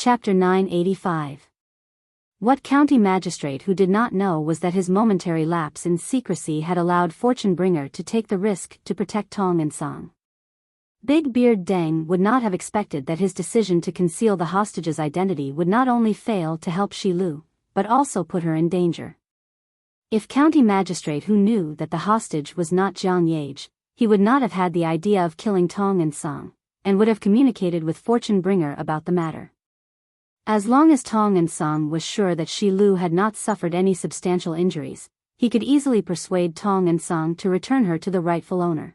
Chapter 985. What county magistrate who did not know was that his momentary lapse in secrecy had allowed Fortune Bringer to take the risk to protect Tong and Song. Big Beard Deng would not have expected that his decision to conceal the hostage's identity would not only fail to help Shi Lu, but also put her in danger. If county magistrate who knew that the hostage was not Jiang Yage, he would not have had the idea of killing Tong and Song, and would have communicated with Fortune Bringer about the matter. As long as Tong and Song was sure that Shi Lu had not suffered any substantial injuries, he could easily persuade Tong and Song to return her to the rightful owner.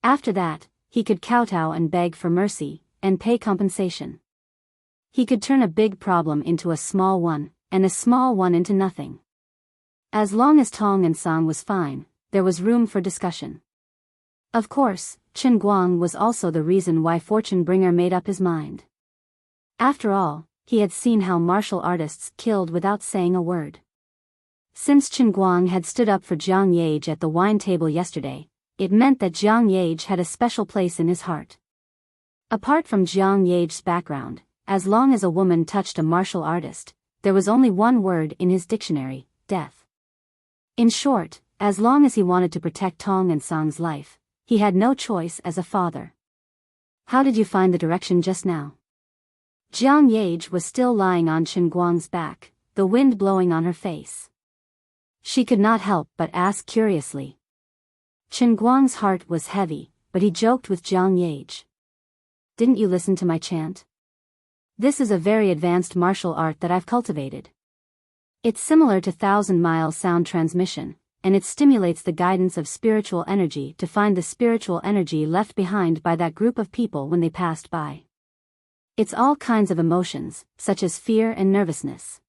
After that, he could kowtow and beg for mercy, and pay compensation. He could turn a big problem into a small one, and a small one into nothing. As long as Tong and Song was fine, there was room for discussion. Of course, Chen Guang was also the reason why Fortune Bringer made up his mind. After all, he had seen how martial artists killed without saying a word. Since Chen Guang had stood up for Jiang Yage at the wine table yesterday, it meant that Jiang Yage had a special place in his heart. Apart from Jiang Yage's background, as long as a woman touched a martial artist, there was only one word in his dictionary: death. In short, as long as he wanted to protect Tong and Song's life, he had no choice as a father. How did you find the direction just now? Jiang Yage was still lying on Chen Guang's back, the wind blowing on her face. She could not help but ask curiously. Chen Guang's heart was heavy, but he joked with Jiang Yage. Didn't you listen to my chant? This is a very advanced martial art that I've cultivated. It's similar to 1,000-mile sound transmission, and it stimulates the guidance of spiritual energy to find the spiritual energy left behind by that group of people when they passed by. It's all kinds of emotions, such as fear and nervousness.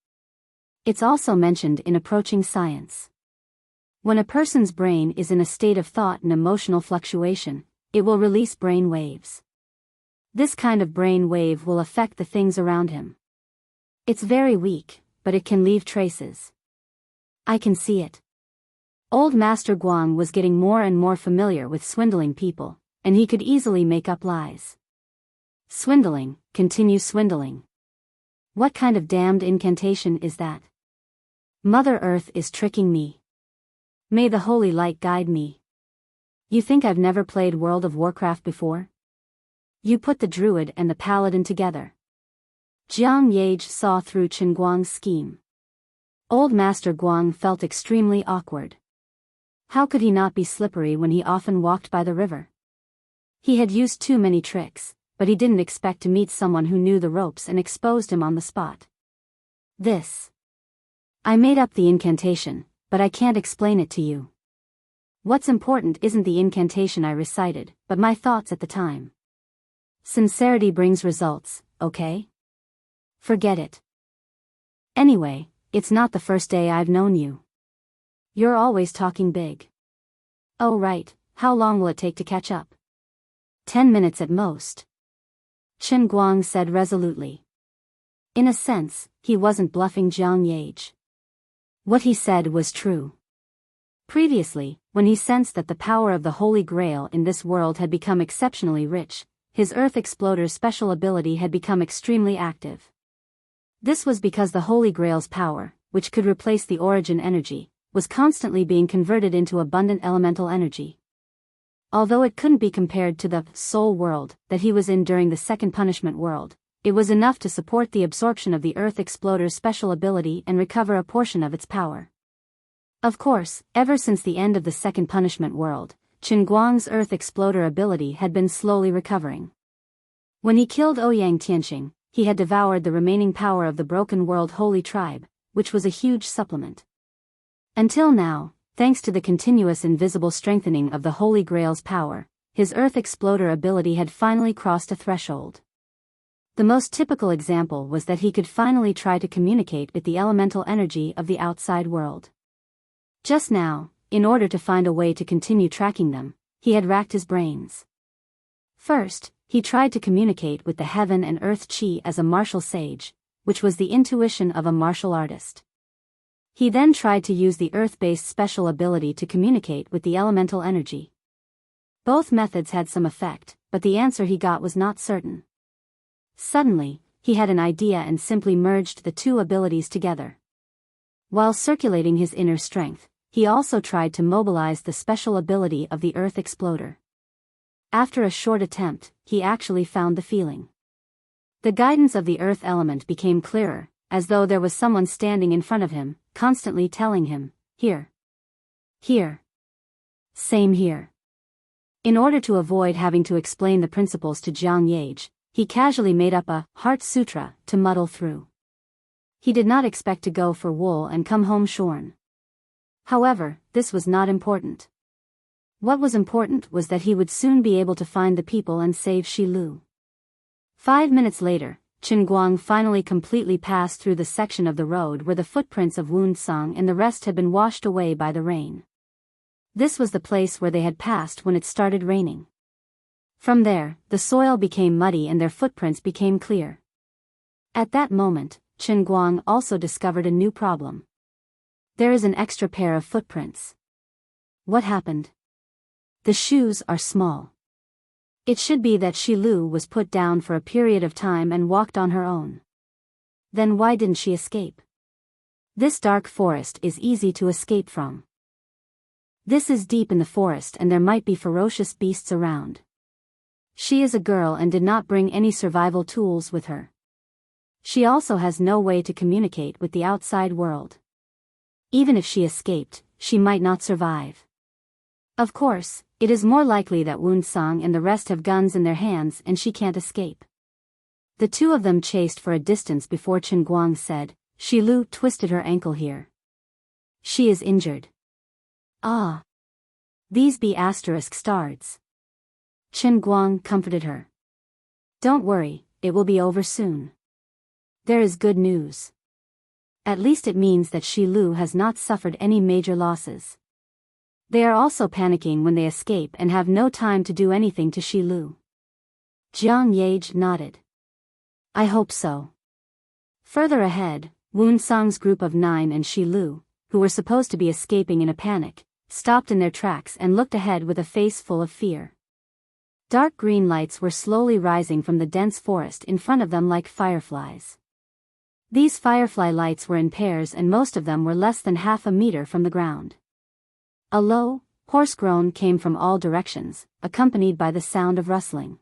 It's also mentioned in approaching science. When a person's brain is in a state of thought and emotional fluctuation, it will release brain waves. This kind of brain wave will affect the things around him. It's very weak, but it can leave traces. I can see it. Old Master Guang was getting more and more familiar with swindling people, and he could easily make up lies. Swindling, continue swindling. What kind of damned incantation is that? Mother Earth is tricking me. May the holy light guide me. You think I've never played World of Warcraft before? You put the druid and the paladin together. Jiang Yage saw through Chen Guang's scheme. Old Master Guang felt extremely awkward. How could he not be slippery when he often walked by the river? He had used too many tricks, but he didn't expect to meet someone who knew the ropes and exposed him on the spot. I made up the incantation, but I can't explain it to you. What's important isn't the incantation I recited, but my thoughts at the time. Sincerity brings results, okay? Forget it. Anyway, it's not the first day I've known you. You're always talking big. Oh right, how long will it take to catch up? 10 minutes at most. Chen Guang said resolutely. In a sense, he wasn't bluffing Jiang Yage. What he said was true. Previously, when he sensed that the power of the Holy Grail in this world had become exceptionally rich, his Earth Exploder's special ability had become extremely active. This was because the Holy Grail's power, which could replace the origin energy, was constantly being converted into abundant elemental energy. Although it couldn't be compared to the soul world that he was in during the second punishment world, it was enough to support the absorption of the Earth Exploder's special ability and recover a portion of its power. Of course, ever since the end of the second punishment world, Chen Guang's Earth Exploder ability had been slowly recovering. When he killed Ouyang Tianqing, he had devoured the remaining power of the Broken World Holy Tribe, which was a huge supplement. Until now, thanks to the continuous invisible strengthening of the Holy Grail's power, his Earth Exploder ability had finally crossed a threshold. The most typical example was that he could finally try to communicate with the elemental energy of the outside world. Just now, in order to find a way to continue tracking them, he had racked his brains. First, he tried to communicate with the heaven and earth chi as a martial sage, which was the intuition of a martial artist. He then tried to use the earth-based special ability to communicate with the elemental energy. Both methods had some effect, but the answer he got was not certain. Suddenly, he had an idea and simply merged the two abilities together. While circulating his inner strength, he also tried to mobilize the special ability of the Earth Exploder. After a short attempt, he actually found the feeling. The guidance of the earth element became clearer, as though there was someone standing in front of him, constantly telling him, "Here. Here. Same here." In order to avoid having to explain the principles to Jiang Yage, he casually made up a Heart Sutra to muddle through. He did not expect to go for wool and come home shorn. However, this was not important. What was important was that he would soon be able to find the people and save Shi Lu. 5 minutes later, Chen Guang finally completely passed through the section of the road where the footprints of Wu Song and the rest had been washed away by the rain. This was the place where they had passed when it started raining. From there, the soil became muddy and their footprints became clear. At that moment, Chen Guang also discovered a new problem. There is an extra pair of footprints. What happened? The shoes are small. It should be that Shi Lu was put down for a period of time and walked on her own. Then why didn't she escape? This dark forest is easy to escape from. This is deep in the forest and there might be ferocious beasts around. She is a girl and did not bring any survival tools with her. She also has no way to communicate with the outside world. Even if she escaped, she might not survive. Of course, it is more likely that Wu Song and the rest have guns in their hands and she can't escape. The two of them chased for a distance before Chen Guang said, "Shi Lu twisted her ankle here. She is injured." "Ah. These be asterisk stars." Chen Guang comforted her. "Don't worry, it will be over soon. There is good news. At least it means that Shi Lu has not suffered any major losses. They are also panicking when they escape and have no time to do anything to Shi Lu." Jiang Yage nodded. "I hope so." Further ahead, Wu Song's group of 9 and Shi Lu, who were supposed to be escaping in a panic, stopped in their tracks and looked ahead with a face full of fear. Dark green lights were slowly rising from the dense forest in front of them like fireflies. These firefly lights were in pairs and most of them were less than half a meter from the ground. A low, hoarse groan came from all directions, accompanied by the sound of rustling.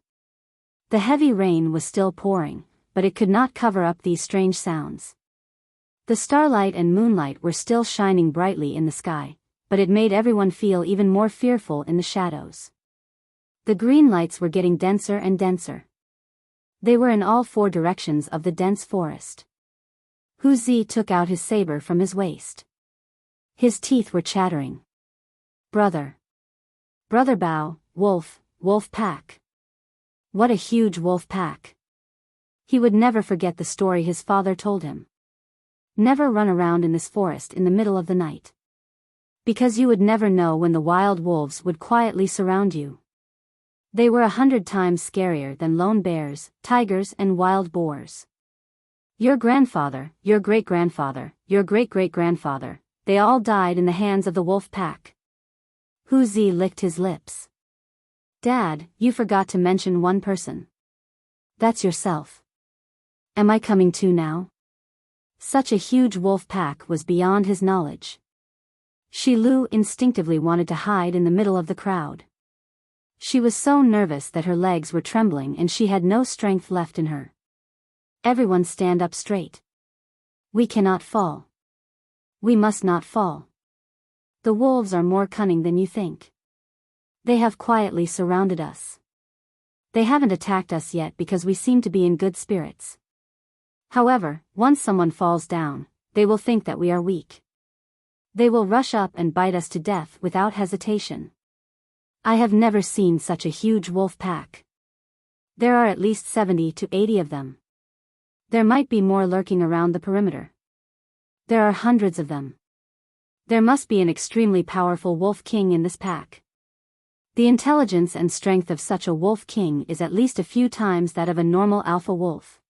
The heavy rain was still pouring, but it could not cover up these strange sounds. The starlight and moonlight were still shining brightly in the sky, but it made everyone feel even more fearful in the shadows. The green lights were getting denser and denser. They were in all 4 directions of the dense forest. Hu Zi took out his saber from his waist. His teeth were chattering. Brother Bao, wolf pack. What a huge wolf pack. He would never forget the story his father told him. Never run around in this forest in the middle of the night. Because you would never know when the wild wolves would quietly surround you. They were 100 times scarier than lone bears, tigers and wild boars. Your grandfather, your great-grandfather, your great-great-grandfather, they all died in the hands of the wolf pack. Hu Zi licked his lips. Dad, you forgot to mention one person. That's yourself. Am I coming too now? Such a huge wolf pack was beyond his knowledge. Shi Lu instinctively wanted to hide in the middle of the crowd. She was so nervous that her legs were trembling and she had no strength left in her. Everyone stand up straight. We cannot fall. We must not fall. The wolves are more cunning than you think. They have quietly surrounded us. They haven't attacked us yet because we seem to be in good spirits. However, once someone falls down, they will think that we are weak. They will rush up and bite us to death without hesitation. I have never seen such a huge wolf pack. There are at least 70 to 80 of them. There might be more lurking around the perimeter. There are hundreds of them. There must be an extremely powerful wolf king in this pack. The intelligence and strength of such a wolf king is at least a few times that of a normal alpha wolf.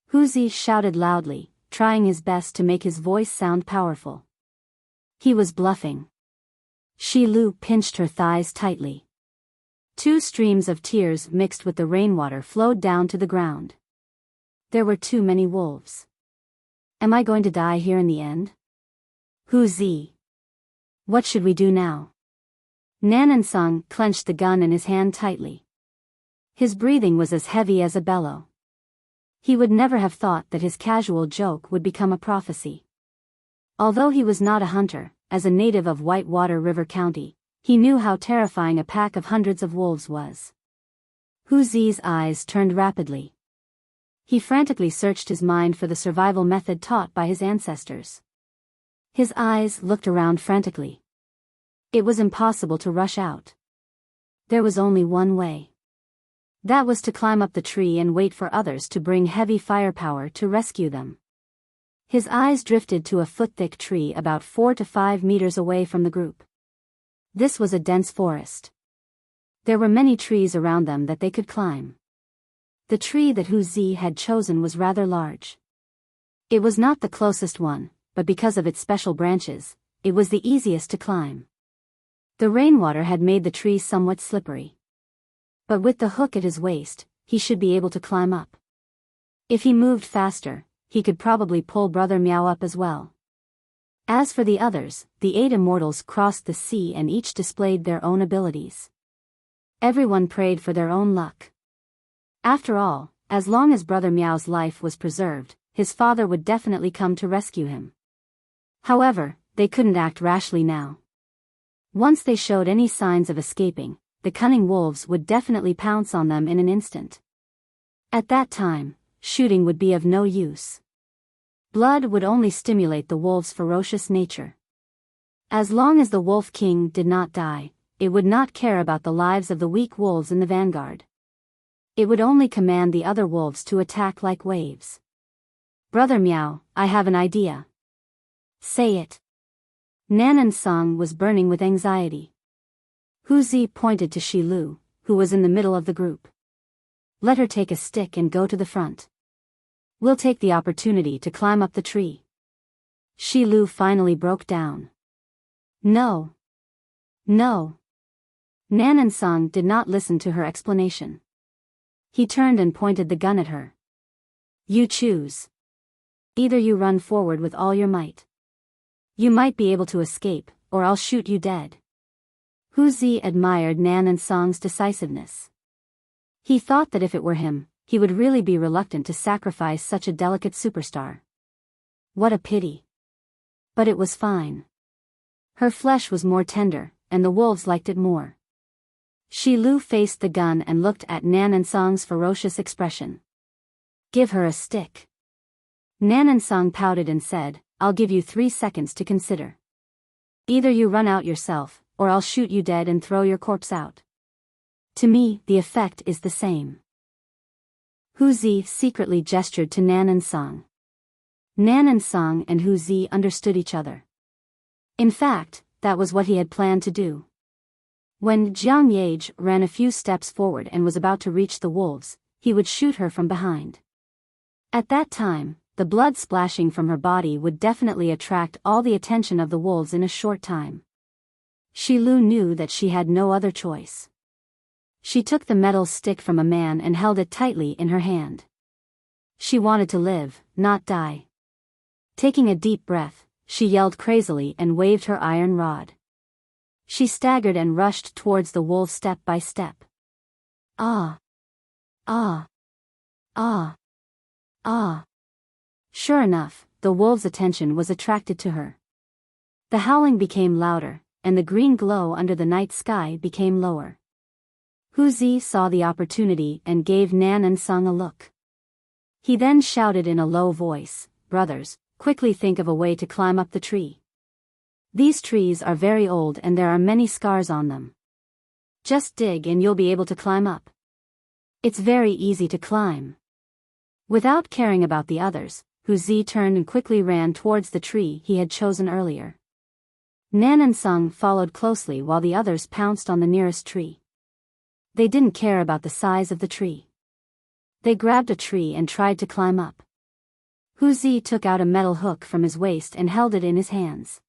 Hu Zi shouted loudly, trying his best to make his voice sound powerful. He was bluffing. Shi Lu pinched her thighs tightly. 2 streams of tears mixed with the rainwater flowed down to the ground. There were too many wolves. Am I going to die here in the end? Zi. What should we do now? Nan and Sung clenched the gun in his hand tightly. His breathing was as heavy as a bellow. He would never have thought that his casual joke would become a prophecy. Although he was not a hunter, as a native of Whitewater River County, he knew how terrifying a pack of hundreds of wolves was. Zi's eyes turned rapidly. He frantically searched his mind for the survival method taught by his ancestors. His eyes looked around frantically. It was impossible to rush out. There was only one way. That was to climb up the tree and wait for others to bring heavy firepower to rescue them. His eyes drifted to a foot-thick tree about 4 to 5 meters away from the group. This was a dense forest. There were many trees around them that they could climb. The tree that Zi had chosen was rather large. It was not the closest one, but because of its special branches, it was the easiest to climb. The rainwater had made the tree somewhat slippery. But with the hook at his waist, he should be able to climb up. If he moved faster, he could probably pull Brother Meow up as well. As for the others, the 8 immortals crossed the sea and each displayed their own abilities. Everyone prayed for their own luck. After all, as long as Brother Meow's life was preserved, his father would definitely come to rescue him. However, they couldn't act rashly now. Once they showed any signs of escaping, the cunning wolves would definitely pounce on them in an instant. At that time, shooting would be of no use. Blood would only stimulate the wolves' ferocious nature. As long as the Wolf King did not die, it would not care about the lives of the weak wolves in the vanguard. It would only command the other wolves to attack like waves. Brother Meow, I have an idea. Say it. Nan and Sung was burning with anxiety. Zi pointed to Shilu, who was in the middle of the group. Let her take a stick and go to the front. We'll take the opportunity to climb up the tree. Shilu finally broke down. No. No. Nan and Sung did not listen to her explanation. He turned and pointed the gun at her. You choose. Either you run forward with all your might. You might be able to escape, or I'll shoot you dead. Zi admired Nan and Sung's decisiveness. He thought that if it were him, he would really be reluctant to sacrifice such a delicate superstar. What a pity. But it was fine. Her flesh was more tender, and the wolves liked it more. Shilu faced the gun and looked at Nan and Sung's ferocious expression. Give her a stick. Nan and Sung pouted and said, I'll give you 3 seconds to consider. Either you run out yourself, or I'll shoot you dead and throw your corpse out. To me, the effect is the same. Zi secretly gestured to Nan and Sung. Nan and Sung and Zi understood each other. In fact, that was what he had planned to do. When Jiang Yage ran a few steps forward and was about to reach the wolves, he would shoot her from behind. At that time, the blood splashing from her body would definitely attract all the attention of the wolves in a short time. Shilu knew that she had no other choice. She took the metal stick from a man and held it tightly in her hand. She wanted to live, not die. Taking a deep breath, she yelled crazily and waved her iron rod. She staggered and rushed towards the wolf step by step. Ah! Ah! Ah! Ah! Sure enough, the wolves' attention was attracted to her. The howling became louder, and the green glow under the night sky became lower. Zi saw the opportunity and gave Nan and Sung a look. He then shouted in a low voice, Brothers, quickly think of a way to climb up the tree. These trees are very old and there are many scars on them. Just dig and you'll be able to climb up. It's very easy to climb. Without caring about the others, Zi turned and quickly ran towards the tree he had chosen earlier. Nan and Sung followed closely while the others pounced on the nearest tree. They didn't care about the size of the tree. They grabbed a tree and tried to climb up. Zi took out a metal hook from his waist and held it in his hands.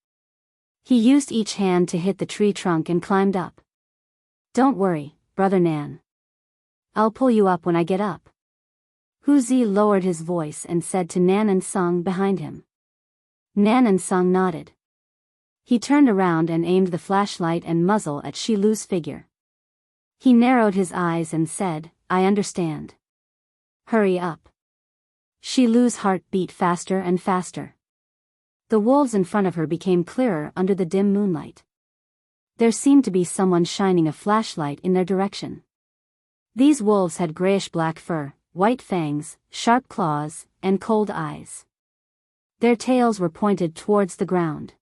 He used each hand to hit the tree trunk and climbed up. Don't worry, Brother Nan. I'll pull you up when I get up. Hu Zi lowered his voice and said to Nan and Song behind him. Nan and Song nodded. He turned around and aimed the flashlight and muzzle at Shi Lu's figure. He narrowed his eyes and said, "I understand. Hurry up." Shi Lu's heart beat faster and faster. The wolves in front of her became clearer under the dim moonlight. There seemed to be someone shining a flashlight in their direction. These wolves had grayish-black fur, white fangs, sharp claws, and cold eyes. Their tails were pointed towards the ground.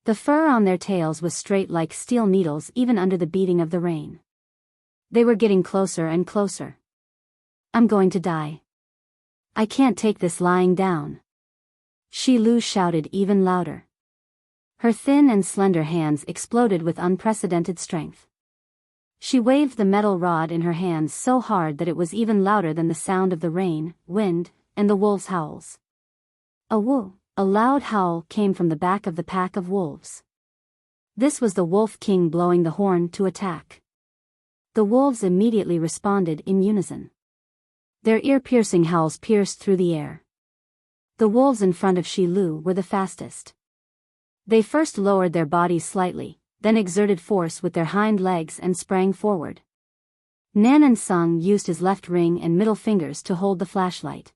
The fur on their tails was straight like steel needles even under the beating of the rain. They were getting closer and closer. "I'm going to die. I can't take this lying down." Shi Lu shouted even louder. Her thin and slender hands exploded with unprecedented strength. She waved the metal rod in her hands so hard that it was even louder than the sound of the rain, wind, and the wolves' howls. A woo, a loud howl came from the back of the pack of wolves. This was the Wolf King blowing the horn to attack. The wolves immediately responded in unison. Their ear-piercing howls pierced through the air. The wolves in front of Shi Lu were the fastest. They first lowered their bodies slightly, then exerted force with their hind legs and sprang forward. Nan and Sung used his left ring and middle fingers to hold the flashlight.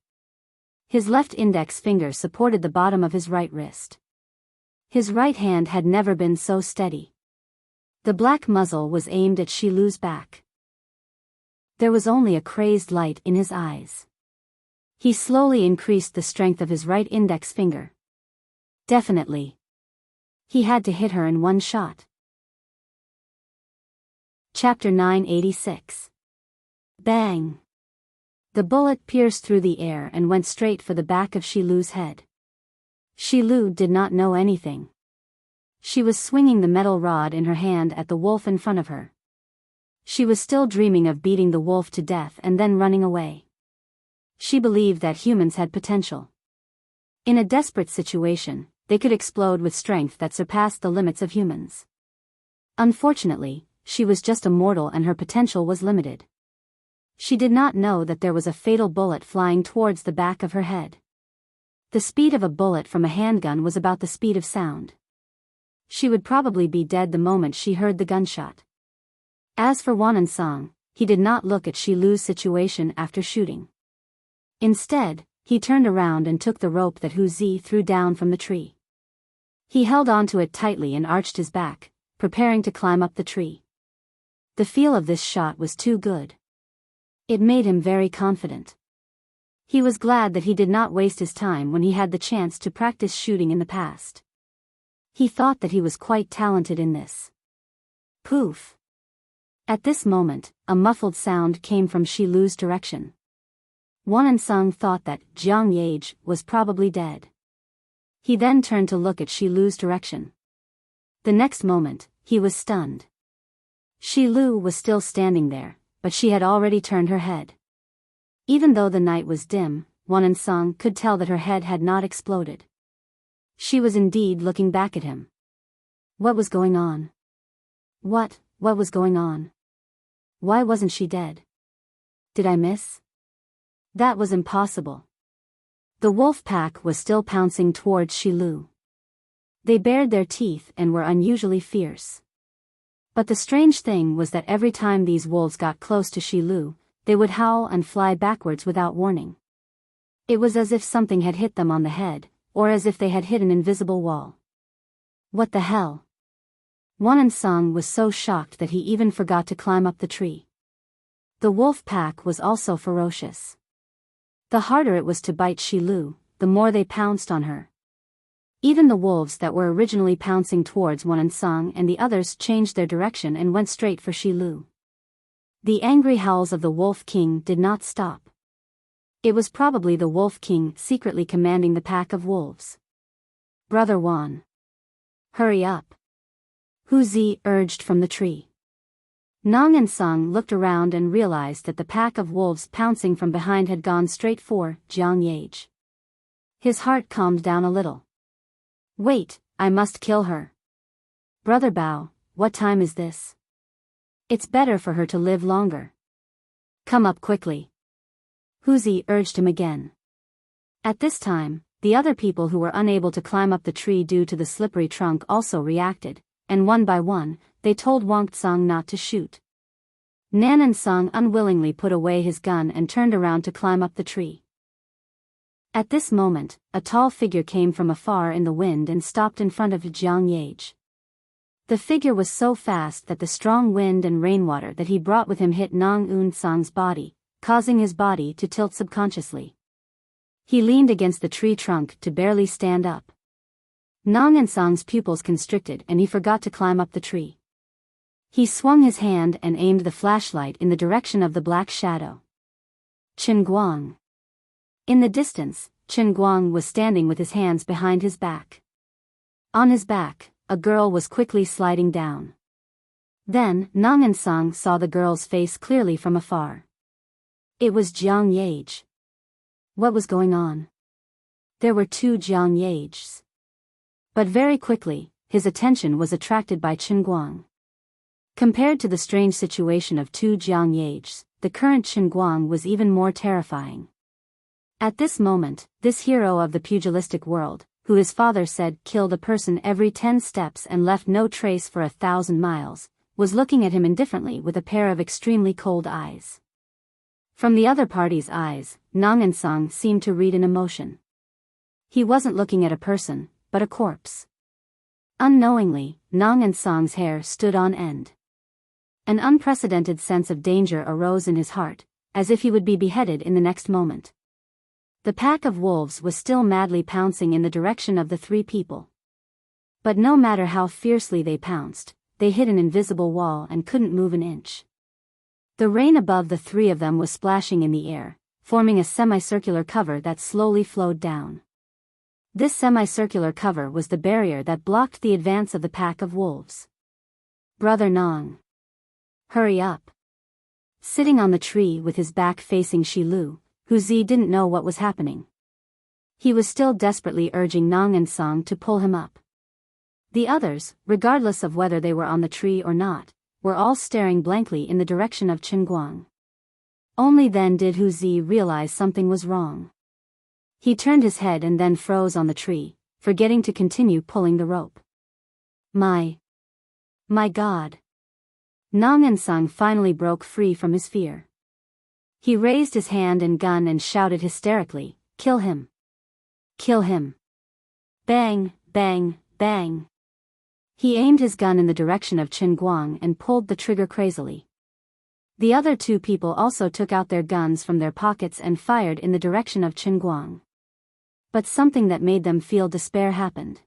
His left index finger supported the bottom of his right wrist. His right hand had never been so steady. The black muzzle was aimed at Shi Lu's back. There was only a crazed light in his eyes. He slowly increased the strength of his right index finger. Definitely. He had to hit her in one shot. Chapter 986. Bang! The bullet pierced through the air and went straight for the back of Shi Lu's head. Shi Lu did not know anything. She was swinging the metal rod in her hand at the wolf in front of her. She was still dreaming of beating the wolf to death and then running away. She believed that humans had potential. In a desperate situation, they could explode with strength that surpassed the limits of humans. Unfortunately, she was just a mortal and her potential was limited. She did not know that there was a fatal bullet flying towards the back of her head. The speed of a bullet from a handgun was about the speed of sound. She would probably be dead the moment she heard the gunshot. As for Song, he did not look at Shi Lu's situation after shooting. Instead, he turned around and took the rope that Hu Zi threw down from the tree. He held onto it tightly and arched his back, preparing to climb up the tree. The feel of this shot was too good. It made him very confident. He was glad that he did not waste his time when he had the chance to practice shooting in the past. He thought that he was quite talented in this. Poof! At this moment, a muffled sound came from Shi Lu's direction. Sung thought that Jiang Yage was probably dead. He then turned to look at Shi Lu's direction. The next moment, he was stunned. Shi Lu was still standing there, but she had already turned her head. Even though the night was dim, Sung could tell that her head had not exploded. She was indeed looking back at him. What was going on? What was going on? Why wasn't she dead? Did I miss? That was impossible. The wolf pack was still pouncing towards Shi Lu. They bared their teeth and were unusually fierce. But the strange thing was that every time these wolves got close to Shi Lu, they would howl and fly backwards without warning. It was as if something had hit them on the head, or as if they had hit an invisible wall. What the hell? Song was so shocked that he even forgot to climb up the tree. The wolf pack was also ferocious. The harder it was to bite Shi Lu, the more they pounced on her. Even the wolves that were originally pouncing towards Song and the others changed their direction and went straight for Shi Lu. The angry howls of the Wolf King did not stop. It was probably the Wolf King secretly commanding the pack of wolves. "Brother Wan. Hurry up," Hu Zi urged from the tree. Nong and Sung looked around and realized that the pack of wolves pouncing from behind had gone straight for Jiang Yage. His heart calmed down a little. "Wait, I must kill her. Brother Bao, what time is this? It's better for her to live longer. Come up quickly." Huzi urged him again. At this time, the other people who were unable to climb up the tree due to the slippery trunk also reacted, and one by one, they told Wang Tsang not to shoot. Nan Song unwillingly put away his gun and turned around to climb up the tree. At this moment, a tall figure came from afar in the wind and stopped in front of Jiang Yage. The figure was so fast that the strong wind and rainwater that he brought with him hit Nong Un Song's body, causing his body to tilt subconsciously. He leaned against the tree trunk to barely stand up. Nong Un Song's pupils constricted and he forgot to climb up the tree. He swung his hand and aimed the flashlight in the direction of the black shadow. Chen Guang. In the distance, Chen Guang was standing with his hands behind his back. On his back, a girl was quickly sliding down. Then, Nong Un Song saw the girl's face clearly from afar. It was Jiang Yage. What was going on? There were two Jiang Yages. But very quickly, his attention was attracted by Chen Guang. Compared to the strange situation of two Jiang Yages, the current Chen Guang was even more terrifying. At this moment, this hero of the pugilistic world, who his father said killed a person every 10 steps and left no trace for 1,000 miles, was looking at him indifferently with a pair of extremely cold eyes. From the other party's eyes, Nong Un Song seemed to read an emotion. He wasn't looking at a person, but a corpse. Unknowingly, Nong Un Song's hair stood on end. An unprecedented sense of danger arose in his heart, as if he would be beheaded in the next moment. The pack of wolves was still madly pouncing in the direction of the three people. But no matter how fiercely they pounced, they hit an invisible wall and couldn't move an inch. The rain above the three of them was splashing in the air, forming a semicircular cover that slowly flowed down. This semicircular cover was the barrier that blocked the advance of the pack of wolves. Brother Nong. Hurry up. Sitting on the tree with his back facing Shilu, Huzi didn't know what was happening. He was still desperately urging Nong Un Song to pull him up. The others, regardless of whether they were on the tree or not, were all staring blankly in the direction of Chen Guang. Only then did Huzi realize something was wrong. He turned his head and then froze on the tree, forgetting to continue pulling the rope. My God. Nong Un Song finally broke free from his fear. He raised his hand and gun and shouted hysterically, "Kill him! Kill him!" Bang, bang, bang. He aimed his gun in the direction of Chen Guang and pulled the trigger crazily. The other two people also took out their guns from their pockets and fired in the direction of Chen Guang. But something that made them feel despair happened.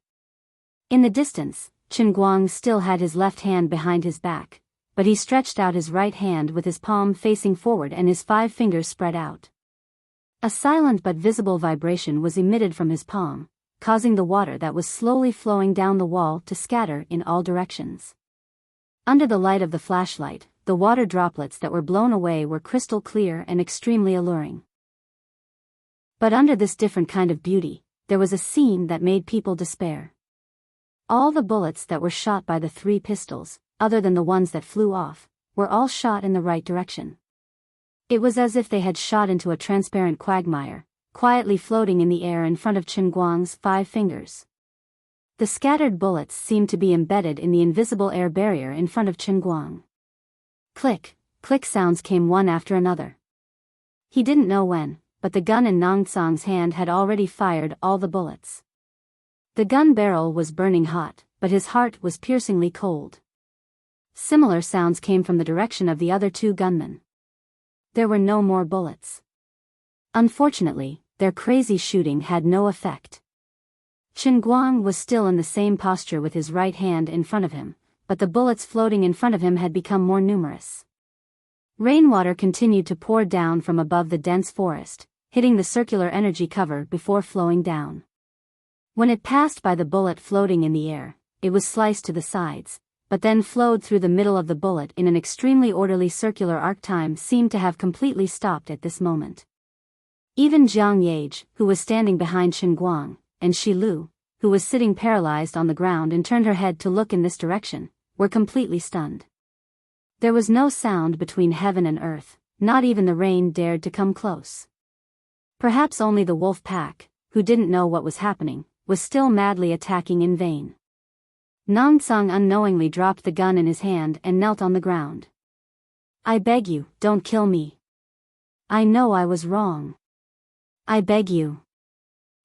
In the distance, Chen Guang still had his left hand behind his back, but he stretched out his right hand with his palm facing forward and his 5 fingers spread out. A silent but visible vibration was emitted from his palm, causing the water that was slowly flowing down the wall to scatter in all directions. Under the light of the flashlight, the water droplets that were blown away were crystal clear and extremely alluring. But under this different kind of beauty, there was a scene that made people despair. All the bullets that were shot by the 3 pistols, other than the ones that flew off, were all shot in the right direction. It was as if they had shot into a transparent quagmire, quietly floating in the air in front of Chen Guang's 5 fingers. The scattered bullets seemed to be embedded in the invisible air barrier in front of Chen Guang. Click, click sounds came one after another. He didn't know when, but the gun in Nong Song's hand had already fired all the bullets. The gun barrel was burning hot, but his heart was piercingly cold. Similar sounds came from the direction of the other 2 gunmen. There were no more bullets. Unfortunately, their crazy shooting had no effect. Chen Guang was still in the same posture with his right hand in front of him, but the bullets floating in front of him had become more numerous. Rainwater continued to pour down from above the dense forest, hitting the circular energy cover before flowing down. When it passed by the bullet floating in the air, it was sliced to the sides, but then flowed through the middle of the bullet in an extremely orderly circular arc. Time seemed to have completely stopped at this moment. Even Jiang Yage, who was standing behind Chen Guang, and Shilu, who was sitting paralyzed on the ground and turned her head to look in this direction, were completely stunned. There was no sound between heaven and earth, not even the rain dared to come close. Perhaps only the wolf pack, who didn't know what was happening, was still madly attacking in vain. Nongsong unknowingly dropped the gun in his hand and knelt on the ground. I beg you, don't kill me. I know I was wrong. I beg you.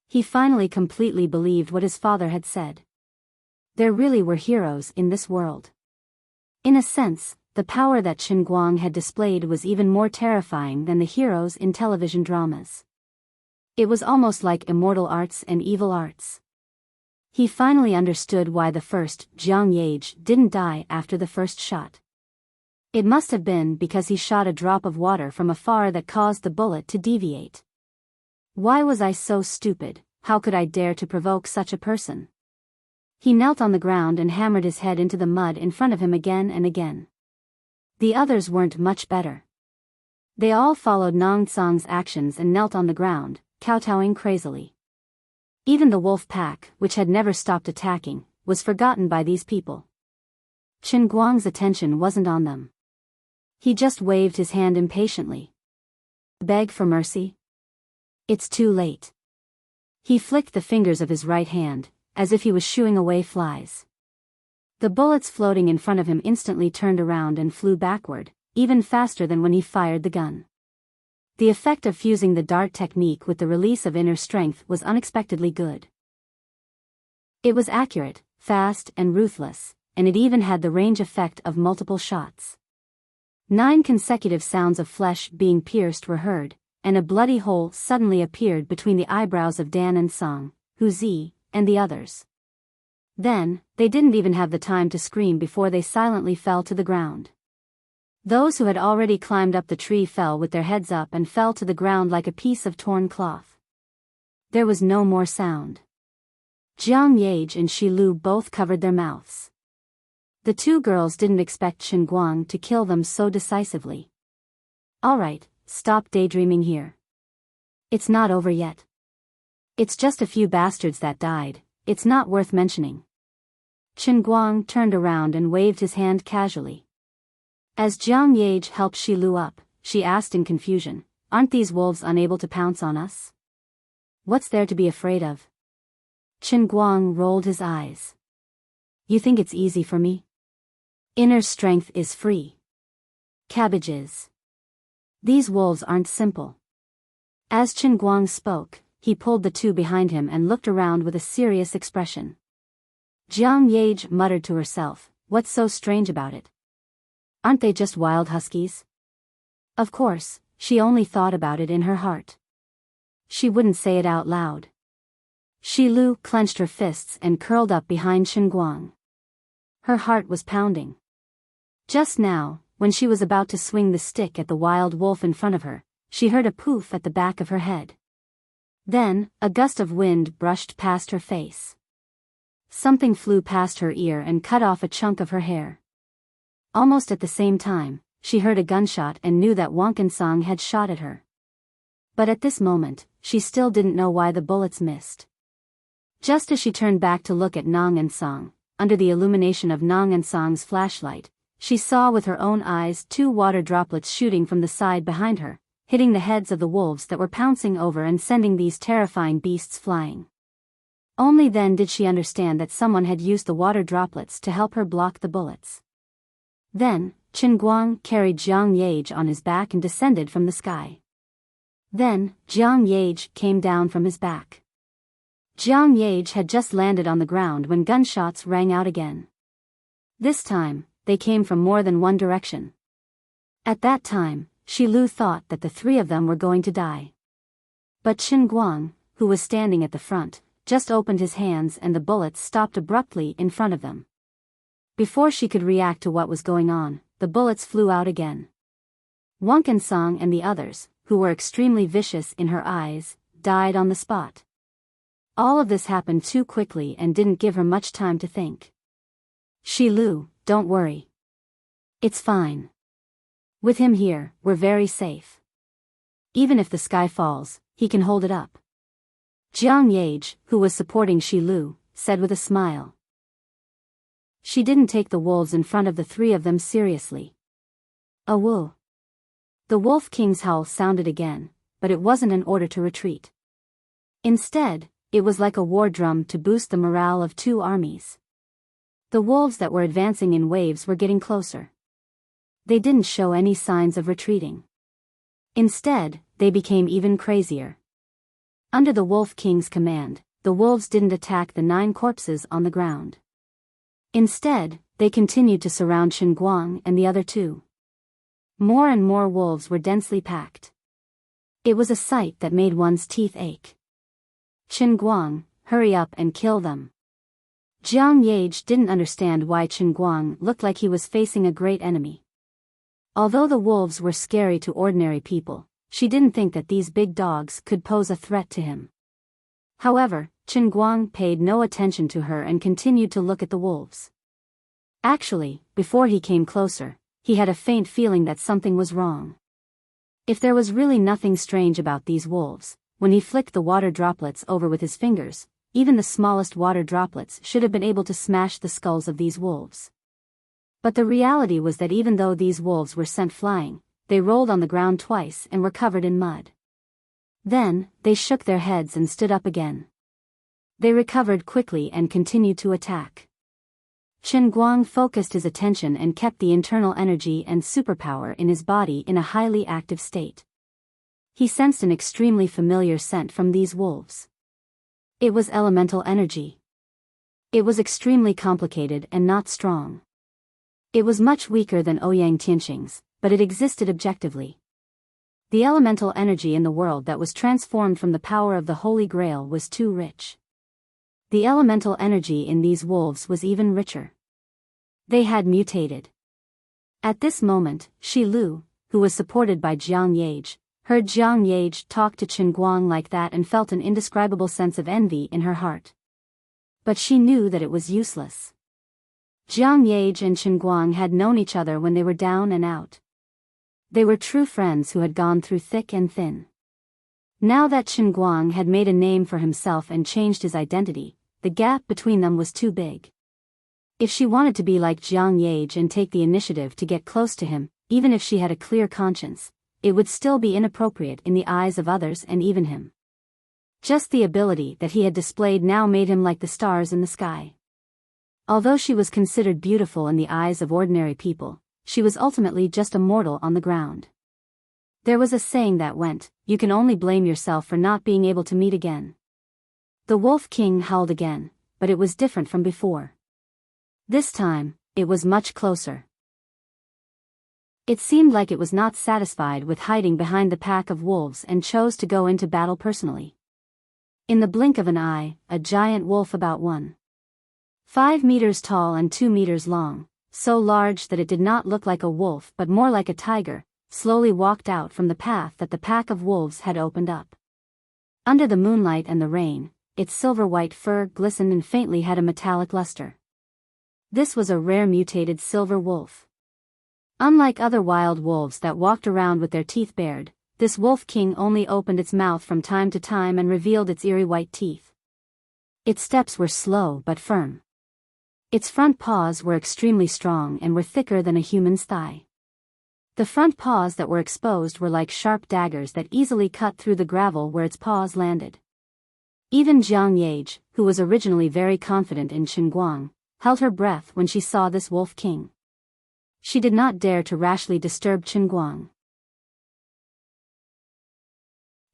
He finally completely believed what his father had said. There really were heroes in this world. In a sense, the power that Chen Guang had displayed was even more terrifying than the heroes in television dramas. It was almost like immortal arts and evil arts. He finally understood why the first Jiang Yage didn't die after the first shot. It must have been because he shot a drop of water from afar that caused the bullet to deviate. Why was I so stupid? How could I dare to provoke such a person? He knelt on the ground and hammered his head into the mud in front of him again and again. The others weren't much better. They all followed Nongsong's actions and knelt on the ground, kowtowing crazily. Even the wolf pack, which had never stopped attacking, was forgotten by these people. Chen Guang's attention wasn't on them. He just waved his hand impatiently. Beg for mercy? It's too late. He flicked the fingers of his right hand, as if he was shooing away flies. The bullets floating in front of him instantly turned around and flew backward, even faster than when he fired the gun. The effect of fusing the dart technique with the release of inner strength was unexpectedly good. It was accurate, fast, and ruthless, and it even had the range effect of multiple shots. 9 consecutive sounds of flesh being pierced were heard, and a bloody hole suddenly appeared between the eyebrows of Dan and Song, Hu Zi, and the others. Then, they didn't even have the time to scream before they silently fell to the ground. Those who had already climbed up the tree fell with their heads up and fell to the ground like a piece of torn cloth. There was no more sound. Jiang Yage and Shi Lu both covered their mouths. The two girls didn't expect Chen Guang to kill them so decisively. All right, stop daydreaming here. It's not over yet. It's just a few bastards that died, it's not worth mentioning. Chen Guang turned around and waved his hand casually. As Jiang Yage helped Shi Lu up, she asked in confusion, aren't these wolves unable to pounce on us? What's there to be afraid of? Chen Guang rolled his eyes. You think it's easy for me? Inner strength is free. Cabbages. These wolves aren't simple. As Chen Guang spoke, he pulled the two behind him and looked around with a serious expression. Jiang Yage muttered to herself, what's so strange about it? Aren't they just wild huskies? Of course, she only thought about it in her heart. She wouldn't say it out loud. Shi Lu clenched her fists and curled up behind Chen Guang. Her heart was pounding. Just now, when she was about to swing the stick at the wild wolf in front of her, she heard a poof at the back of her head. Then, a gust of wind brushed past her face. Something flew past her ear and cut off a chunk of her hair. Almost at the same time, she heard a gunshot and knew that Song had shot at her. But at this moment, she still didn't know why the bullets missed. Just as she turned back to look at Song, under the illumination of Song's flashlight, she saw with her own eyes 2 water droplets shooting from the side behind her, hitting the heads of the wolves that were pouncing over and sending these terrifying beasts flying. Only then did she understand that someone had used the water droplets to help her block the bullets. Then, Chen Guang carried Jiang Yage on his back and descended from the sky. Then, Jiang Yage came down from his back. Jiang Yage had just landed on the ground when gunshots rang out again. This time, they came from more than one direction. At that time, Shi Lu thought that the 3 of them were going to die. But Chen Guang, who was standing at the front, just opened his hands and the bullets stopped abruptly in front of them. Before she could react to what was going on, the bullets flew out again. Song and the others, who were extremely vicious in her eyes, died on the spot. All of this happened too quickly and didn't give her much time to think. Shi Lu, don't worry. It's fine. With him here, we're very safe. Even if the sky falls, he can hold it up. Jiang Yage, who was supporting Shi Lu, said with a smile. She didn't take the wolves in front of the 3 of them seriously. A woo. The Wolf King's howl sounded again, but it wasn't an order to retreat. Instead, it was like a war drum to boost the morale of two armies. The wolves that were advancing in waves were getting closer. They didn't show any signs of retreating. Instead, they became even crazier. Under the Wolf King's command, the wolves didn't attack the 9 corpses on the ground. Instead, they continued to surround Qinguang and the other 2. More and more wolves were densely packed. It was a sight that made one's teeth ache. Qinguang, hurry up and kill them. Jiang Yage didn't understand why Qinguang looked like he was facing a great enemy. Although the wolves were scary to ordinary people, she didn't think that these big dogs could pose a threat to him. However, Qinguang paid no attention to her and continued to look at the wolves. Actually, before he came closer, he had a faint feeling that something was wrong. If there was really nothing strange about these wolves, when he flicked the water droplets over with his fingers, even the smallest water droplets should have been able to smash the skulls of these wolves. But the reality was that even though these wolves were sent flying, they rolled on the ground twice and were covered in mud. Then, they shook their heads and stood up again. They recovered quickly and continued to attack. Qinguang focused his attention and kept the internal energy and superpower in his body in a highly active state. He sensed an extremely familiar scent from these wolves. It was elemental energy. It was extremely complicated and not strong. It was much weaker than Ouyang Tianqing's, but it existed objectively. The elemental energy in the world that was transformed from the power of the Holy Grail was too rich. The elemental energy in these wolves was even richer. They had mutated. At this moment, Shi Lu, who was supported by Jiang Yage, heard Jiang Yage talk to Qinguang like that and felt an indescribable sense of envy in her heart. But she knew that it was useless. Jiang Yage and Qinguang had known each other when they were down and out. They were true friends who had gone through thick and thin. Now that Qinguang had made a name for himself and changed his identity, the gap between them was too big. If she wanted to be like Jiang Yage and take the initiative to get close to him, even if she had a clear conscience, it would still be inappropriate in the eyes of others and even him. Just the ability that he had displayed now made him like the stars in the sky. Although she was considered beautiful in the eyes of ordinary people, she was ultimately just a mortal on the ground. There was a saying that went, "You can only blame yourself for not being able to meet again." The Wolf King howled again, but it was different from before. This time, it was much closer. It seemed like it was not satisfied with hiding behind the pack of wolves and chose to go into battle personally. In the blink of an eye, a giant wolf about 1.5 meters tall and 2 meters long, so large that it did not look like a wolf but more like a tiger, slowly walked out from the path that the pack of wolves had opened up. Under the moonlight and the rain, its silver-white fur glistened and faintly had a metallic luster. This was a rare mutated silver wolf. Unlike other wild wolves that walked around with their teeth bared, this Wolf King only opened its mouth from time to time and revealed its eerie white teeth. Its steps were slow but firm. Its front paws were extremely strong and were thicker than a human's thigh. The front paws that were exposed were like sharp daggers that easily cut through the gravel where its paws landed. Even Jiang Yage, who was originally very confident in Qinguang, held her breath when she saw this Wolf King. She did not dare to rashly disturb Qinguang.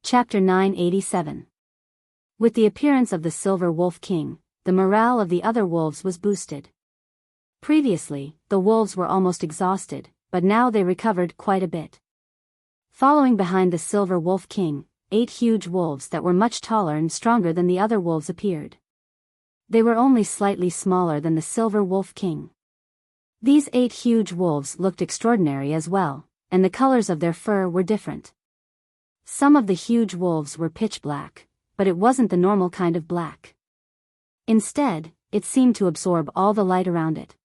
Chapter 987. With the appearance of the Silver Wolf King, the morale of the other wolves was boosted. Previously, the wolves were almost exhausted, but now they recovered quite a bit. Following behind the Silver Wolf King, 8 huge wolves that were much taller and stronger than the other wolves appeared. They were only slightly smaller than the Silver Wolf King. These 8 huge wolves looked extraordinary as well, and the colors of their fur were different. Some of the huge wolves were pitch black, but it wasn't the normal kind of black. Instead, it seemed to absorb all the light around it.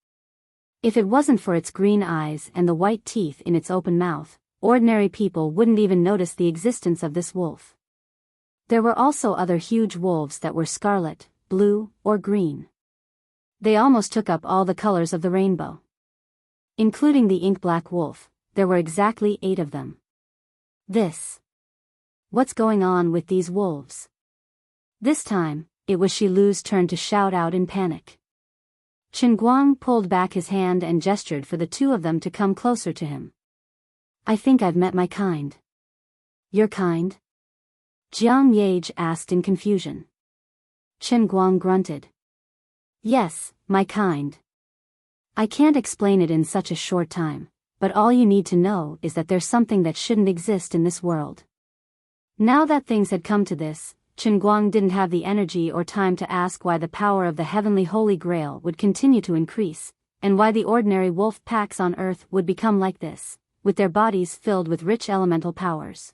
If it wasn't for its green eyes and the white teeth in its open mouth, ordinary people wouldn't even notice the existence of this wolf. There were also other huge wolves that were scarlet, blue, or green. They almost took up all the colors of the rainbow. Including the ink black wolf, there were exactly 8 of them. This What's going on with these wolves? This time, it was Shilu's turn to shout out in panic. Chen Guang pulled back his hand and gestured for the two of them to come closer to him. I think I've met my kind. Your kind? Jiang Yage asked in confusion. Chen Guang grunted. Yes, my kind. I can't explain it in such a short time, but all you need to know is that there's something that shouldn't exist in this world. Now that things had come to this, Chen Guang didn't have the energy or time to ask why the power of the heavenly Holy Grail would continue to increase, and why the ordinary wolf packs on Earth would become like this, with their bodies filled with rich elemental powers.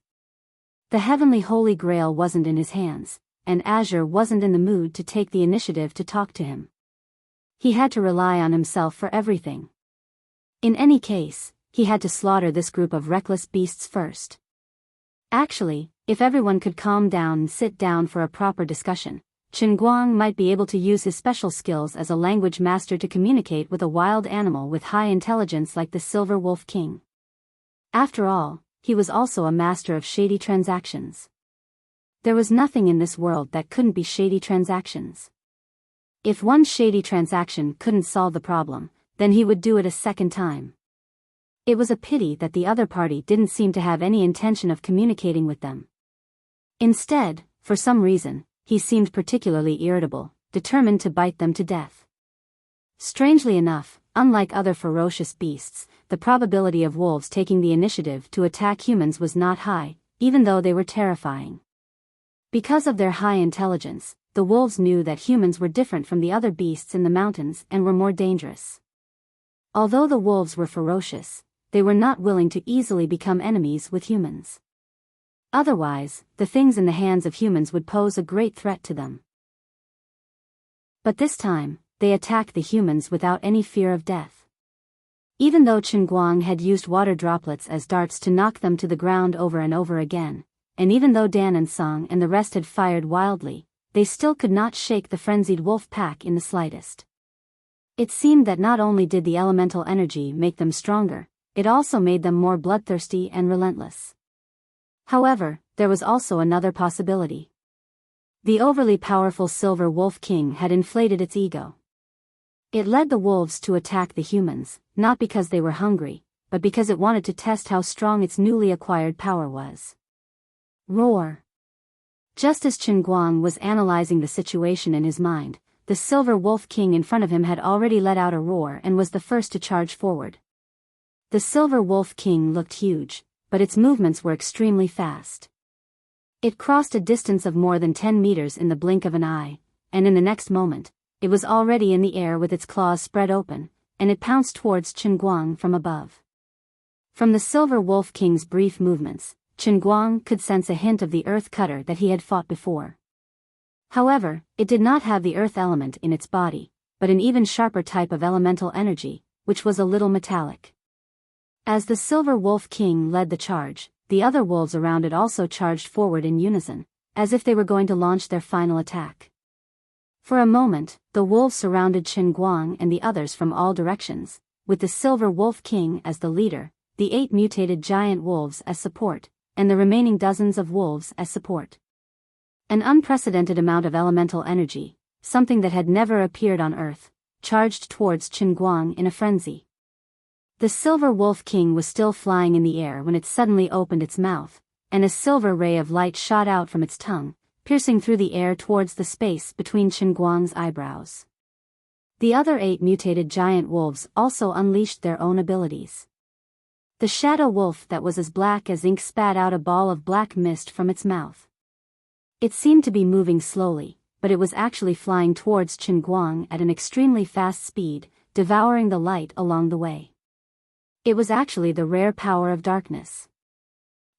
The heavenly Holy Grail wasn't in his hands, and Azure wasn't in the mood to take the initiative to talk to him. He had to rely on himself for everything. In any case, he had to slaughter this group of reckless beasts first. Actually, if everyone could calm down and sit down for a proper discussion, Chen Guang might be able to use his special skills as a language master to communicate with a wild animal with high intelligence like the Silver Wolf King. After all, he was also a master of shady transactions. There was nothing in this world that couldn't be shady transactions. If one shady transaction couldn't solve the problem, then he would do it a second time. It was a pity that the other party didn't seem to have any intention of communicating with them. Instead, for some reason, he seemed particularly irritable, determined to bite them to death. Strangely enough, unlike other ferocious beasts, the probability of wolves taking the initiative to attack humans was not high, even though they were terrifying. Because of their high intelligence, the wolves knew that humans were different from the other beasts in the mountains and were more dangerous. Although the wolves were ferocious, they were not willing to easily become enemies with humans. Otherwise, the things in the hands of humans would pose a great threat to them. But this time, they attacked the humans without any fear of death. Even though Chen Guang had used water droplets as darts to knock them to the ground over and over again, and even though Dan and Song and the rest had fired wildly, they still could not shake the frenzied wolf pack in the slightest. It seemed that not only did the elemental energy make them stronger, it also made them more bloodthirsty and relentless. However, there was also another possibility. The overly powerful Silver Wolf King had inflated its ego. It led the wolves to attack the humans, not because they were hungry, but because it wanted to test how strong its newly acquired power was. Roar! Just as Chen Guang was analyzing the situation in his mind, the Silver Wolf King in front of him had already let out a roar and was the first to charge forward. The Silver Wolf King looked huge, but its movements were extremely fast. It crossed a distance of more than 10 meters in the blink of an eye, and in the next moment, it was already in the air with its claws spread open, and it pounced towards Chen Guang from above. From the Silver Wolf King's brief movements, Chen Guang could sense a hint of the earth cutter that he had fought before. However, it did not have the earth element in its body, but an even sharper type of elemental energy, which was a little metallic. As the Silver Wolf King led the charge, the other wolves around it also charged forward in unison, as if they were going to launch their final attack. For a moment, the wolves surrounded Chen Guang and the others from all directions, with the Silver Wolf King as the leader, the 8 mutated giant wolves as support, and the remaining dozens of wolves as support. An unprecedented amount of elemental energy, something that had never appeared on Earth, charged towards Chen Guang in a frenzy. The Silver Wolf King was still flying in the air when it suddenly opened its mouth, and a silver ray of light shot out from its tongue, piercing through the air towards the space between Chen Guang's eyebrows. The other 8 mutated giant wolves also unleashed their own abilities. The shadow wolf that was as black as ink spat out a ball of black mist from its mouth. It seemed to be moving slowly, but it was actually flying towards Chen Guang at an extremely fast speed, devouring the light along the way. It was actually the rare power of darkness.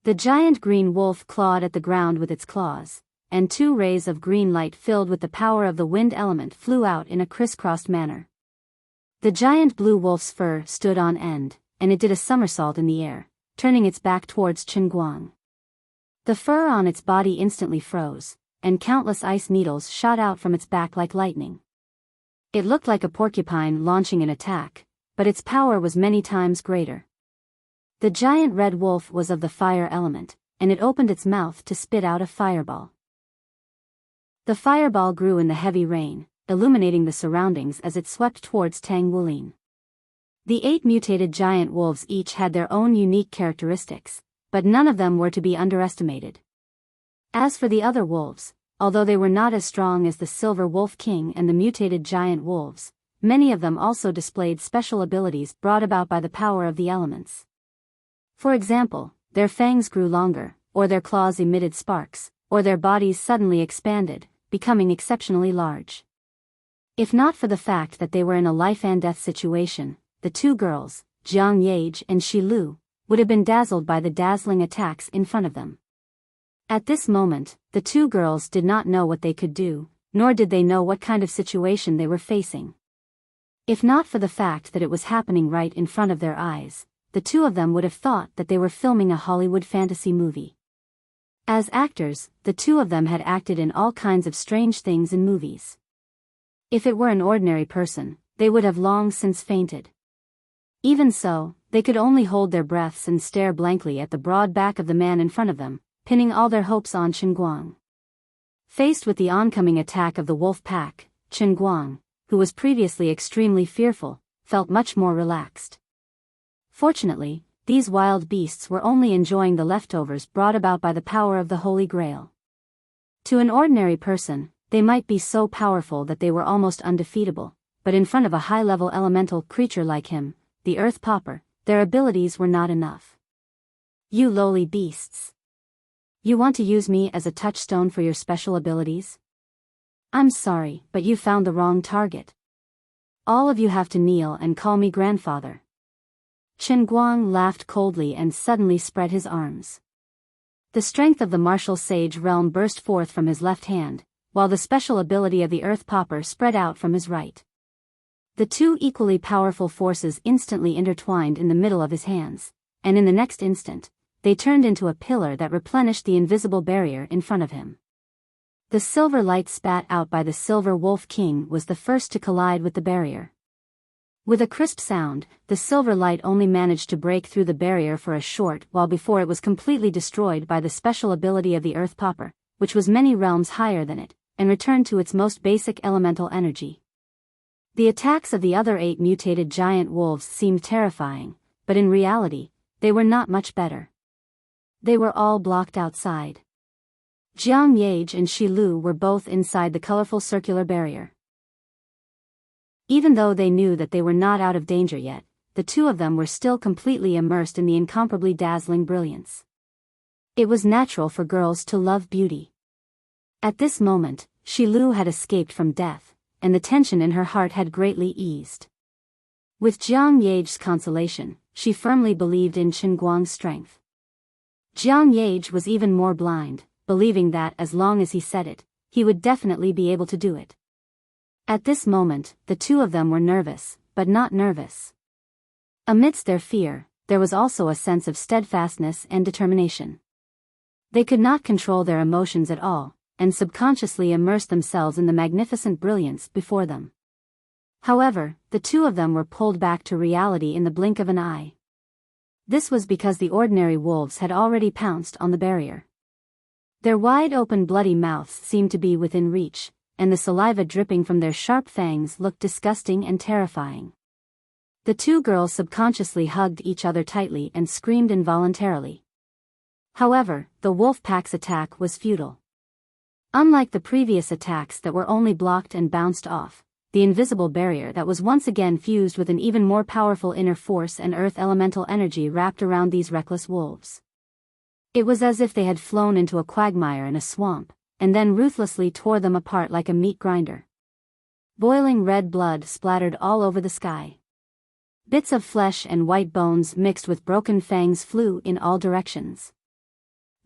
The giant green wolf clawed at the ground with its claws, and 2 rays of green light filled with the power of the wind element flew out in a crisscrossed manner. The giant blue wolf's fur stood on end, and it did a somersault in the air, turning its back towards Chen Guang. The fur on its body instantly froze, and countless ice needles shot out from its back like lightning. It looked like a porcupine launching an attack, but its power was many times greater. The giant red wolf was of the fire element, and it opened its mouth to spit out a fireball. The fireball grew in the heavy rain, illuminating the surroundings as it swept towards Tang Wulin. The 8 mutated giant wolves each had their own unique characteristics, but none of them were to be underestimated. As for the other wolves, although they were not as strong as the Silver Wolf King and the mutated giant wolves, many of them also displayed special abilities brought about by the power of the elements. For example, their fangs grew longer, or their claws emitted sparks, or their bodies suddenly expanded, becoming exceptionally large. If not for the fact that they were in a life-and-death situation, the 2 girls, Jiang Yage and Shi Lu, would have been dazzled by the dazzling attacks in front of them. At this moment, the 2 girls did not know what they could do, nor did they know what kind of situation they were facing. If not for the fact that it was happening right in front of their eyes, the 2 of them would have thought that they were filming a Hollywood fantasy movie. As actors, the 2 of them had acted in all kinds of strange things in movies. If it were an ordinary person, they would have long since fainted. Even so, they could only hold their breaths and stare blankly at the broad back of the man in front of them, pinning all their hopes on Chen Guang. Faced with the oncoming attack of the wolf pack, Chen Guang, who was previously extremely fearful, felt much more relaxed. Fortunately, these wild beasts were only enjoying the leftovers brought about by the power of the Holy Grail. To an ordinary person, they might be so powerful that they were almost undefeatable, but in front of a high-level elemental creature like him, the Earth Pauper, their abilities were not enough. You lowly beasts! You want to use me as a touchstone for your special abilities? I'm sorry, but you found the wrong target. All of you have to kneel and call me grandfather. Chen Guang laughed coldly and suddenly spread his arms. The strength of the martial sage realm burst forth from his left hand, while the special ability of the Earth Pauper spread out from his right. The 2 equally powerful forces instantly intertwined in the middle of his hands, and in the next instant, they turned into a pillar that replenished the invisible barrier in front of him. The silver light spat out by the Silver Wolf King was the first to collide with the barrier. With a crisp sound, the silver light only managed to break through the barrier for a short while before it was completely destroyed by the special ability of the Earth Pauper, which was many realms higher than it, and returned to its most basic elemental energy. The attacks of the other 8 mutated giant wolves seemed terrifying, but in reality, they were not much better. They were all blocked outside. Jiang Yage and Shi Lu were both inside the colorful circular barrier. Even though they knew that they were not out of danger yet, the 2 of them were still completely immersed in the incomparably dazzling brilliance. It was natural for girls to love beauty. At this moment, Shi Lu had escaped from death, and the tension in her heart had greatly eased. With Jiang Yage's consolation, she firmly believed in Chen Guang's strength. Jiang Yage was even more blind, believing that as long as he said it, he would definitely be able to do it. At this moment, the 2 of them were nervous, but not nervous. Amidst their fear, there was also a sense of steadfastness and determination. They could not control their emotions at all, and subconsciously immersed themselves in the magnificent brilliance before them. However, the 2 of them were pulled back to reality in the blink of an eye. This was because the ordinary wolves had already pounced on the barrier. Their wide-open bloody mouths seemed to be within reach, and the saliva dripping from their sharp fangs looked disgusting and terrifying. The 2 girls subconsciously hugged each other tightly and screamed involuntarily. However, the wolf pack's attack was futile. Unlike the previous attacks that were only blocked and bounced off, the invisible barrier that was once again fused with an even more powerful inner force and earth elemental energy wrapped around these reckless wolves. It was as if they had flown into a quagmire in a swamp, and then ruthlessly tore them apart like a meat grinder. Boiling red blood splattered all over the sky. Bits of flesh and white bones mixed with broken fangs flew in all directions.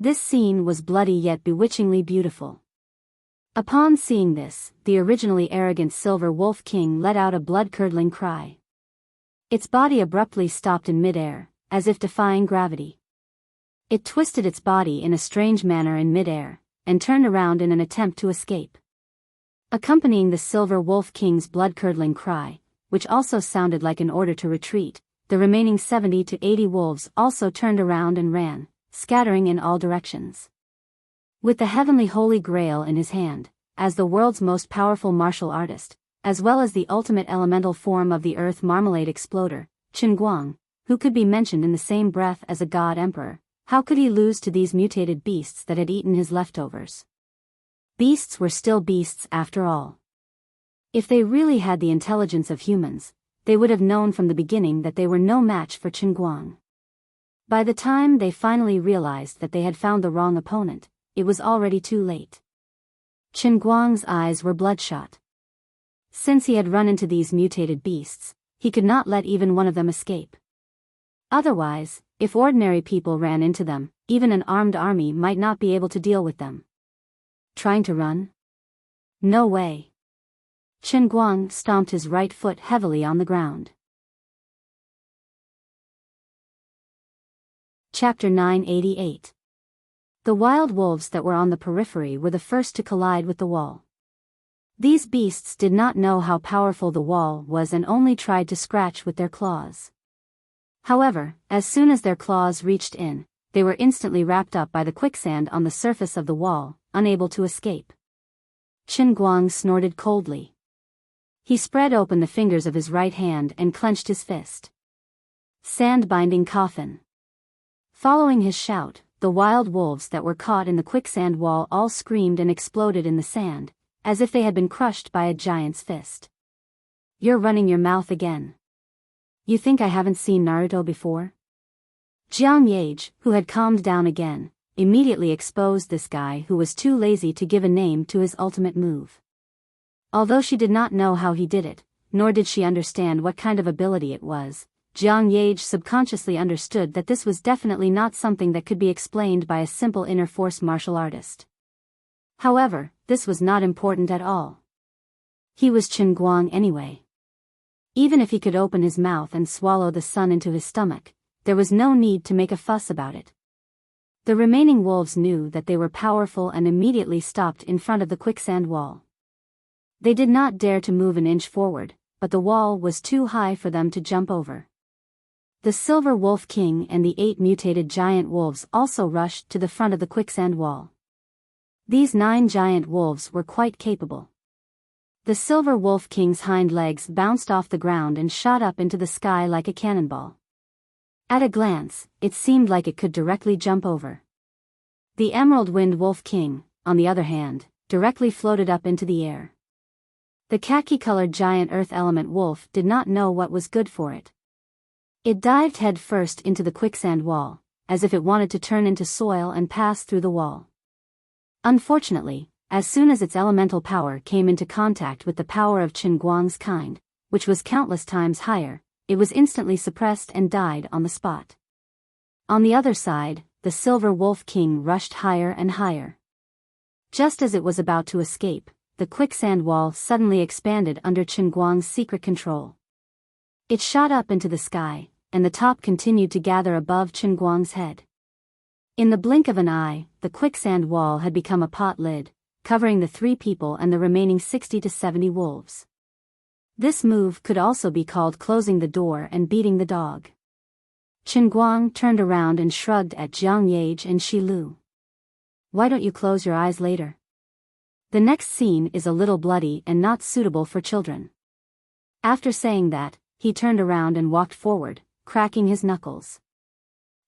This scene was bloody yet bewitchingly beautiful. Upon seeing this, the originally arrogant Silver Wolf King let out a blood-curdling cry. Its body abruptly stopped in midair, as if defying gravity. It twisted its body in a strange manner in midair, and turned around in an attempt to escape. Accompanying the Silver Wolf King's blood-curdling cry, which also sounded like an order to retreat, the remaining 70 to 80 wolves also turned around and ran, scattering in all directions. With the heavenly Holy Grail in his hand, as the world's most powerful martial artist, as well as the ultimate elemental form of the earth marmalade exploder, Qin Guang, who could be mentioned in the same breath as a god emperor, how could he lose to these mutated beasts that had eaten his leftovers? Beasts were still beasts after all. If they really had the intelligence of humans, they would have known from the beginning that they were no match for Qin Guang. By the time they finally realized that they had found the wrong opponent, it was already too late. Qin Guang's eyes were bloodshot. Since he had run into these mutated beasts, he could not let even one of them escape. Otherwise, if ordinary people ran into them, even an armed army might not be able to deal with them. Trying to run? No way. Qin Guang stomped his right foot heavily on the ground. Chapter 988. The wild wolves that were on the periphery were the first to collide with the wall. These beasts did not know how powerful the wall was and only tried to scratch with their claws. However, as soon as their claws reached in, they were instantly wrapped up by the quicksand on the surface of the wall, unable to escape. Qin Guang snorted coldly. He spread open the fingers of his right hand and clenched his fist. Sand-binding coffin. Following his shout, the wild wolves that were caught in the quicksand wall all screamed and exploded in the sand, as if they had been crushed by a giant's fist. You're running your mouth again. You think I haven't seen Naruto before? Jiang Yage, who had calmed down again, immediately exposed this guy who was too lazy to give a name to his ultimate move. Although she did not know how he did it, nor did she understand what kind of ability it was, Jiang Yage subconsciously understood that this was definitely not something that could be explained by a simple inner force martial artist. However, this was not important at all. He was Qin Guang anyway. Even if he could open his mouth and swallow the sun into his stomach, there was no need to make a fuss about it. The remaining wolves knew that they were powerful and immediately stopped in front of the quicksand wall. They did not dare to move an inch forward, but the wall was too high for them to jump over. The Silver Wolf King and the 8 mutated giant wolves also rushed to the front of the quicksand wall. These 9 giant wolves were quite capable. The Silver Wolf King's hind legs bounced off the ground and shot up into the sky like a cannonball. At a glance, it seemed like it could directly jump over. The Emerald Wind Wolf King, on the other hand, directly floated up into the air. The khaki-colored giant earth element wolf did not know what was good for it. It dived head first into the quicksand wall, as if it wanted to turn into soil and pass through the wall. Unfortunately, as soon as its elemental power came into contact with the power of Qin Guang's kind, which was countless times higher, it was instantly suppressed and died on the spot. On the other side, the Silver Wolf King rushed higher and higher. Just as it was about to escape, the quicksand wall suddenly expanded under Qin Guang's secret control. It shot up into the sky, and the top continued to gather above Qin Guang's head. In the blink of an eye, the quicksand wall had become a pot lid, covering the 3 people and the remaining 60 to 70 wolves. This move could also be called closing the door and beating the dog. Qin Guang turned around and shrugged at Jiang Yage and Shi Lu. Why don't you close your eyes later? The next scene is a little bloody and not suitable for children. After saying that, he turned around and walked forward, cracking his knuckles.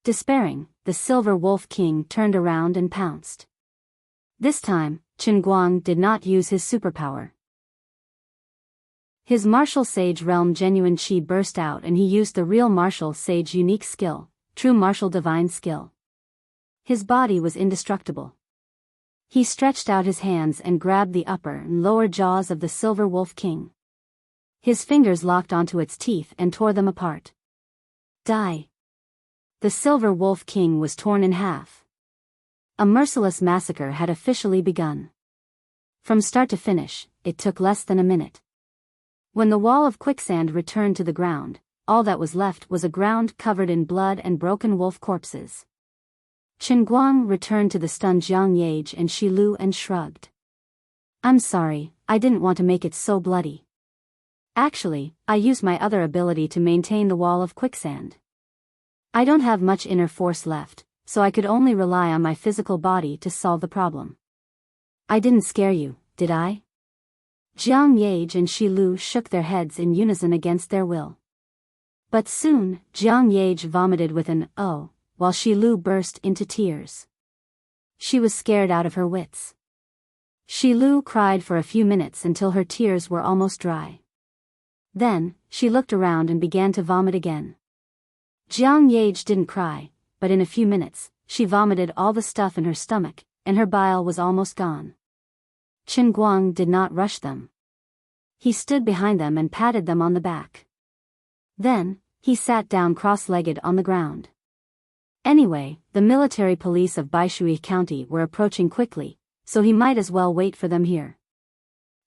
Despairing, the Silver Wolf King turned around and pounced. This time, Qin Guang did not use his superpower. His martial sage realm genuine chi burst out and he used the real martial sage unique skill, true martial divine skill. His body was indestructible. He stretched out his hands and grabbed the upper and lower jaws of the Silver Wolf King. His fingers locked onto its teeth and tore them apart. Die! The Silver Wolf King was torn in half. A merciless massacre had officially begun. From start to finish, it took less than a minute. When the wall of quicksand returned to the ground, all that was left was a ground covered in blood and broken wolf corpses. Qin Guang returned to the stunned Jiang Yage and Shi Lu and shrugged. I'm sorry, I didn't want to make it so bloody. Actually, I used my other ability to maintain the wall of quicksand. I don't have much inner force left, so I could only rely on my physical body to solve the problem. I didn't scare you, did I? Jiang Yage and Shi Lu shook their heads in unison against their will. But soon, Jiang Yage vomited with an "oh," while Shi Lu burst into tears. She was scared out of her wits. Shi Lu cried for a few minutes until her tears were almost dry. Then, she looked around and began to vomit again. Jiang Yage didn't cry, but in a few minutes, she vomited all the stuff in her stomach, and her bile was almost gone. Qin Guang did not rush them. He stood behind them and patted them on the back. Then, he sat down cross-legged on the ground. Anyway, the military police of Baishui County were approaching quickly, so he might as well wait for them here.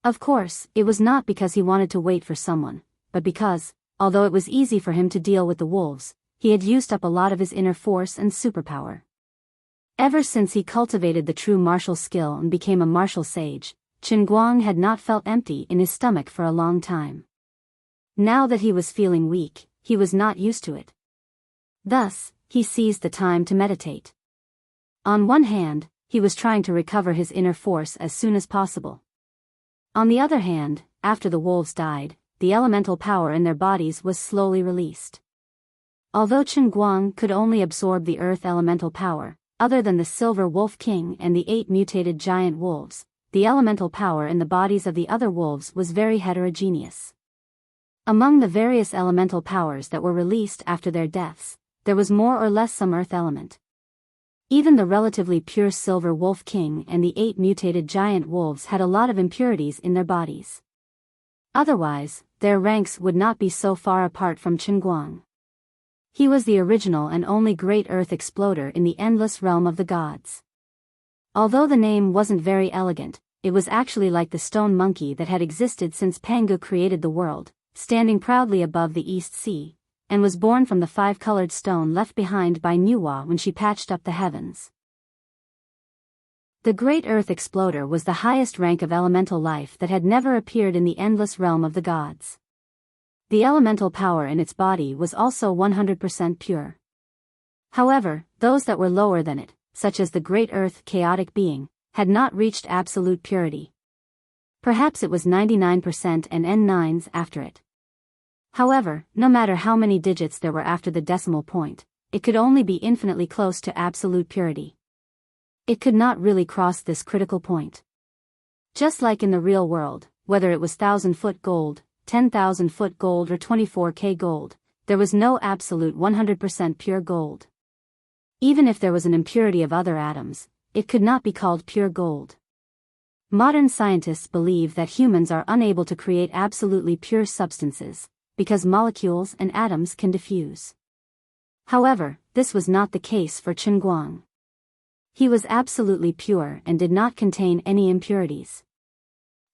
Of course, it was not because he wanted to wait for someone, but because, although it was easy for him to deal with the wolves, he had used up a lot of his inner force and superpower. Ever since he cultivated the true martial skill and became a martial sage, Qin Guang had not felt empty in his stomach for a long time. Now that he was feeling weak, he was not used to it. Thus, he seized the time to meditate. On one hand, he was trying to recover his inner force as soon as possible. On the other hand, after the wolves died, the elemental power in their bodies was slowly released. Although Qin Guang could only absorb the earth elemental power, other than the Silver Wolf King and the 8 mutated giant wolves, the elemental power in the bodies of the other wolves was very heterogeneous. Among the various elemental powers that were released after their deaths, there was more or less some earth element. Even the relatively pure Silver Wolf King and the 8 mutated giant wolves had a lot of impurities in their bodies. Otherwise, their ranks would not be so far apart from Qin Guang. He was the original and only great earth exploder in the endless realm of the gods. Although the name wasn't very elegant, it was actually like the stone monkey that had existed since Pangu created the world, standing proudly above the East Sea, and was born from the 5-colored stone left behind by Nuwa when she patched up the heavens. The Great Earth Exploder was the highest rank of elemental life that had never appeared in the endless realm of the gods. The elemental power in its body was also 100% pure. However, those that were lower than it, such as the Great Earth Chaotic Being, had not reached absolute purity. Perhaps it was 99% and N9s after it. However, no matter how many digits there were after the decimal point, it could only be infinitely close to absolute purity. It could not really cross this critical point. Just like in the real world, whether it was 1,000-foot gold, 10,000-foot gold or 24K gold, there was no absolute 100% pure gold. Even if there was an impurity of other atoms, it could not be called pure gold. Modern scientists believe that humans are unable to create absolutely pure substances, because molecules and atoms can diffuse. However, this was not the case for Qin Guang. He was absolutely pure and did not contain any impurities.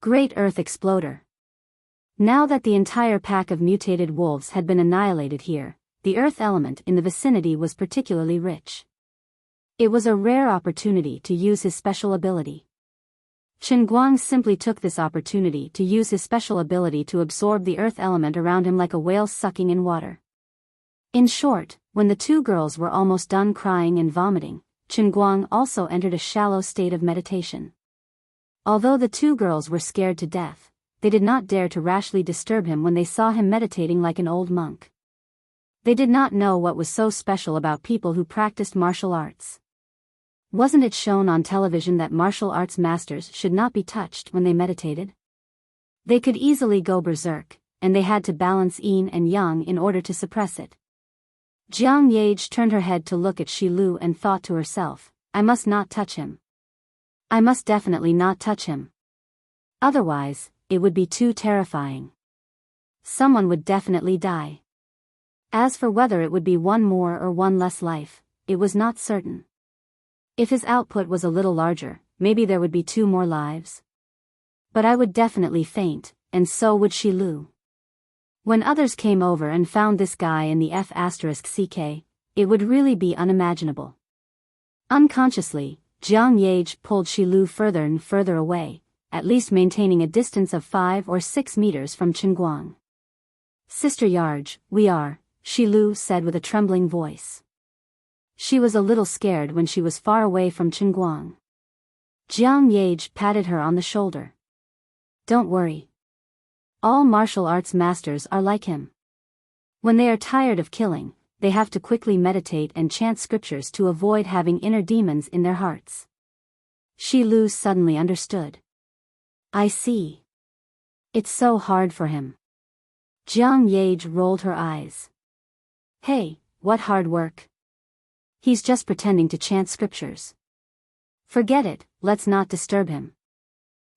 Great Earth Exploder. Now that the entire pack of mutated wolves had been annihilated here, the earth element in the vicinity was particularly rich. It was a rare opportunity to use his special ability. Qin Guang simply took this opportunity to use his special ability to absorb the earth element around him like a whale sucking in water. In short, when the two girls were almost done crying and vomiting, Qin Guang also entered a shallow state of meditation. Although the two girls were scared to death, they did not dare to rashly disturb him when they saw him meditating like an old monk. They did not know what was so special about people who practiced martial arts. Wasn't it shown on television that martial arts masters should not be touched when they meditated? They could easily go berserk, and they had to balance yin and yang in order to suppress it. Jiang Yage turned her head to look at Shi Lu and thought to herself, I must not touch him. I must definitely not touch him. Otherwise, it would be too terrifying. Someone would definitely die. As for whether it would be one more or one less life, it was not certain. If his output was a little larger, maybe there would be 2 more lives. But I would definitely faint, and so would Shi Lu. When others came over and found this guy in the F***CK, it would really be unimaginable. Unconsciously, Jiang Yage pulled Shi Lu further and further away, at least maintaining a distance of 5 or 6 meters from Qin Guang. Sister Yarge, we are, Shi Lu said with a trembling voice. She was a little scared when she was far away from Qinguang. Jiang Yage patted her on the shoulder. Don't worry. All martial arts masters are like him. When they are tired of killing, they have to quickly meditate and chant scriptures to avoid having inner demons in their hearts. Shi Lu suddenly understood. I see. It's so hard for him. Jiang Yage rolled her eyes. Hey, what hard work? He's just pretending to chant scriptures. Forget it, let's not disturb him.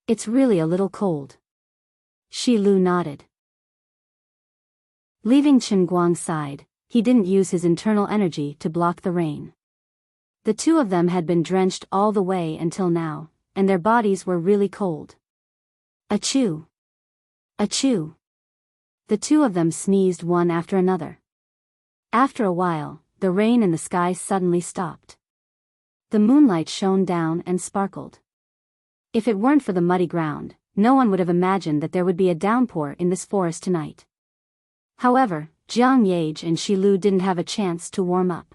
It's really a little cold. Shi Lu nodded. Leaving Qinguang's side, he didn't use his internal energy to block the rain. The two of them had been drenched all the way until now, and their bodies were really cold. Achoo! Achoo! The two of them sneezed one after another. After a while, the rain in the sky suddenly stopped. The moonlight shone down and sparkled. If it weren't for the muddy ground, no one would have imagined that there would be a downpour in this forest tonight. However, Jiang Yage and Shi Lu didn't have a chance to warm up.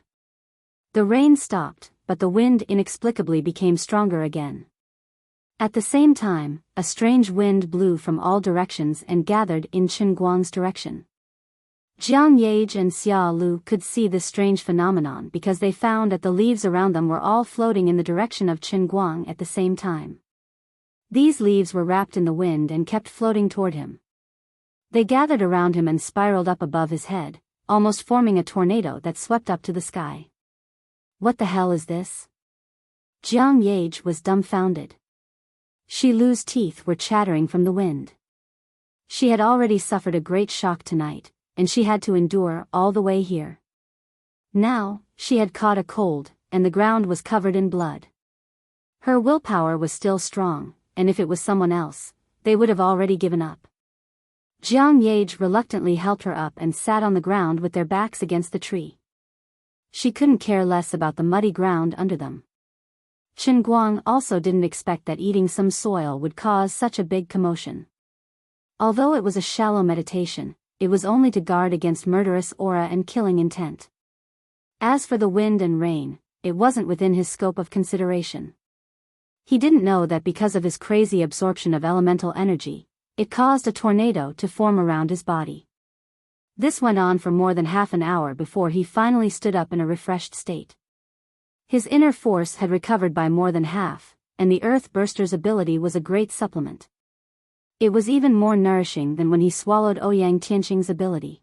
The rain stopped, but the wind inexplicably became stronger again. At the same time, a strange wind blew from all directions and gathered in Qinguang's direction. Jiang Yage and Xia Lu could see this strange phenomenon because they found that the leaves around them were all floating in the direction of Qinguang at the same time. These leaves were wrapped in the wind and kept floating toward him. They gathered around him and spiraled up above his head, almost forming a tornado that swept up to the sky. What the hell is this? Jiang Yage was dumbfounded. Shi Lu's teeth were chattering from the wind. She had already suffered a great shock tonight, and she had to endure all the way here. Now, she had caught a cold, and the ground was covered in blood. Her willpower was still strong, and if it was someone else, they would have already given up. Jiang Yage reluctantly helped her up and sat on the ground with their backs against the tree. She couldn't care less about the muddy ground under them. Qinguang also didn't expect that eating some soil would cause such a big commotion. Although it was a shallow meditation, it was only to guard against murderous aura and killing intent. As for the wind and rain, it wasn't within his scope of consideration. He didn't know that because of his crazy absorption of elemental energy, it caused a tornado to form around his body. This went on for more than half an hour before he finally stood up in a refreshed state. His inner force had recovered by more than half, and the Earth Burster's ability was a great supplement. It was even more nourishing than when he swallowed Ouyang Tianqing's ability.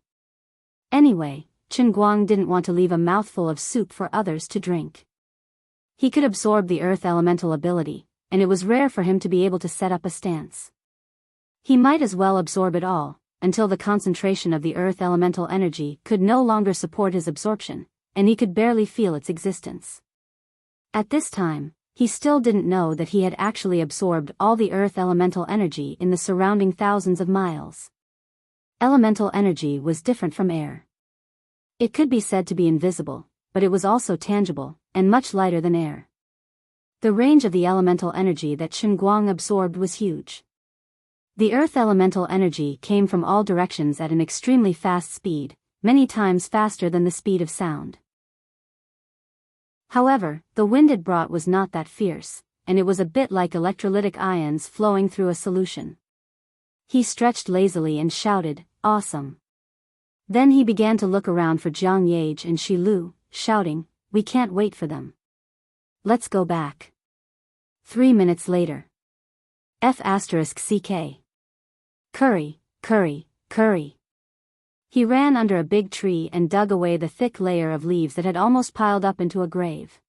Anyway, Qinguang didn't want to leave a mouthful of soup for others to drink. He could absorb the Earth Elemental ability, and it was rare for him to be able to set up a stance. He might as well absorb it all, until the concentration of the Earth Elemental energy could no longer support his absorption, and he could barely feel its existence. At this time, he still didn't know that he had actually absorbed all the Earth Elemental energy in the surrounding thousands of miles. Elemental energy was different from air. It could be said to be invisible, but it was also tangible, and much lighter than air. The range of the elemental energy that Qinguang absorbed was huge. The Earth Elemental energy came from all directions at an extremely fast speed, many times faster than the speed of sound. However, the wind it brought was not that fierce, and it was a bit like electrolytic ions flowing through a solution. He stretched lazily and shouted, "Awesome." Then he began to look around for Jiang Yage and Shi Lu, shouting, "We can't wait for them. Let's go back." 3 minutes later. F***CK. Curry, curry, curry. He ran under a big tree and dug away the thick layer of leaves that had almost piled up into a grave.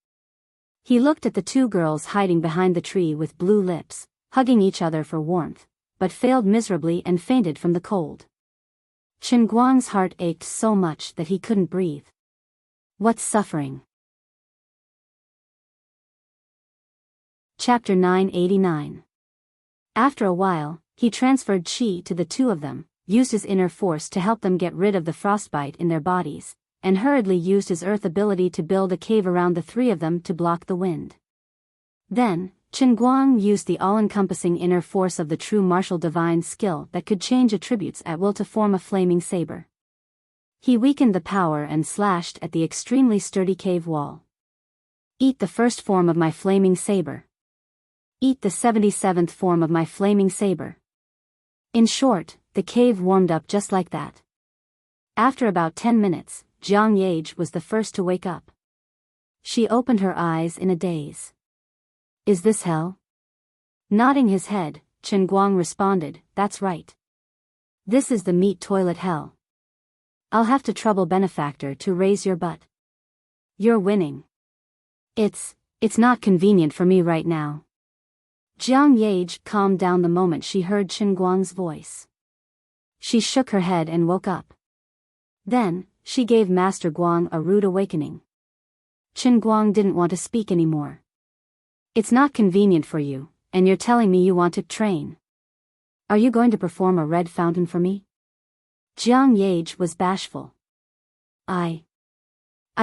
He looked at the two girls hiding behind the tree with blue lips, hugging each other for warmth, but failed miserably and fainted from the cold. Qinguang's heart ached so much that he couldn't breathe. What suffering! Chapter 989. After a while, he transferred qi to the two of them, used his inner force to help them get rid of the frostbite in their bodies, and hurriedly used his earth ability to build a cave around the three of them to block the wind. Then, Qinguang used the all-encompassing inner force of the true martial divine skill that could change attributes at will to form a flaming saber. He weakened the power and slashed at the extremely sturdy cave wall. Eat the first form of my flaming saber. Eat the 77th form of my flaming saber. In short, the cave warmed up just like that. After about 10 minutes, Jiang Yage was the first to wake up. She opened her eyes in a daze. Is this hell? Nodding his head, Chen Guang responded, that's right. This is the meat toilet hell. I'll have to trouble benefactor to raise your butt. You're winning. It's not convenient for me right now. Jiang Yage calmed down the moment she heard Chen Guang's voice. She shook her head and woke up. Then, she gave Master Guang a rude awakening. Chen Guang didn't want to speak anymore. It's not convenient for you, and you're telling me you want to train. Are you going to perform a red fountain for me? Jiang Yage was bashful. I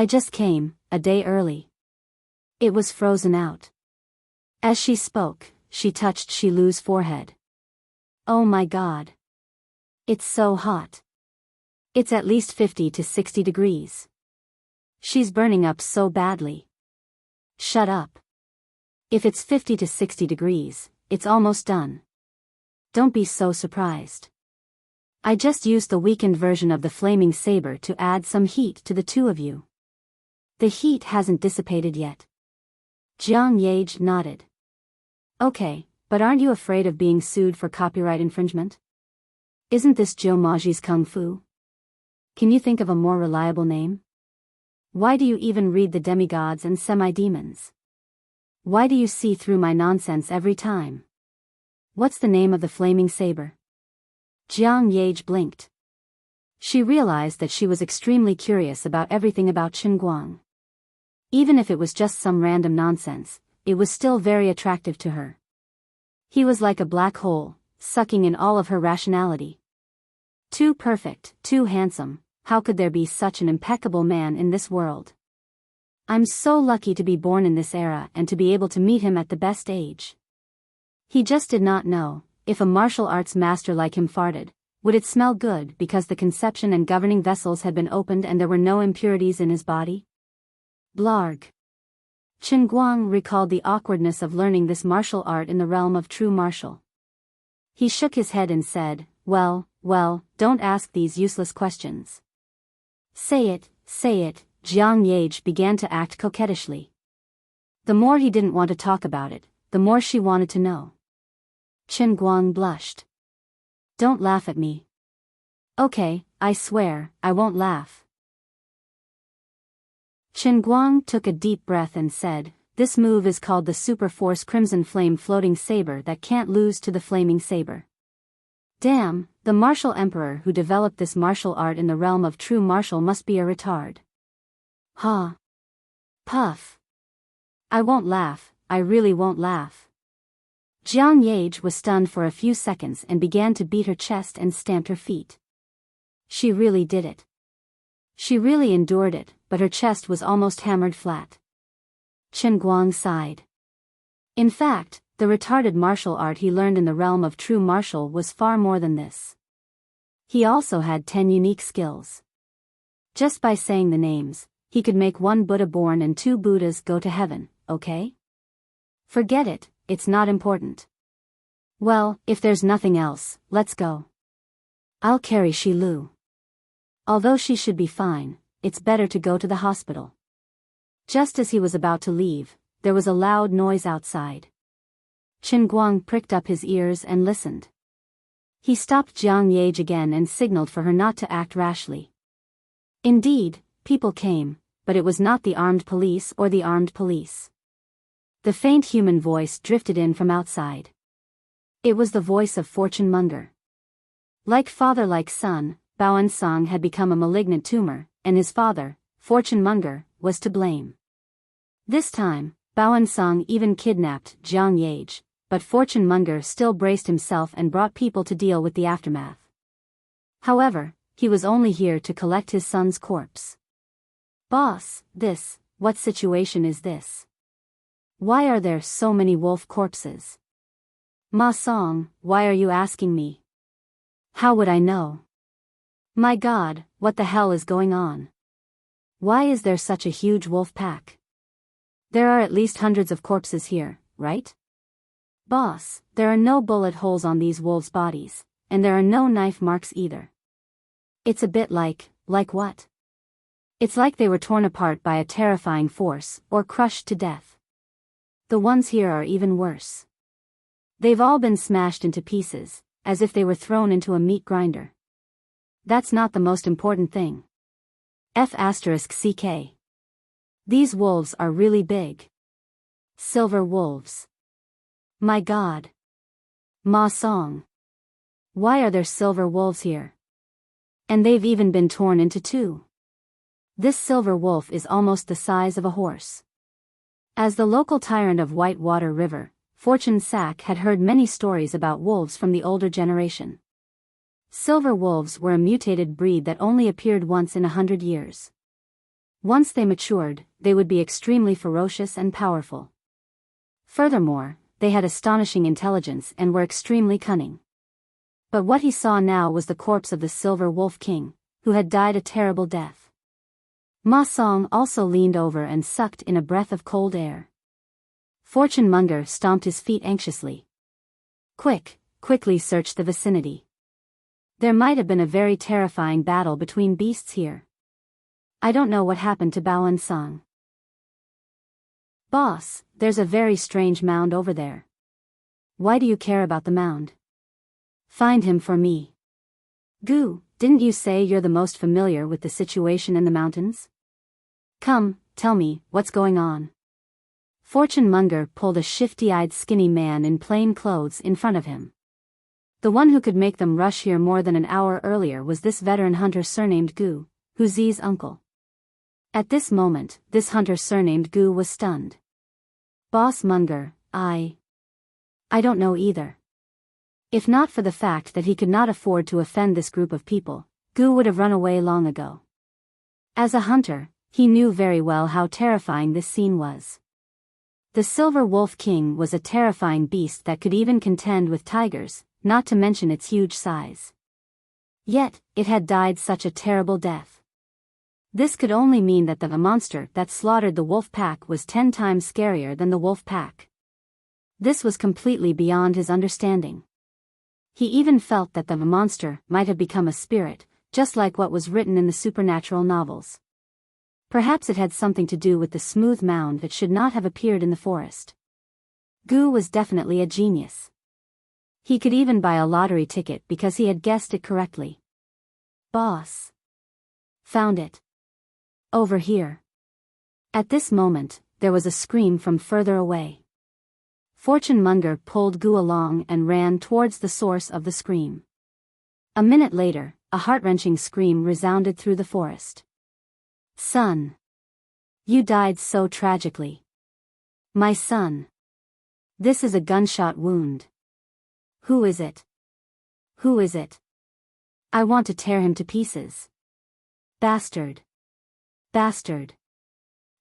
just came, a day early. It was frozen out. As she spoke, she touched Shilu's forehead. Oh my God. It's so hot. It's at least 50 to 60 degrees. She's burning up so badly. Shut up. If it's 50 to 60 degrees, it's almost done. Don't be so surprised. I just used the weakened version of the flaming saber to add some heat to the two of you. The heat hasn't dissipated yet. Jiang Yage nodded. Okay, but aren't you afraid of being sued for copyright infringement? Isn't this Zhou Maji's Kung Fu? Can you think of a more reliable name? Why do you even read the demigods and semi-demons? Why do you see through my nonsense every time? What's the name of the flaming saber? Jiang Yage blinked. She realized that she was extremely curious about everything about Chen Guang. Even if it was just some random nonsense, it was still very attractive to her. He was like a black hole, sucking in all of her rationality. Too perfect, too handsome, how could there be such an impeccable man in this world? I'm so lucky to be born in this era and to be able to meet him at the best age. He just did not know, if a martial arts master like him farted, would it smell good because the conception and governing vessels had been opened and there were no impurities in his body? Blarg. Chen Guang recalled the awkwardness of learning this martial art in the realm of true martial. He shook his head and said, well, don't ask these useless questions. Say it, Jiang Yage began to act coquettishly. The more he didn't want to talk about it, the more she wanted to know. Chen Guang blushed. Don't laugh at me. Okay, I swear, I won't laugh. Chen Guang took a deep breath and said, this move is called the Super Force Crimson Flame Floating Saber that can't lose to the Flaming Saber. Damn, the martial emperor who developed this martial art in the realm of true martial must be a retard. Ha. Puff. I won't laugh, I really won't laugh. Jiang Yage was stunned for a few seconds and began to beat her chest and stamped her feet. She really did it. She really endured it, but her chest was almost hammered flat. Chen Guang sighed. In fact, the retarded martial art he learned in the realm of true martial was far more than this. He also had 10 unique skills. Just by saying the names, he could make 1 Buddha born and 2 Buddhas go to heaven, okay? Forget it, it's not important. Well, if there's nothing else, let's go. I'll carry Shilu. Although she should be fine, it's better to go to the hospital. Just as he was about to leave, there was a loud noise outside. Chen Guang pricked up his ears and listened. He stopped Jiang Yage again and signaled for her not to act rashly. Indeed, people came, but it was not the armed police or the armed police. The faint human voice drifted in from outside. It was the voice of Fortune Monger. Like father like son, Bao Song had become a malignant tumor, and his father, Fortune Monger, was to blame. This time, Bao Song even kidnapped Jiang Yage, but Fortune Monger still braced himself and brought people to deal with the aftermath. However, he was only here to collect his son's corpse. Boss, what situation is this? Why are there so many wolf corpses? Ma Song, why are you asking me? How would I know? My God, what the hell is going on? Why is there such a huge wolf pack? There are at least hundreds of corpses here, right? Boss, there are no bullet holes on these wolves' bodies, and there are no knife marks either. It's a bit like what? It's like they were torn apart by a terrifying force, or crushed to death. The ones here are even worse. They've all been smashed into pieces, as if they were thrown into a meat grinder. That's not the most important thing. F***ck. These wolves are really big. Silver wolves. My God. Ma Song. Why are there silver wolves here? And they've even been torn into two. This silver wolf is almost the size of a horse. As the local tyrant of Whitewater River, Fortune Sack had heard many stories about wolves from the older generation. Silver wolves were a mutated breed that only appeared once in 100 years. Once they matured, they would be extremely ferocious and powerful. Furthermore, they had astonishing intelligence and were extremely cunning. But what he saw now was the corpse of the Silver Wolf King, who had died a terrible death. Ma Song also leaned over and sucked in a breath of cold air. Fortune Monger stomped his feet anxiously. Quickly search the vicinity. There might have been a very terrifying battle between beasts here. I don't know what happened to Bao Song. Boss, there's a very strange mound over there. Why do you care about the mound? Find him for me. Goo, didn't you say you're the most familiar with the situation in the mountains? Come, tell me, what's going on? Fortune Monger pulled a shifty-eyed skinny man in plain clothes in front of him. The one who could make them rush here more than an hour earlier was this veteran hunter surnamed Goo, Huzi's uncle. At this moment, this hunter surnamed Goo was stunned. Boss Munger, I don't know either. If not for the fact that he could not afford to offend this group of people, Goo would have run away long ago. As a hunter, he knew very well how terrifying this scene was. The Silver Wolf King was a terrifying beast that could even contend with tigers, not to mention its huge size. Yet, it had died such a terrible death. This could only mean that the monster that slaughtered the wolf pack was 10 times scarier than the wolf pack. This was completely beyond his understanding. He even felt that the monster might have become a spirit, just like what was written in the supernatural novels. Perhaps it had something to do with the smooth mound that should not have appeared in the forest. Goo was definitely a genius. He could even buy a lottery ticket because he had guessed it correctly. Boss. Found it. Over here. At this moment, there was a scream from further away. Fortune Monger pulled Goo along and ran towards the source of the scream. A minute later, a heart-wrenching scream resounded through the forest. Son. You died so tragically. My son. This is a gunshot wound. Who is it? Who is it? I want to tear him to pieces. Bastard. Bastard.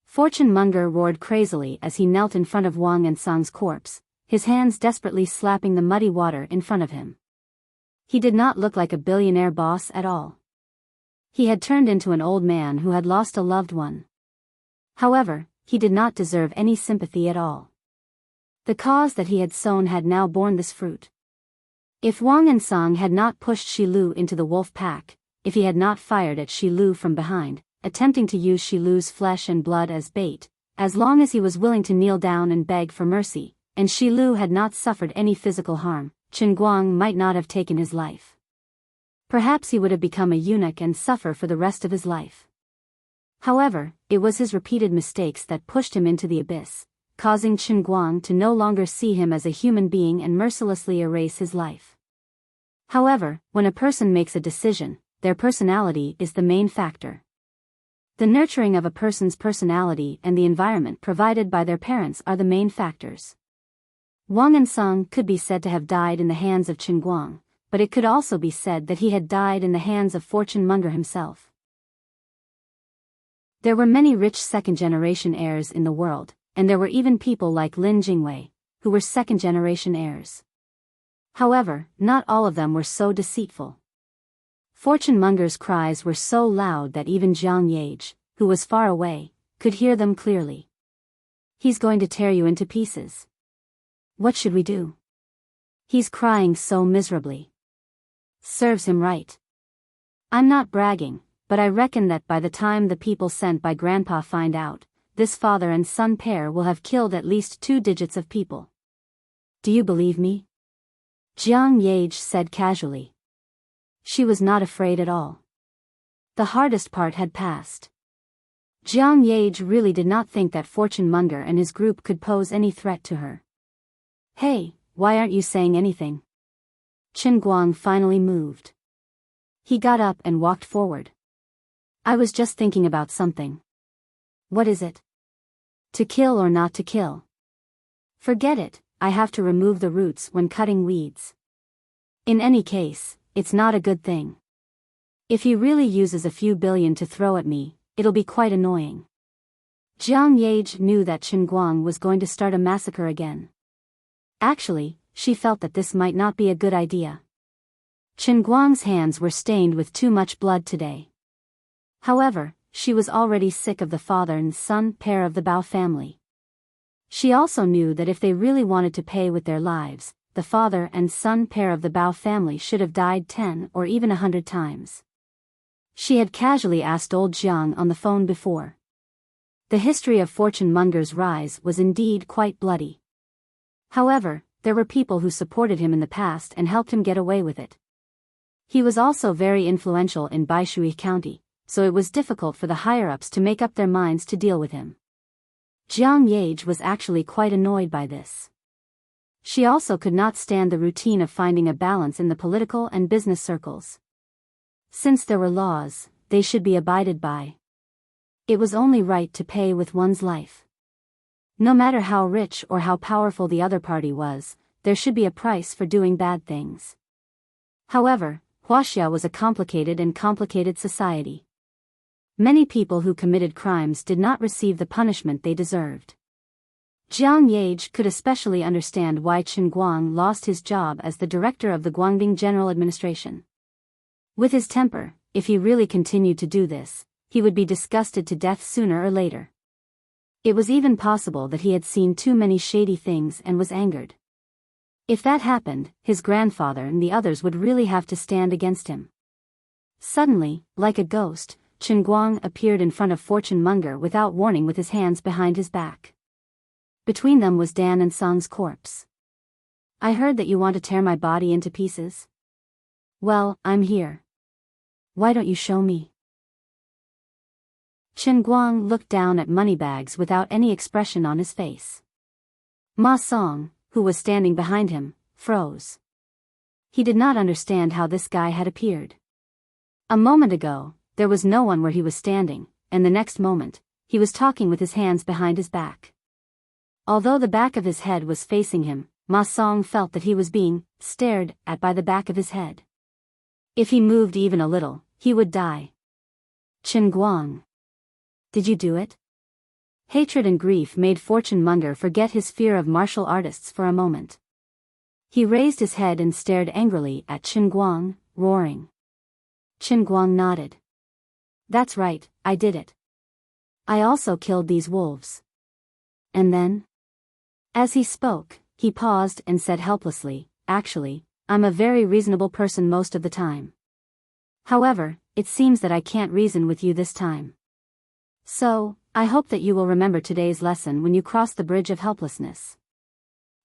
Fortune Monger roared crazily as he knelt in front of Wang and Song's corpse, his hands desperately slapping the muddy water in front of him. He did not look like a billionaire boss at all. He had turned into an old man who had lost a loved one. However, he did not deserve any sympathy at all. The cause that he had sown had now borne this fruit. If Wang and Song had not pushed Shilu into the wolf pack, if he had not fired at Shilu from behind, attempting to use Shilu's flesh and blood as bait, as long as he was willing to kneel down and beg for mercy, and Shilu had not suffered any physical harm, Chen Guang might not have taken his life. Perhaps he would have become a eunuch and suffer for the rest of his life. However, it was his repeated mistakes that pushed him into the abyss, causing Chen Guang to no longer see him as a human being and mercilessly erase his life. However, when a person makes a decision, their personality is the main factor. The nurturing of a person's personality and the environment provided by their parents are the main factors. Wang and Song could be said to have died in the hands of Chen Guang, but it could also be said that he had died in the hands of Fortune Monger himself. There were many rich second-generation heirs in the world, and there were even people like Lin Jingwei, who were second-generation heirs. However, not all of them were so deceitful. Fortune Monger's cries were so loud that even Jiang Yage, who was far away, could hear them clearly. He's going to tear you into pieces. What should we do? He's crying so miserably. Serves him right. I'm not bragging, but I reckon that by the time the people sent by Grandpa find out, this father and son pair will have killed at least 2 digits of people. Do you believe me? Jiang Yage said casually. She was not afraid at all. The hardest part had passed. Jiang Yage really did not think that Fortune Monger and his group could pose any threat to her. Hey, why aren't you saying anything? Chen Guang finally moved. He got up and walked forward. I was just thinking about something. What is it? To kill or not to kill? Forget it, I have to remove the roots when cutting weeds. In any case, it's not a good thing. If he really uses a few billion to throw at me, it'll be quite annoying. Jiang Yage knew that Chen Guang was going to start a massacre again. Actually, she felt that this might not be a good idea. Chen Guang's hands were stained with too much blood today. However, she was already sick of the father and son pair of the Bao family. She also knew that if they really wanted to pay with their lives, the father and son pair of the Bao family should have died 10 or even 100 times. She had casually asked old Jiang on the phone before. The history of Fortune Monger's rise was indeed quite bloody. However, there were people who supported him in the past and helped him get away with it. He was also very influential in Baishui County, so it was difficult for the higher-ups to make up their minds to deal with him. Jiang Yage was actually quite annoyed by this. She also could not stand the routine of finding a balance in the political and business circles. Since there were laws, they should be abided by. It was only right to pay with one's life. No matter how rich or how powerful the other party was, there should be a price for doing bad things. However, Huaxia was a complicated society. Many people who committed crimes did not receive the punishment they deserved. Jiang Yage could especially understand why Chen Guang lost his job as the director of the Guangding General Administration. With his temper, if he really continued to do this, he would be disgusted to death sooner or later. It was even possible that he had seen too many shady things and was angered. If that happened, his grandfather and the others would really have to stand against him. Suddenly, like a ghost, Chen Guang appeared in front of Fortune Monger without warning with his hands behind his back. Between them was Dan and Song's corpse. I heard that you want to tear my body into pieces. Well, I'm here. Why don't you show me? Chen Guang looked down at Moneybags without any expression on his face. Ma Song, who was standing behind him, froze. He did not understand how this guy had appeared. A moment ago, there was no one where he was standing, and the next moment, he was talking with his hands behind his back. Although the back of his head was facing him, Ma Song felt that he was being stared at by the back of his head. If he moved even a little, he would die. Chen Guang. Did you do it? Hatred and grief made Fortune Monger forget his fear of martial artists for a moment. He raised his head and stared angrily at Chen Guang, roaring. Chen Guang nodded. That's right, I did it. I also killed these wolves. And then? As he spoke, he paused and said helplessly, actually, I'm a very reasonable person most of the time. However, it seems that I can't reason with you this time. So, I hope that you will remember today's lesson when you cross the bridge of helplessness.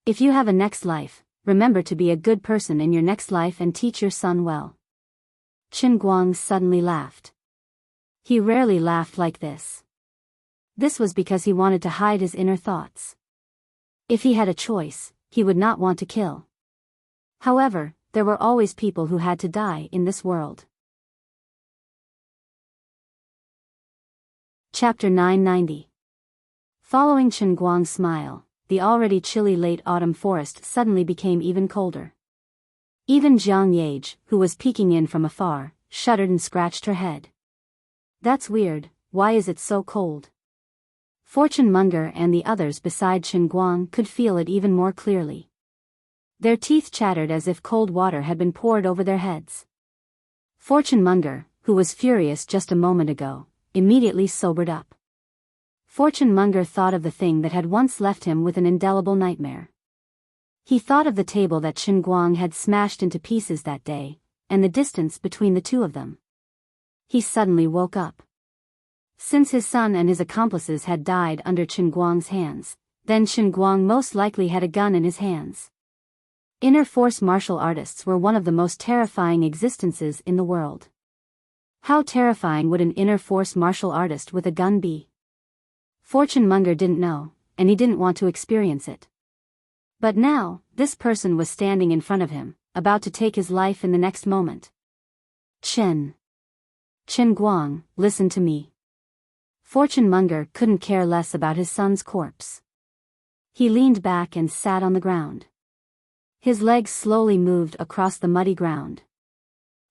If you have a next life, remember to be a good person in your next life and teach your son well. Chen Guang suddenly laughed. He rarely laughed like this. This was because he wanted to hide his inner thoughts. If he had a choice, he would not want to kill. However, there were always people who had to die in this world. Chapter 990. Following Chen Guang's smile, the already chilly late autumn forest suddenly became even colder. Even Jiang Yage, who was peeking in from afar, shuddered and scratched her head. That's weird, why is it so cold? Fortune Monger and the others beside Chen Guang could feel it even more clearly. Their teeth chattered as if cold water had been poured over their heads. Fortune Monger, who was furious just a moment ago, immediately sobered up. Fortune Monger thought of the thing that had once left him with an indelible nightmare. He thought of the table that Qin Guang had smashed into pieces that day, and the distance between the two of them. He suddenly woke up. Since his son and his accomplices had died under Qin Guang's hands, then Qin Guang most likely had a gun in his hands. Inner force martial artists were one of the most terrifying existences in the world. How terrifying would an inner force martial artist with a gun be? Fortune Monger didn't know, and he didn't want to experience it. But now, this person was standing in front of him, about to take his life in the next moment. Qin Guang, listen to me. Fortune Monger couldn't care less about his son's corpse. He leaned back and sat on the ground. His legs slowly moved across the muddy ground.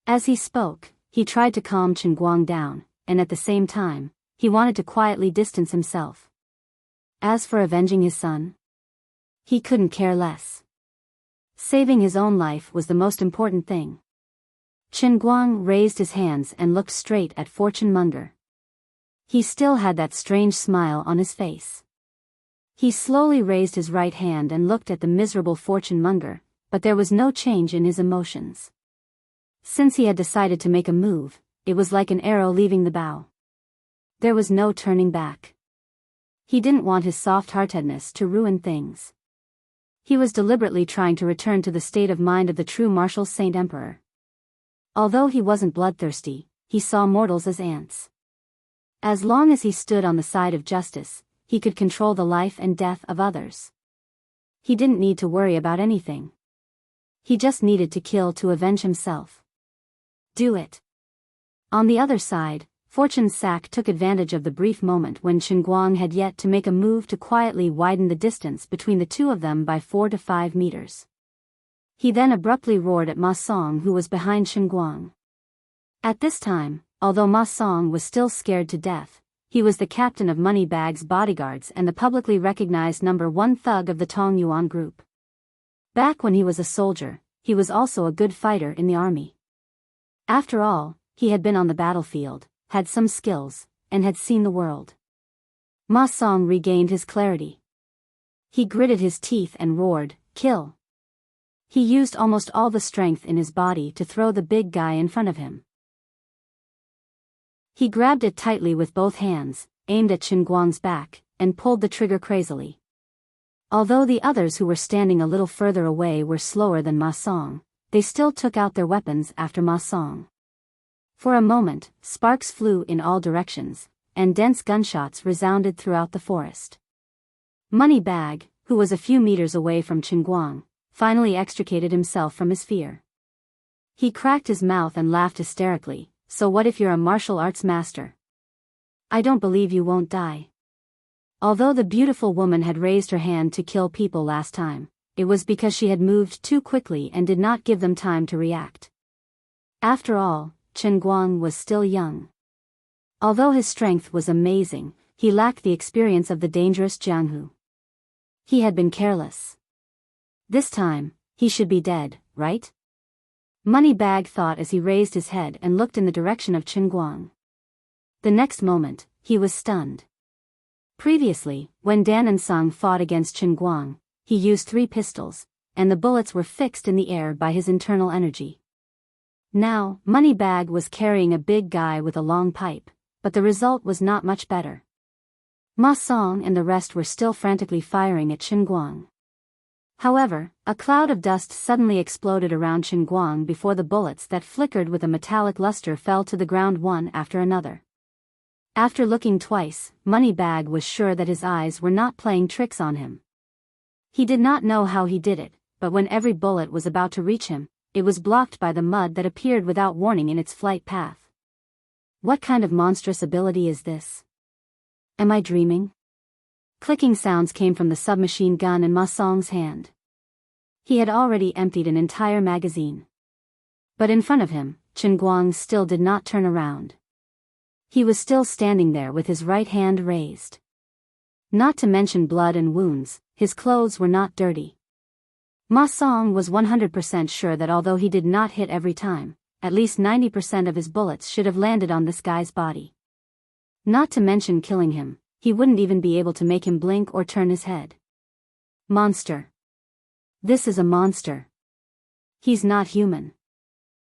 As he spoke, he tried to calm Qin Guang down, and at the same time, he wanted to quietly distance himself. As for avenging his son, he couldn't care less. Saving his own life was the most important thing. Qin Guang raised his hands and looked straight at Fortune Monger. He still had that strange smile on his face. He slowly raised his right hand and looked at the miserable Fortune Monger, but there was no change in his emotions. Since he had decided to make a move, it was like an arrow leaving the bow. There was no turning back. He didn't want his soft-heartedness to ruin things. He was deliberately trying to return to the state of mind of the true martial Saint Emperor. Although he wasn't bloodthirsty, he saw mortals as ants. As long as he stood on the side of justice, he could control the life and death of others. He didn't need to worry about anything. He just needed to kill to avenge himself. Do it. On the other side, Fortune Sack took advantage of the brief moment when Qin Guang had yet to make a move to quietly widen the distance between the two of them by 4 to 5 meters. He then abruptly roared at Ma Song, who was behind Qin Guang. At this time, although Ma Song was still scared to death, he was the captain of Moneybag's bodyguards and the publicly recognized #1 thug of the Tong Yuan group. Back when he was a soldier, he was also a good fighter in the army. After all, he had been on the battlefield, had some skills, and had seen the world. Ma Song regained his clarity. He gritted his teeth and roared, "Kill!" He used almost all the strength in his body to throw the big guy in front of him. He grabbed it tightly with both hands, aimed at Qin Guang's back, and pulled the trigger crazily. Although the others who were standing a little further away were slower than Ma Song, they still took out their weapons after Ma Song. For a moment, sparks flew in all directions, and dense gunshots resounded throughout the forest. Moneybag, who was a few meters away from Qin Guang, finally extricated himself from his fear. He cracked his mouth and laughed hysterically. "So what if you're a martial arts master? I don't believe you won't die." Although the beautiful woman had raised her hand to kill people last time, it was because she had moved too quickly and did not give them time to react. After all, Qin Guang was still young. Although his strength was amazing, he lacked the experience of the dangerous Jianghu. He had been careless. This time, he should be dead, right? Moneybag thought as he raised his head and looked in the direction of Qin Guang. The next moment, he was stunned. Previously, when Dan and Sung fought against Qin Guang, he used 3 pistols, and the bullets were fixed in the air by his internal energy. Now, Moneybag was carrying a big guy with a long pipe, but the result was not much better. Ma Song and the rest were still frantically firing at Qin Guang. However, a cloud of dust suddenly exploded around Qin Guang before the bullets that flickered with a metallic luster fell to the ground one after another. After looking twice, Moneybag was sure that his eyes were not playing tricks on him. He did not know how he did it, but when every bullet was about to reach him, it was blocked by the mud that appeared without warning in its flight path. What kind of monstrous ability is this? Am I dreaming? Clicking sounds came from the submachine gun in Ma Song's hand. He had already emptied an entire magazine. But in front of him, Qin Guang still did not turn around. He was still standing there with his right hand raised. Not to mention blood and wounds, his clothes were not dirty. Ma Song was 100% sure that although he did not hit every time, at least 90% of his bullets should have landed on this guy's body. Not to mention killing him, he wouldn't even be able to make him blink or turn his head. Monster. This is a monster. He's not human.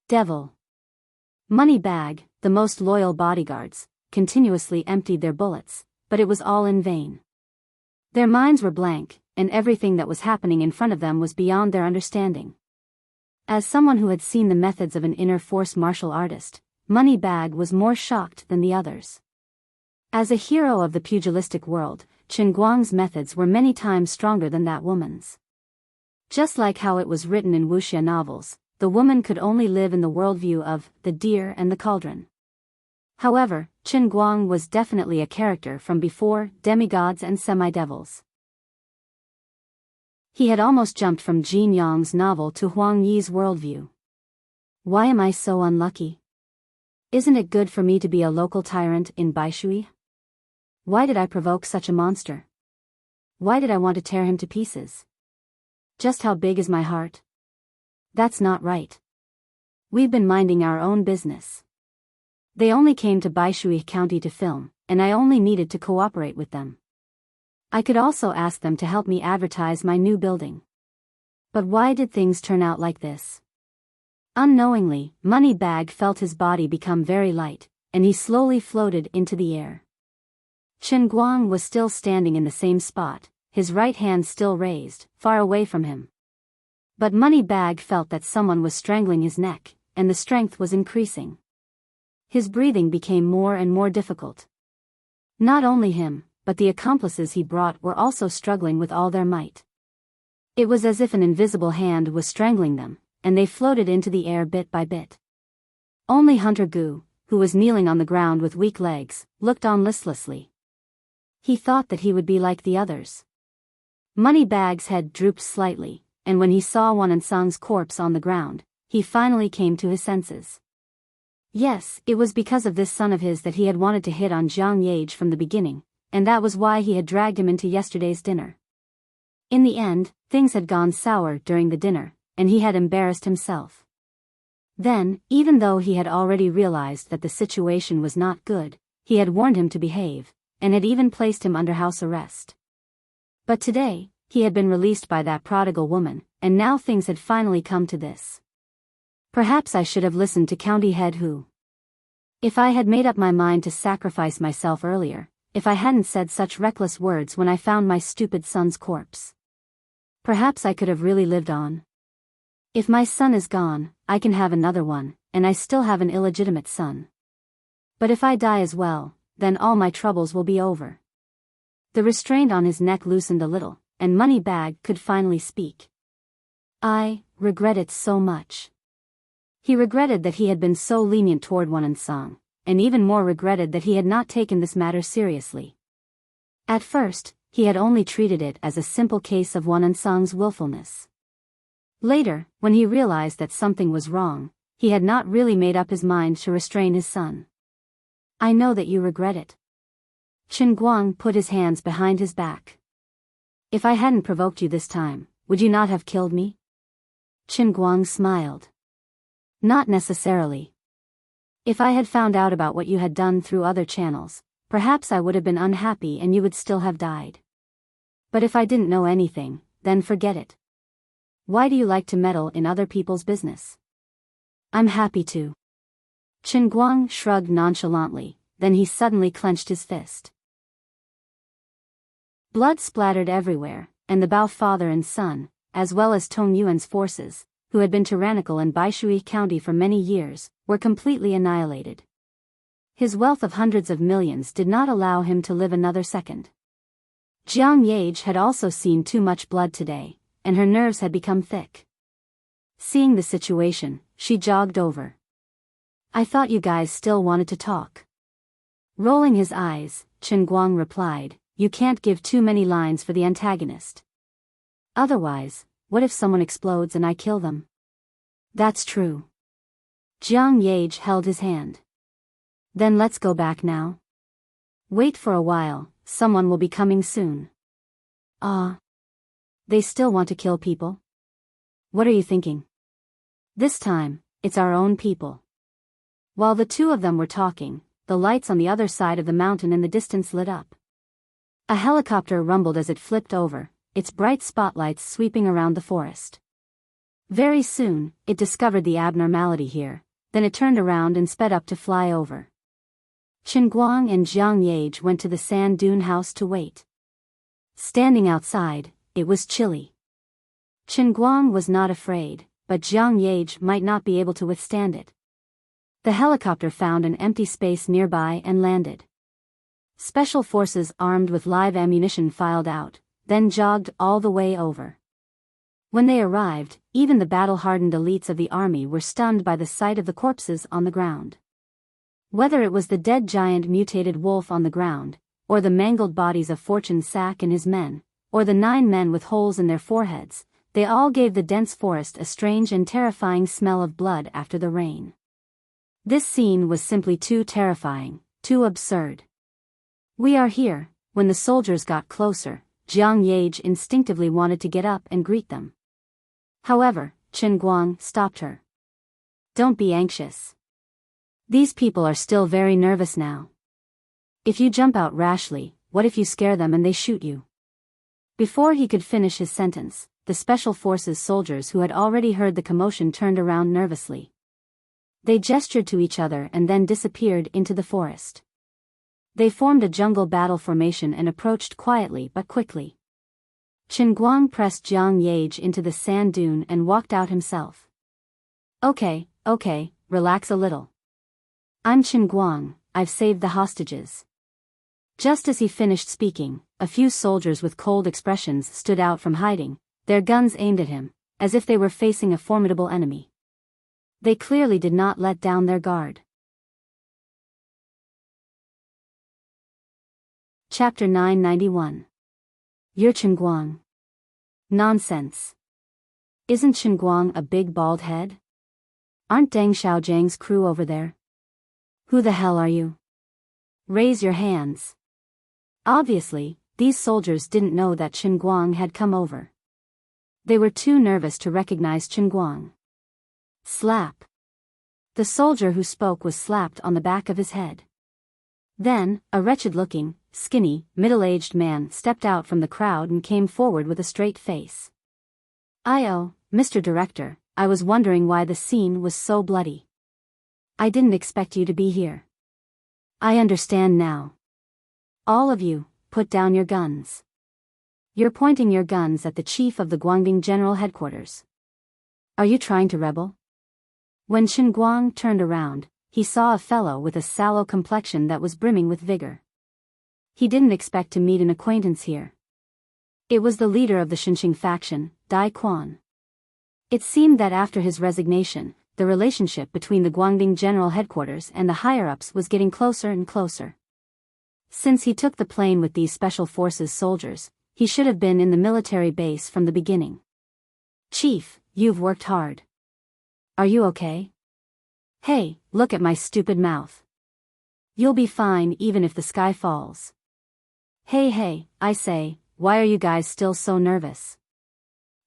Devil. Moneybag, the most loyal bodyguards, continuously emptied their bullets, but it was all in vain. Their minds were blank, and everything that was happening in front of them was beyond their understanding. As someone who had seen the methods of an inner force martial artist, Moneybag was more shocked than the others. As a hero of the pugilistic world, Chen Guang's methods were many times stronger than that woman's. Just like how it was written in wuxia novels, the woman could only live in the worldview of the deer and the cauldron. However, Chen Guang was definitely a character from before demigods and semi-devils. He had almost jumped from Jin Yang's novel to Huang Yi's worldview. Why am I so unlucky? Isn't it good for me to be a local tyrant in Baishui? Why did I provoke such a monster? Why did I want to tear him to pieces? Just how big is my heart? That's not right. We've been minding our own business. They only came to Baishui County to film, and I only needed to cooperate with them. I could also ask them to help me advertise my new building. But why did things turn out like this? Unknowingly, Moneybag felt his body become very light, and he slowly floated into the air. Chen Guang was still standing in the same spot, his right hand still raised, far away from him. But Moneybag felt that someone was strangling his neck, and the strength was increasing. His breathing became more and more difficult. Not only him, but the accomplices he brought were also struggling with all their might. It was as if an invisible hand was strangling them, and they floated into the air bit by bit. Only Hunter Gu, who was kneeling on the ground with weak legs, looked on listlessly. He thought that he would be like the others. Moneybag's head drooped slightly, and when he saw Wanansang's corpse on the ground, he finally came to his senses. Yes, it was because of this son of his that he had wanted to hit on Jiang Yage from the beginning, and that was why he had dragged him into yesterday's dinner. In the end, things had gone sour during the dinner, and he had embarrassed himself. Then, even though he had already realized that the situation was not good, he had warned him to behave, and had even placed him under house arrest. But today, he had been released by that prodigal woman, and now things had finally come to this. Perhaps I should have listened to County Head Hu. If I had made up my mind to sacrifice myself earlier, if I hadn't said such reckless words when I found my stupid son's corpse. Perhaps I could have really lived on. If my son is gone, I can have another one, and I still have an illegitimate son. But if I die as well, then all my troubles will be over. The restraint on his neck loosened a little, and Moneybag could finally speak. I regret it so much. He regretted that he had been so lenient toward Wanansang, and even more regretted that he had not taken this matter seriously. At first, he had only treated it as a simple case of Wanansang's willfulness. Later, when he realized that something was wrong, he had not really made up his mind to restrain his son. I know that you regret it. Chen Guang put his hands behind his back. If I hadn't provoked you this time, would you not have killed me? Chen Guang smiled. Not necessarily. If I had found out about what you had done through other channels, perhaps I would have been unhappy and you would still have died. But if I didn't know anything, then forget it. Why do you like to meddle in other people's business? I'm happy to. Chen Guang shrugged nonchalantly, then he suddenly clenched his fist. Blood splattered everywhere, and the Bao father and son, as well as Tong Yuan's forces, who had been tyrannical in Baishui County for many years, were completely annihilated. His wealth of hundreds of millions did not allow him to live another second. Jiang Yage had also seen too much blood today, and her nerves had become thick. Seeing the situation, she jogged over. I thought you guys still wanted to talk. Rolling his eyes, Chen Guang replied, you can't give too many lines for the antagonist. Otherwise, what if someone explodes and I kill them? That's true. Jiang Yage held his hand. Then let's go back now. Wait for a while, someone will be coming soon. They still want to kill people? What are you thinking? This time, it's our own people." While the two of them were talking, the lights on the other side of the mountain in the distance lit up. A helicopter rumbled as it flipped over, its bright spotlights sweeping around the forest. Very soon, it discovered the abnormality here, then it turned around and sped up to fly over. Chen Guang and Jiang Yage went to the sand dune house to wait. Standing outside, it was chilly. Chen Guang was not afraid, but Jiang Yage might not be able to withstand it. The helicopter found an empty space nearby and landed. Special forces armed with live ammunition filed out, then jogged all the way over. When they arrived, even the battle-hardened elites of the army were stunned by the sight of the corpses on the ground. Whether it was the dead giant mutated wolf on the ground, or the mangled bodies of Fortune Sack and his men, or the 9 men with holes in their foreheads, they all gave the dense forest a strange and terrifying smell of blood after the rain. This scene was simply too terrifying, too absurd. "We are here." When the soldiers got closer, Jiang Yage instinctively wanted to get up and greet them. However, Chen Guang stopped her. "Don't be anxious. These people are still very nervous now. If you jump out rashly, what if you scare them and they shoot you?" Before he could finish his sentence, the Special Forces soldiers who had already heard the commotion turned around nervously. They gestured to each other and then disappeared into the forest. They formed a jungle battle formation and approached quietly but quickly. Chen Guang pressed Jiang Yage into the sand dune and walked out himself. Okay, relax a little. I'm Chen Guang, I've saved the hostages." Just as he finished speaking, a few soldiers with cold expressions stood out from hiding, their guns aimed at him, as if they were facing a formidable enemy. They clearly did not let down their guard. Chapter 991. You're Chen Guang. Nonsense. Isn't Chen Guang a big bald head? Aren't Deng Xiaojiang's crew over there? Who the hell are you? Raise your hands. Obviously, these soldiers didn't know that Chen Guang had come over. They were too nervous to recognize Chen Guang. Slap. The soldier who spoke was slapped on the back of his head. Then, a wretched-looking, skinny, middle-aged man stepped out from the crowd and came forward with a straight face. "Oh, Mr. Director, I was wondering why the scene was so bloody. I didn't expect you to be here. I understand now. All of you, put down your guns. You're pointing your guns at the chief of the Guangding General Headquarters. Are you trying to rebel?" When Chen Guang turned around, he saw a fellow with a sallow complexion that was brimming with vigor. He didn't expect to meet an acquaintance here. It was the leader of the Xinqing faction, Dai Quan. It seemed that after his resignation, the relationship between the Guangding General Headquarters and the higher-ups was getting closer and closer. Since he took the plane with these Special Forces soldiers, he should have been in the military base from the beginning. "Chief, you've worked hard. Are you okay? Hey, look at my stupid mouth. You'll be fine even if the sky falls. Hey, I say, why are you guys still so nervous?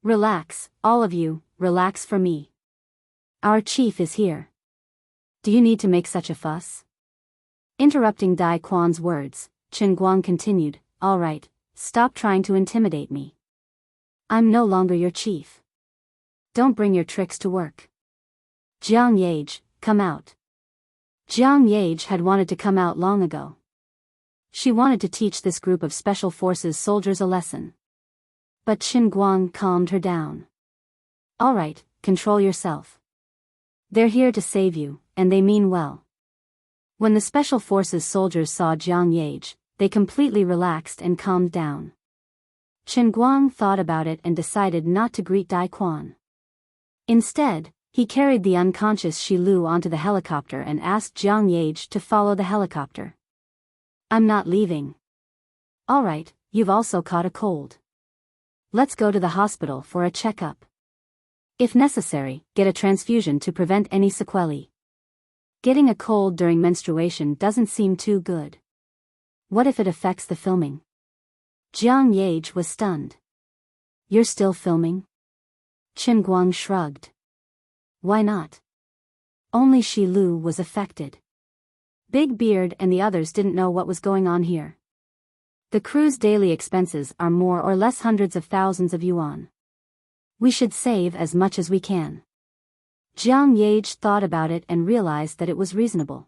Relax, all of you, relax for me. Our chief is here. Do you need to make such a fuss?" Interrupting Dai Quan's words, Chen Guang continued, "All right, stop trying to intimidate me. I'm no longer your chief. Don't bring your tricks to work. Jiang Yage, come out." Jiang Yage had wanted to come out long ago. She wanted to teach this group of Special Forces soldiers a lesson. But Chen Guang calmed her down. "All right, control yourself. They're here to save you, and they mean well." When the Special Forces soldiers saw Jiang Yage, they completely relaxed and calmed down. Chen Guang thought about it and decided not to greet Dai Quan. Instead, he carried the unconscious Shi Lu onto the helicopter and asked Jiang Yage to follow the helicopter. "I'm not leaving." "All right, you've also caught a cold. Let's go to the hospital for a checkup. If necessary, get a transfusion to prevent any sequelae. Getting a cold during menstruation doesn't seem too good. What if it affects the filming?" Jiang Yage was stunned. "You're still filming?" Chen Guang shrugged. "Why not? Only Shi Lu was affected. Big Beard and the others didn't know what was going on here. The crew's daily expenses are more or less hundreds of thousands of yuan. We should save as much as we can. Jiang Yage thought about it and realized that it was reasonable.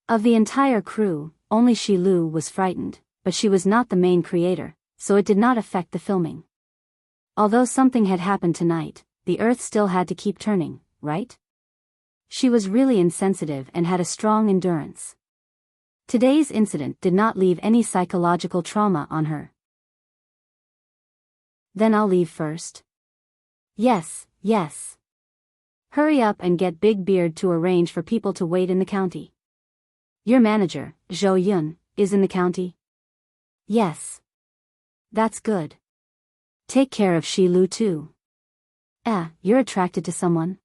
Of the entire crew, only Shi Lu was frightened, but she was not the main creator, so it did not affect the filming. Although something had happened tonight, the Earth still had to keep turning, right? She was really insensitive and had a strong endurance. Today's incident did not leave any psychological trauma on her. Then I'll leave first. Yes, yes. Hurry up and get Big Beard to arrange for people to wait in the county. Your manager, Zhou Yun, is in the county? Yes. That's good. Take care of Shi Lu too. You're attracted to someone?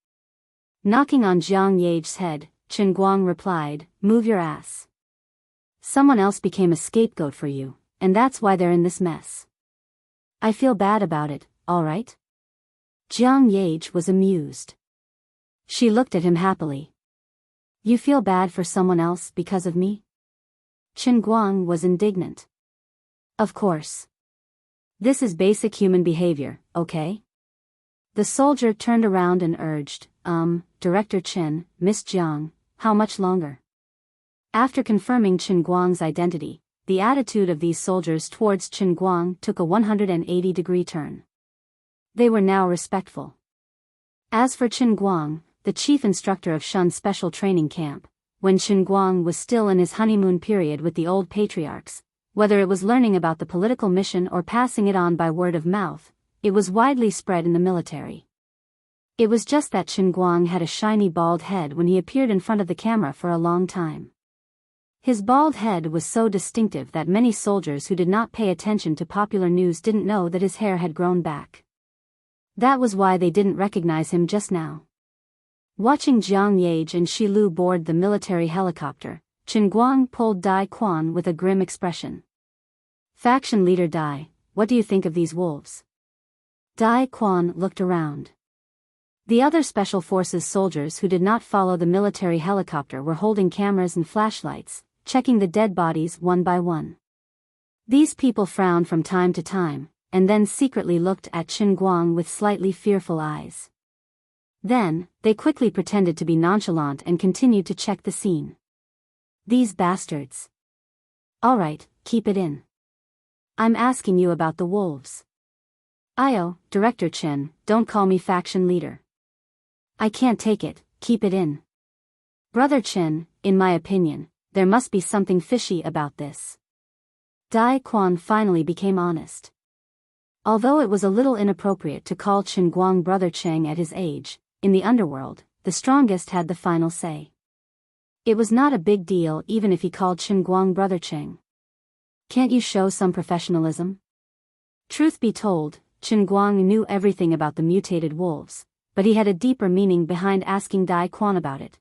Knocking on Jiang Yage's head, Chen Guang replied, move your ass. Someone else became a scapegoat for you, and that's why they're in this mess. I feel bad about it, alright? Jiang Yage was amused. She looked at him happily. You feel bad for someone else because of me? Chen Guang was indignant. Of course. This is basic human behavior, okay? The soldier turned around and urged, Director Chen, Miss Jiang, how much longer? After confirming Chen Guang's identity, the attitude of these soldiers towards Chen Guang took a 180-degree turn. They were now respectful. As for Chen Guang, the chief instructor of Shun's special training camp, when Chen Guang was still in his honeymoon period with the old patriarchs, whether it was learning about the political mission or passing it on by word of mouth, it was widely spread in the military. It was just that Chen Guang had a shiny bald head when he appeared in front of the camera for a long time. His bald head was so distinctive that many soldiers who did not pay attention to popular news didn't know that his hair had grown back. That was why they didn't recognize him just now. Watching Jiang Yage and Shi Lu board the military helicopter, Chen Guang pulled Dai Quan with a grim expression. Faction leader Dai, what do you think of these wolves? Dai Quan looked around. The other special forces soldiers who did not follow the military helicopter were holding cameras and flashlights, checking the dead bodies one by one. These people frowned from time to time, and then secretly looked at Chen Guang with slightly fearful eyes. Then, they quickly pretended to be nonchalant and continued to check the scene. These bastards. Alright, keep it in. I'm asking you about the wolves. Director Chen, don't call me faction leader. I can't take it, keep it in. Brother Chen, in my opinion, there must be something fishy about this. Dai Quan finally became honest. Although it was a little inappropriate to call Chen Guang Brother Cheng at his age, in the underworld, the strongest had the final say. It was not a big deal even if he called Chen Guang Brother Cheng. Can't you show some professionalism? Truth be told, Chen Guang knew everything about the mutated wolves, but he had a deeper meaning behind asking Dai Quan about it.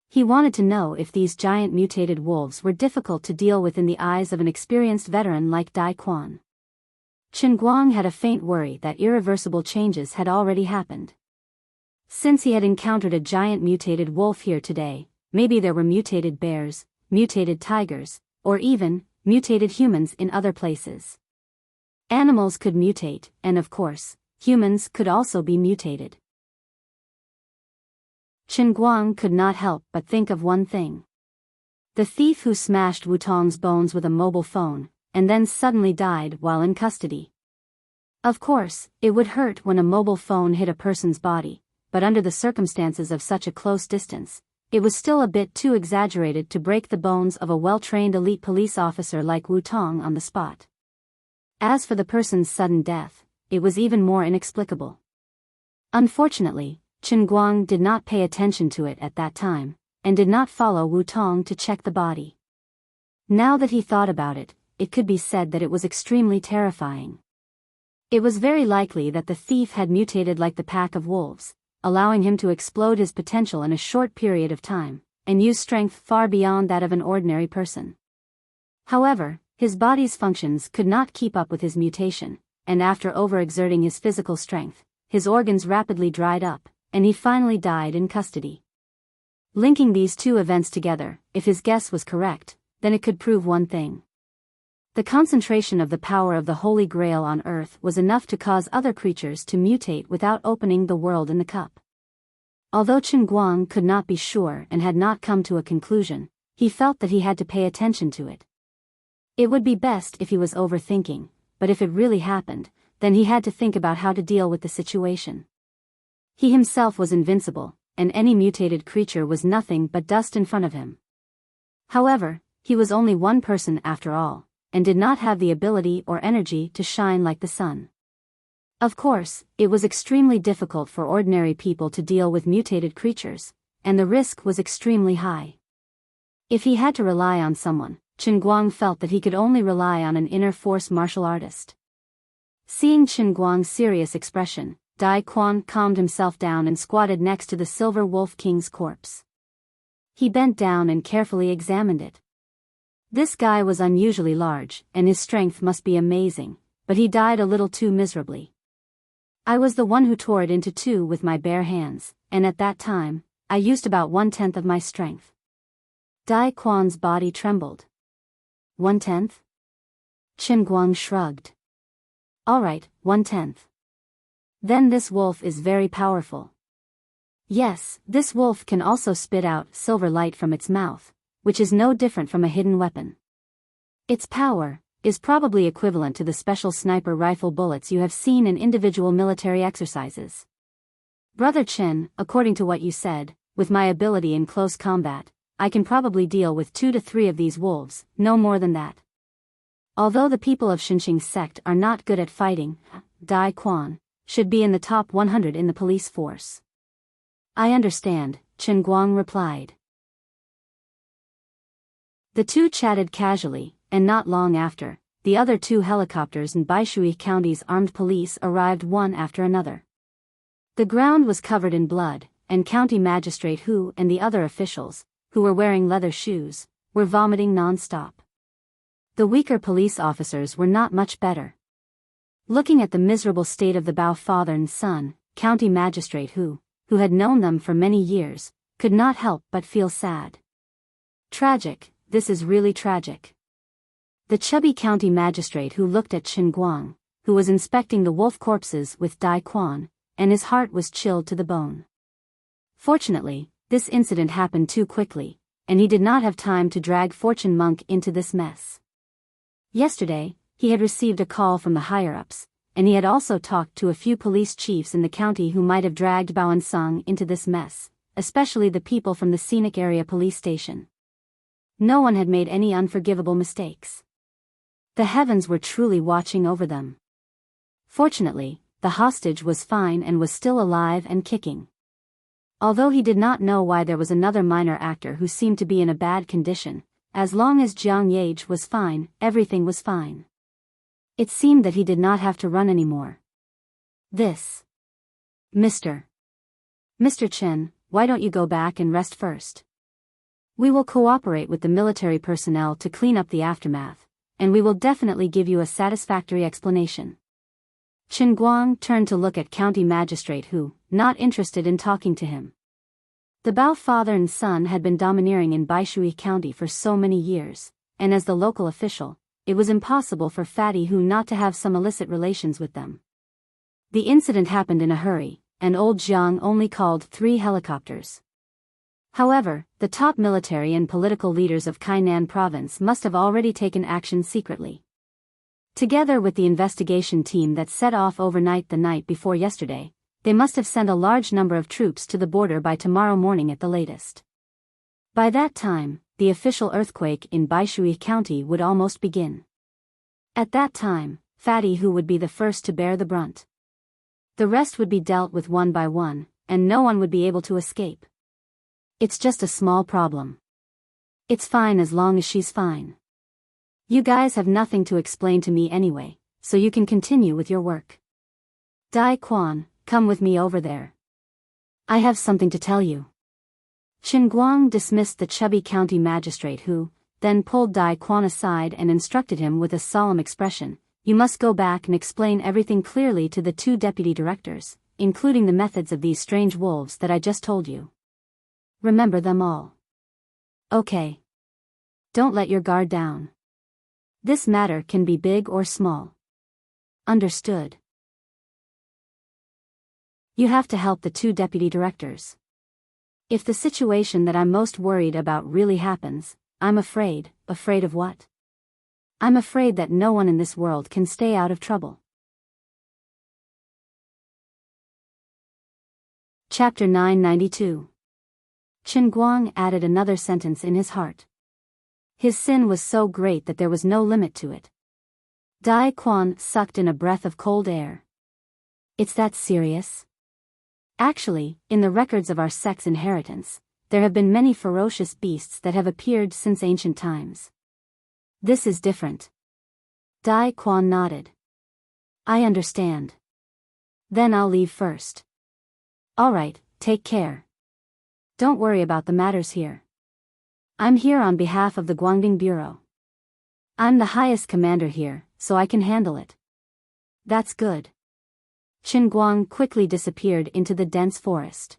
He wanted to know if these giant mutated wolves were difficult to deal with in the eyes of an experienced veteran like Dai Quan. Chen Guang had a faint worry that irreversible changes had already happened. Since he had encountered a giant mutated wolf here today, maybe there were mutated bears, mutated tigers, or even mutated humans in other places. Animals could mutate, and of course, humans could also be mutated. Chen Guang could not help but think of one thing. The thief who smashed Wu Tong's bones with a mobile phone, and then suddenly died while in custody. Of course, it would hurt when a mobile phone hit a person's body, but under the circumstances of such a close distance, it was still a bit too exaggerated to break the bones of a well-trained elite police officer like Wu Tong on the spot. As for the person's sudden death, it was even more inexplicable. Unfortunately, Chen Guang did not pay attention to it at that time, and did not follow Wu Tong to check the body. Now that he thought about it, it could be said that it was extremely terrifying. It was very likely that the thief had mutated like the pack of wolves, allowing him to explode his potential in a short period of time, and use strength far beyond that of an ordinary person. However, his body's functions could not keep up with his mutation, and after overexerting his physical strength, his organs rapidly dried up, and he finally died in custody. Linking these two events together, if his guess was correct, then it could prove one thing. The concentration of the power of the Holy Grail on Earth was enough to cause other creatures to mutate without opening the world in the cup. Although Chen Guang could not be sure and had not come to a conclusion, he felt that he had to pay attention to it. It would be best if he was overthinking, but if it really happened, then he had to think about how to deal with the situation. He himself was invincible, and any mutated creature was nothing but dust in front of him. However, he was only one person after all, and did not have the ability or energy to shine like the sun. Of course, it was extremely difficult for ordinary people to deal with mutated creatures, and the risk was extremely high. If he had to rely on someone, Chen Guang felt that he could only rely on an inner force martial artist. Seeing Chen Guang's serious expression, Dai Quan calmed himself down and squatted next to the Silver Wolf King's corpse. He bent down and carefully examined it. This guy was unusually large, and his strength must be amazing, but he died a little too miserably. I was the one who tore it into two with my bare hands, and at that time, I used about 1/10 of my strength. Dai Quan's body trembled. 1/10? Chen Guang shrugged. All right, 1/10. Then this wolf is very powerful. Yes, this wolf can also spit out silver light from its mouth, which is no different from a hidden weapon. Its power is probably equivalent to the special sniper rifle bullets you have seen in individual military exercises. Brother Chen, according to what you said, with my ability in close combat, I can probably deal with 2 to 3 of these wolves, no more than that. Although the people of Xinqing's sect are not good at fighting, Dai Quan should be in the top 100 in the police force. I understand, Chen Guang replied. The two chatted casually, and not long after, the other 2 helicopters in Baishui County's armed police arrived one after another. The ground was covered in blood, and County Magistrate Hu and the other officials, who were wearing leather shoes, were vomiting non-stop. The weaker police officers were not much better. Looking at the miserable state of the Bao father and son, County Magistrate Hu had known them for many years, could not help but feel sad. Tragic, this is really tragic. The chubby county magistrate who looked at Chen Guang, who was inspecting the wolf corpses with Dai Quan, and his heart was chilled to the bone. Fortunately, this incident happened too quickly, and he did not have time to drag Fortune Monk into this mess. Yesterday, he had received a call from the higher-ups, and he had also talked to a few police chiefs in the county who might have dragged Bao and Sung into this mess, especially the people from the scenic area police station. No one had made any unforgivable mistakes. The heavens were truly watching over them. Fortunately, the hostage was fine and was still alive and kicking. Although he did not know why there was another minor actor who seemed to be in a bad condition, as long as Jiang Yage was fine, everything was fine. It seemed that he did not have to run anymore. This. Mr. Chen, why don't you go back and rest first? We will cooperate with the military personnel to clean up the aftermath, and we will definitely give you a satisfactory explanation. Chen Guang turned to look at County Magistrate Hu, not interested in talking to him. The Bao father and son had been domineering in Baishui County for so many years, and as the local official, it was impossible for Fatty Hu not to have some illicit relations with them. The incident happened in a hurry, and old Jiang only called 3 helicopters. However, the top military and political leaders of Kainan province must have already taken action secretly. Together with the investigation team that set off overnight the night before yesterday, they must have sent a large number of troops to the border by tomorrow morning at the latest. By that time, the official earthquake in Baishui County would almost begin. At that time, Fatty Hu would be the first to bear the brunt. The rest would be dealt with one by one, and no one would be able to escape. It's just a small problem. It's fine as long as she's fine. You guys have nothing to explain to me anyway, so you can continue with your work. Dai Quan, come with me over there. I have something to tell you. Chen Guang dismissed the chubby county magistrate who, then pulled Dai Quan aside and instructed him with a solemn expression, you must go back and explain everything clearly to the 2 deputy directors, including the methods of these strange wolves that I just told you. Remember them all. Okay. Don't let your guard down. This matter can be big or small. Understood. You have to help the 2 deputy directors. If the situation that I'm most worried about really happens, I'm afraid. Afraid of what? I'm afraid that no one in this world can stay out of trouble. Chapter 992. Chen Guang added another sentence in his heart. His sin was so great that there was no limit to it. Dai Quan sucked in a breath of cold air. It's that serious? Actually, in the records of our sex inheritance, there have been many ferocious beasts that have appeared since ancient times. This is different. Dai Quan nodded. I understand. Then I'll leave first. Alright, take care. Don't worry about the matters here. I'm here on behalf of the Guangding Bureau. I'm the highest commander here, so I can handle it. That's good. Chen Guang quickly disappeared into the dense forest.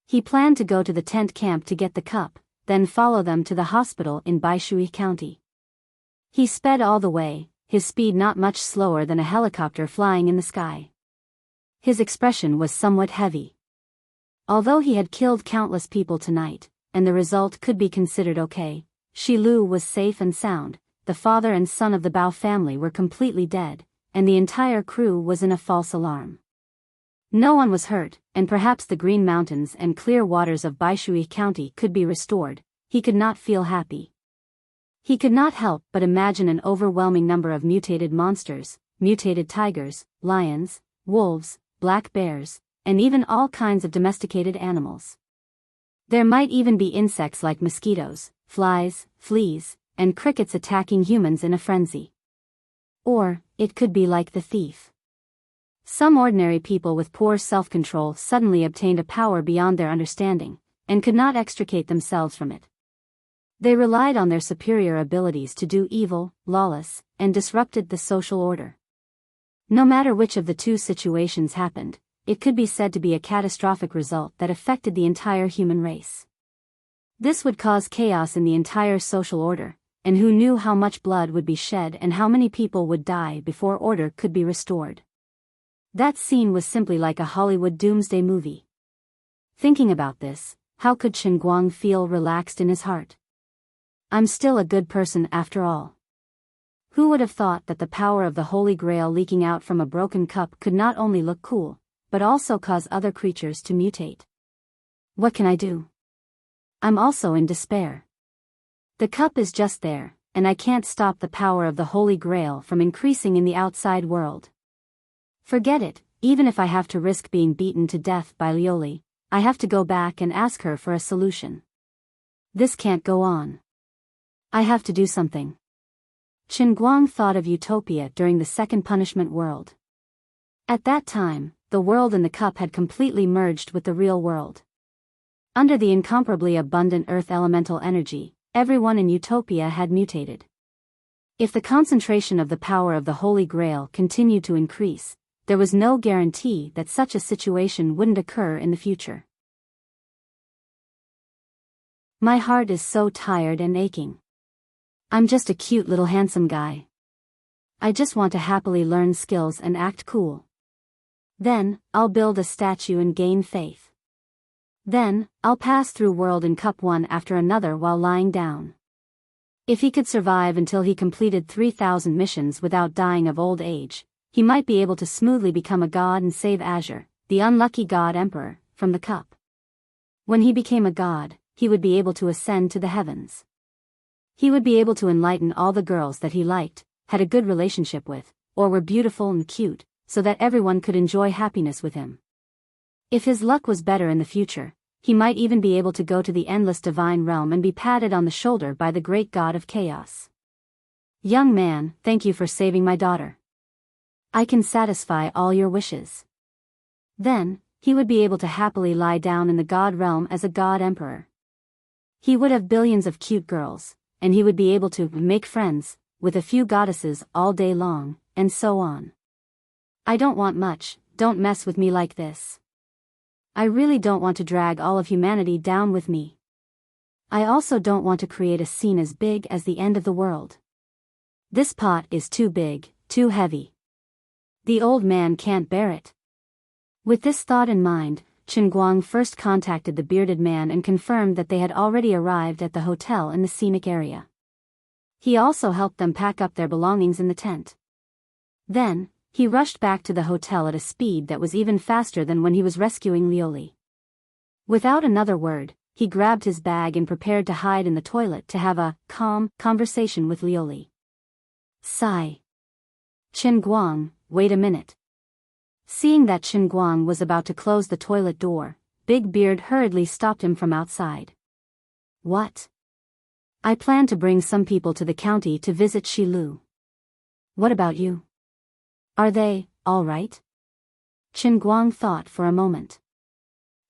He planned to go to the tent camp to get the cup, then follow them to the hospital in Baishui County. He sped all the way, his speed not much slower than a helicopter flying in the sky. His expression was somewhat heavy. Although he had killed countless people tonight, and the result could be considered okay, Shi Lu was safe and sound, the father and son of the Bao family were completely dead, and the entire crew was in a false alarm. No one was hurt, and perhaps the green mountains and clear waters of Baishui County could be restored. He could not feel happy. He could not help but imagine an overwhelming number of mutated monsters, mutated tigers, lions, wolves, black bears, and even all kinds of domesticated animals. There might even be insects like mosquitoes, flies, fleas, and crickets attacking humans in a frenzy. Or, it could be like the thief. Some ordinary people with poor self-control suddenly obtained a power beyond their understanding, and could not extricate themselves from it. They relied on their superior abilities to do evil, lawless, and disrupted the social order. No matter which of the 2 situations happened, it could be said to be a catastrophic result that affected the entire human race. This would cause chaos in the entire social order, and who knew how much blood would be shed and how many people would die before order could be restored. That scene was simply like a Hollywood doomsday movie. Thinking about this, how could Chen Guang feel relaxed in his heart? I'm still a good person after all. Who would have thought that the power of the Holy Grail leaking out from a broken cup could not only look cool, but also cause other creatures to mutate? What can I do? I'm also in despair. The cup is just there, and I can't stop the power of the Holy Grail from increasing in the outside world. Forget it, even if I have to risk being beaten to death by Lioli, I have to go back and ask her for a solution. This can't go on. I have to do something. Chen Guang thought of utopia during the Second Punishment World. At that time, the world in the cup had completely merged with the real world. Under the incomparably abundant earth elemental energy, everyone in utopia had mutated. If the concentration of the power of the Holy Grail continued to increase, there was no guarantee that such a situation wouldn't occur in the future. My heart is so tired and aching. I'm just a cute little handsome guy. I just want to happily learn skills and act cool. Then, I'll build a statue and gain faith. Then, I'll pass through world and cup one after another while lying down. If he could survive until he completed 3,000 missions without dying of old age, he might be able to smoothly become a god and save Azure, the unlucky god emperor, from the cup. When he became a god, he would be able to ascend to the heavens. He would be able to enlighten all the girls that he liked, had a good relationship with, or were beautiful and cute, so that everyone could enjoy happiness with him. If his luck was better in the future, he might even be able to go to the endless divine realm and be patted on the shoulder by the great god of chaos. Young man, thank you for saving my daughter. I can satisfy all your wishes. Then, he would be able to happily lie down in the god realm as a god emperor. He would have billions of cute girls, and he would be able to make friends with a few goddesses all day long, and so on. I don't want much, don't mess with me like this. I really don't want to drag all of humanity down with me. I also don't want to create a scene as big as the end of the world. This pot is too big, too heavy. The old man can't bear it. With this thought in mind, Chen Guang first contacted the bearded man and confirmed that they had already arrived at the hotel in the scenic area. He also helped them pack up their belongings in the tent. Then, he rushed back to the hotel at a speed that was even faster than when he was rescuing Lioli. Without another word, he grabbed his bag and prepared to hide in the toilet to have a calm conversation with Lioli. Sigh. Chen Guang, wait a minute. Seeing that Chen Guang was about to close the toilet door, Big Beard hurriedly stopped him from outside. What? I plan to bring some people to the county to visit Shilu. What about you? Are they all right? Chen Guang thought for a moment.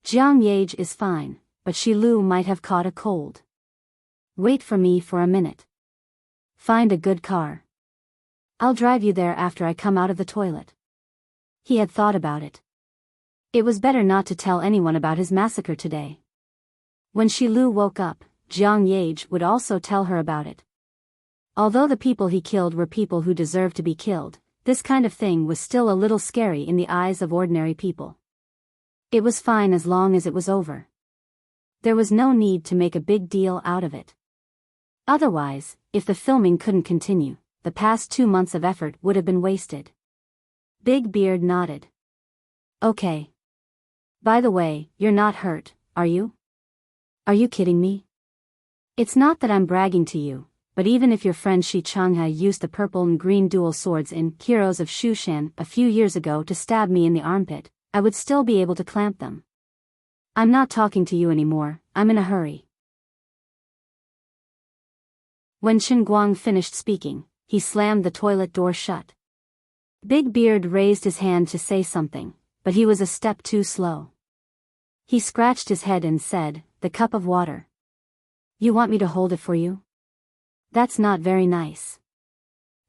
Jiang Yage is fine, but Shilu might have caught a cold. Wait for me for a minute. Find a good car. I'll drive you there after I come out of the toilet. He had thought about it. It was better not to tell anyone about his massacre today. When Shilu woke up, Jiang Yage would also tell her about it. Although the people he killed were people who deserved to be killed, this kind of thing was still a little scary in the eyes of ordinary people. It was fine as long as it was over. There was no need to make a big deal out of it. Otherwise, if the filming couldn't continue, the past 2 months of effort would have been wasted. Big Beard nodded. Okay. By the way, you're not hurt, are you? Are you kidding me? It's not that I'm bragging to you, but even if your friend Shi Changhe used the purple and green dual swords in Heroes of Shushan a few years ago to stab me in the armpit, I would still be able to clamp them. I'm not talking to you anymore, I'm in a hurry. When Chen Guang finished speaking, he slammed the toilet door shut. Big Beard raised his hand to say something, but he was a step too slow. He scratched his head and said, "The cup of water. You want me to hold it for you? That's not very nice."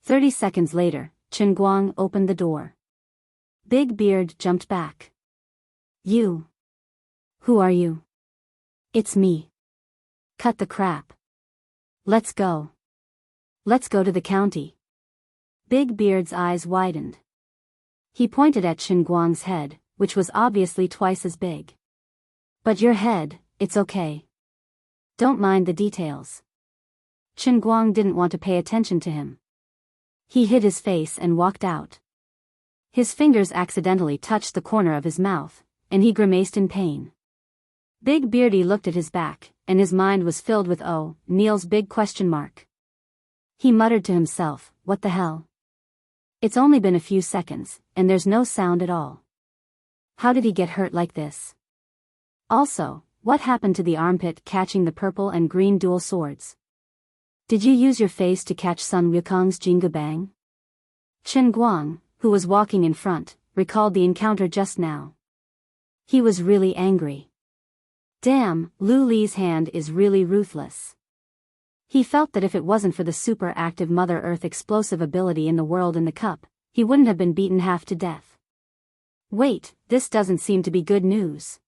30 seconds later, Chen Guang opened the door. Big Beard jumped back. You. Who are you? It's me. Cut the crap. Let's go. Let's go to the county. Big Beard's eyes widened. He pointed at Chen Guang's head, which was obviously twice as big. But your head, it's okay. Don't mind the details. Chen Guang didn't want to pay attention to him. He hid his face and walked out. His fingers accidentally touched the corner of his mouth, and he grimaced in pain. Big Beardy looked at his back, and his mind was filled with Neil's big question mark. He muttered to himself, what the hell? It's only been a few seconds, and there's no sound at all. How did he get hurt like this? Also, what happened to the armpit catching the purple and green dual swords? Did you use your face to catch Sun Wukong's Jingu Bang? Chen Guang, who was walking in front, recalled the encounter just now. He was really angry. Damn, Lu Li's hand is really ruthless. He felt that if it wasn't for the super active Mother Earth explosive ability in the world in the cup, he wouldn't have been beaten half to death. Wait, this doesn't seem to be good news.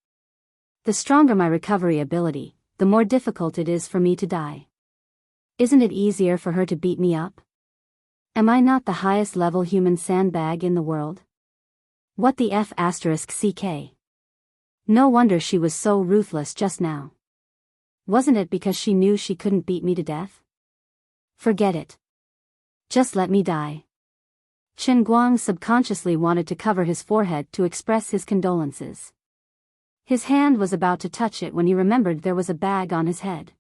The stronger my recovery ability, the more difficult it is for me to die. Isn't it easier for her to beat me up? Am I not the highest level human sandbag in the world? What the F***CK? No wonder she was so ruthless just now. Wasn't it because she knew she couldn't beat me to death? Forget it. Just let me die. Chen Guang subconsciously wanted to cover his forehead to express his condolences. His hand was about to touch it when he remembered there was a bag on his head.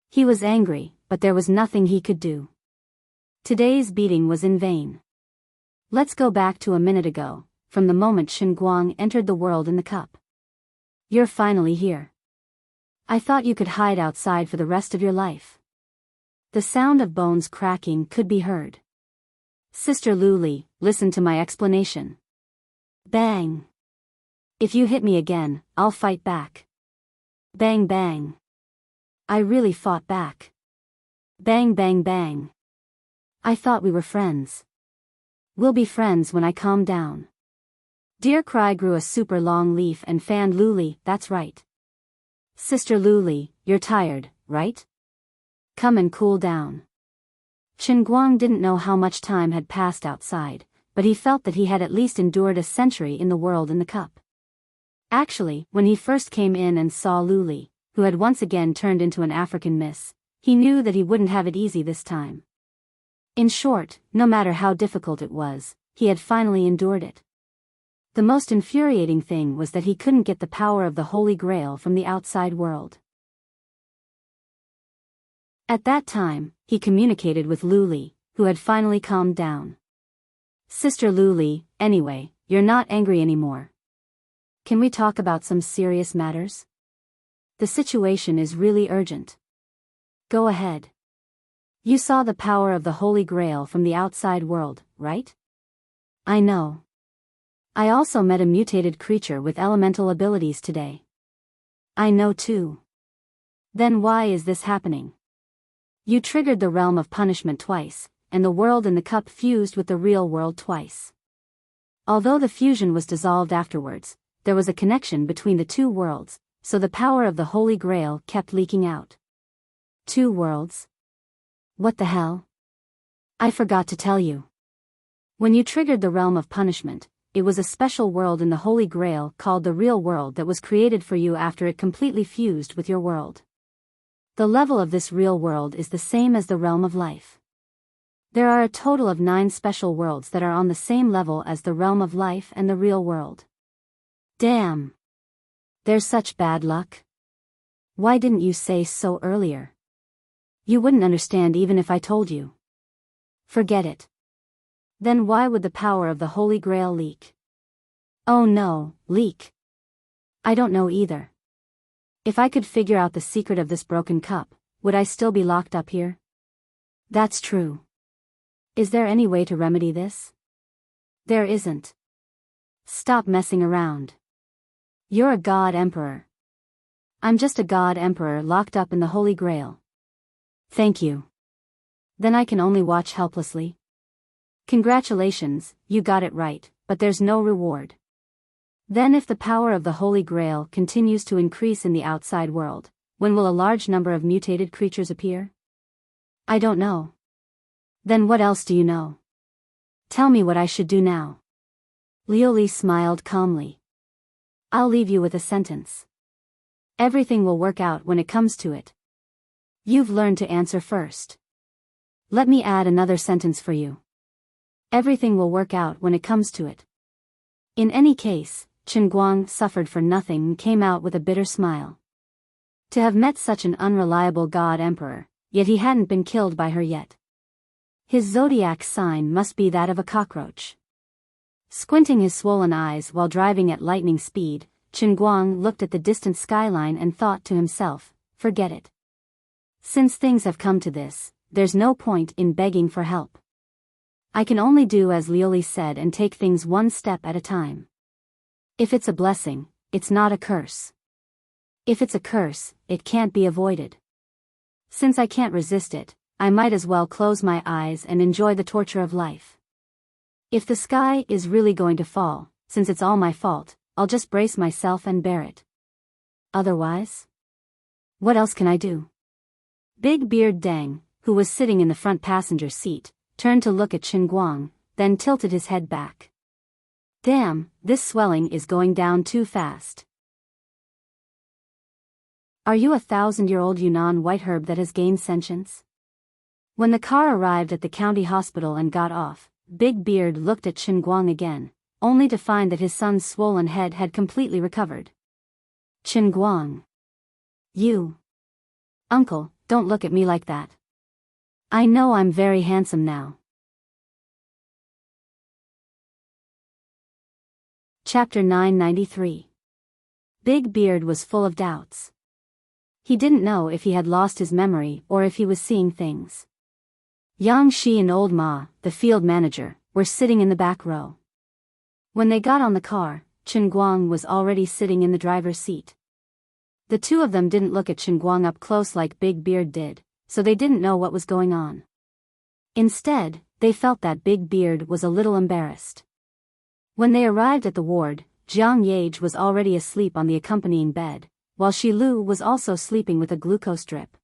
He was angry, but there was nothing he could do. Today's beating was in vain. Let's go back to a minute ago, from the moment Chen Guang entered the world in the cup. You're finally here. I thought you could hide outside for the rest of your life. The sound of bones cracking could be heard. Sister Lu Li, listen to my explanation. Bang. If you hit me again, I'll fight back. Bang bang. I really fought back. Bang bang bang. I thought we were friends. We'll be friends when I calm down. Dear Cry grew a super long leaf and fanned Luli. That's right. Sister Luli, you're tired, right? Come and cool down. Qinguang didn't know how much time had passed outside, but he felt that he had at least endured a century in the world in the cup. Actually, when he first came in and saw Luli, who had once again turned into an African miss, he knew that he wouldn't have it easy this time. In short, no matter how difficult it was, he had finally endured it. The most infuriating thing was that he couldn't get the power of the Holy Grail from the outside world. At that time, he communicated with Luli, who had finally calmed down. Sister Luli, anyway, you're not angry anymore. Can we talk about some serious matters? The situation is really urgent. Go ahead. You saw the power of the Holy Grail from the outside world, right? I know. I also met a mutated creature with elemental abilities today. I know too. Then why is this happening? You triggered the realm of punishment twice, and the world in the cup fused with the real world twice. Although the fusion was dissolved afterwards, there was a connection between the two worlds, so the power of the Holy Grail kept leaking out. Two worlds? What the hell? I forgot to tell you. When you triggered the realm of punishment, it was a special world in the Holy Grail called the Real World that was created for you after it completely fused with your world. The level of this real world is the same as the realm of life. There are a total of 9 special worlds that are on the same level as the realm of life and the real world. Damn! There's such bad luck. Why didn't you say so earlier? You wouldn't understand even if I told you. Forget it. Then why would the power of the Holy Grail leak? Oh no, leak. I don't know either. If I could figure out the secret of this broken cup, would I still be locked up here? That's true. Is there any way to remedy this? There isn't. Stop messing around. You're a god emperor. I'm just a god emperor locked up in the Holy Grail. Thank you. Then I can only watch helplessly. Congratulations, you got it right, but there's no reward. Then if the power of the Holy Grail continues to increase in the outside world, when will a large number of mutated creatures appear? I don't know. Then what else do you know? Tell me what I should do now. Liuli smiled calmly. I'll leave you with a sentence. Everything will work out when it comes to it. You've learned to answer first. Let me add another sentence for you. Everything will work out when it comes to it. In any case, Qinguang suffered for nothing and came out with a bitter smile. To have met such an unreliable god emperor, yet he hadn't been killed by her yet. His zodiac sign must be that of a cockroach. Squinting his swollen eyes while driving at lightning speed, Qinguang looked at the distant skyline and thought to himself, forget it. Since things have come to this, there's no point in begging for help. I can only do as Liuli said and take things one step at a time. If it's a blessing, it's not a curse. If it's a curse, it can't be avoided. Since I can't resist it, I might as well close my eyes and enjoy the torture of life. If the sky is really going to fall, since it's all my fault, I'll just brace myself and bear it. Otherwise? What else can I do? Big Beard Deng, who was sitting in the front passenger seat, turned to look at Qinguang, then tilted his head back. Damn, this swelling is going down too fast. Are you a 1,000-year-old Yunnan white herb that has gained sentience? When the car arrived at the county hospital and got off, Big Beard looked at Qinguang again, only to find that his son's swollen head had completely recovered. Qinguang. You. Uncle, don't look at me like that. I know I'm very handsome now. Chapter 993. Big Beard was full of doubts. He didn't know if he had lost his memory or if he was seeing things. Yang Shi and Old Ma, the field manager, were sitting in the back row. When they got on the car, Qinguang was already sitting in the driver's seat. The two of them didn't look at Qinguang up close like Big Beard did, so they didn't know what was going on. Instead, they felt that Big Beard was a little embarrassed. When they arrived at the ward, Jiang Yage was already asleep on the accompanying bed, while Shi Lu was also sleeping with a glucose drip.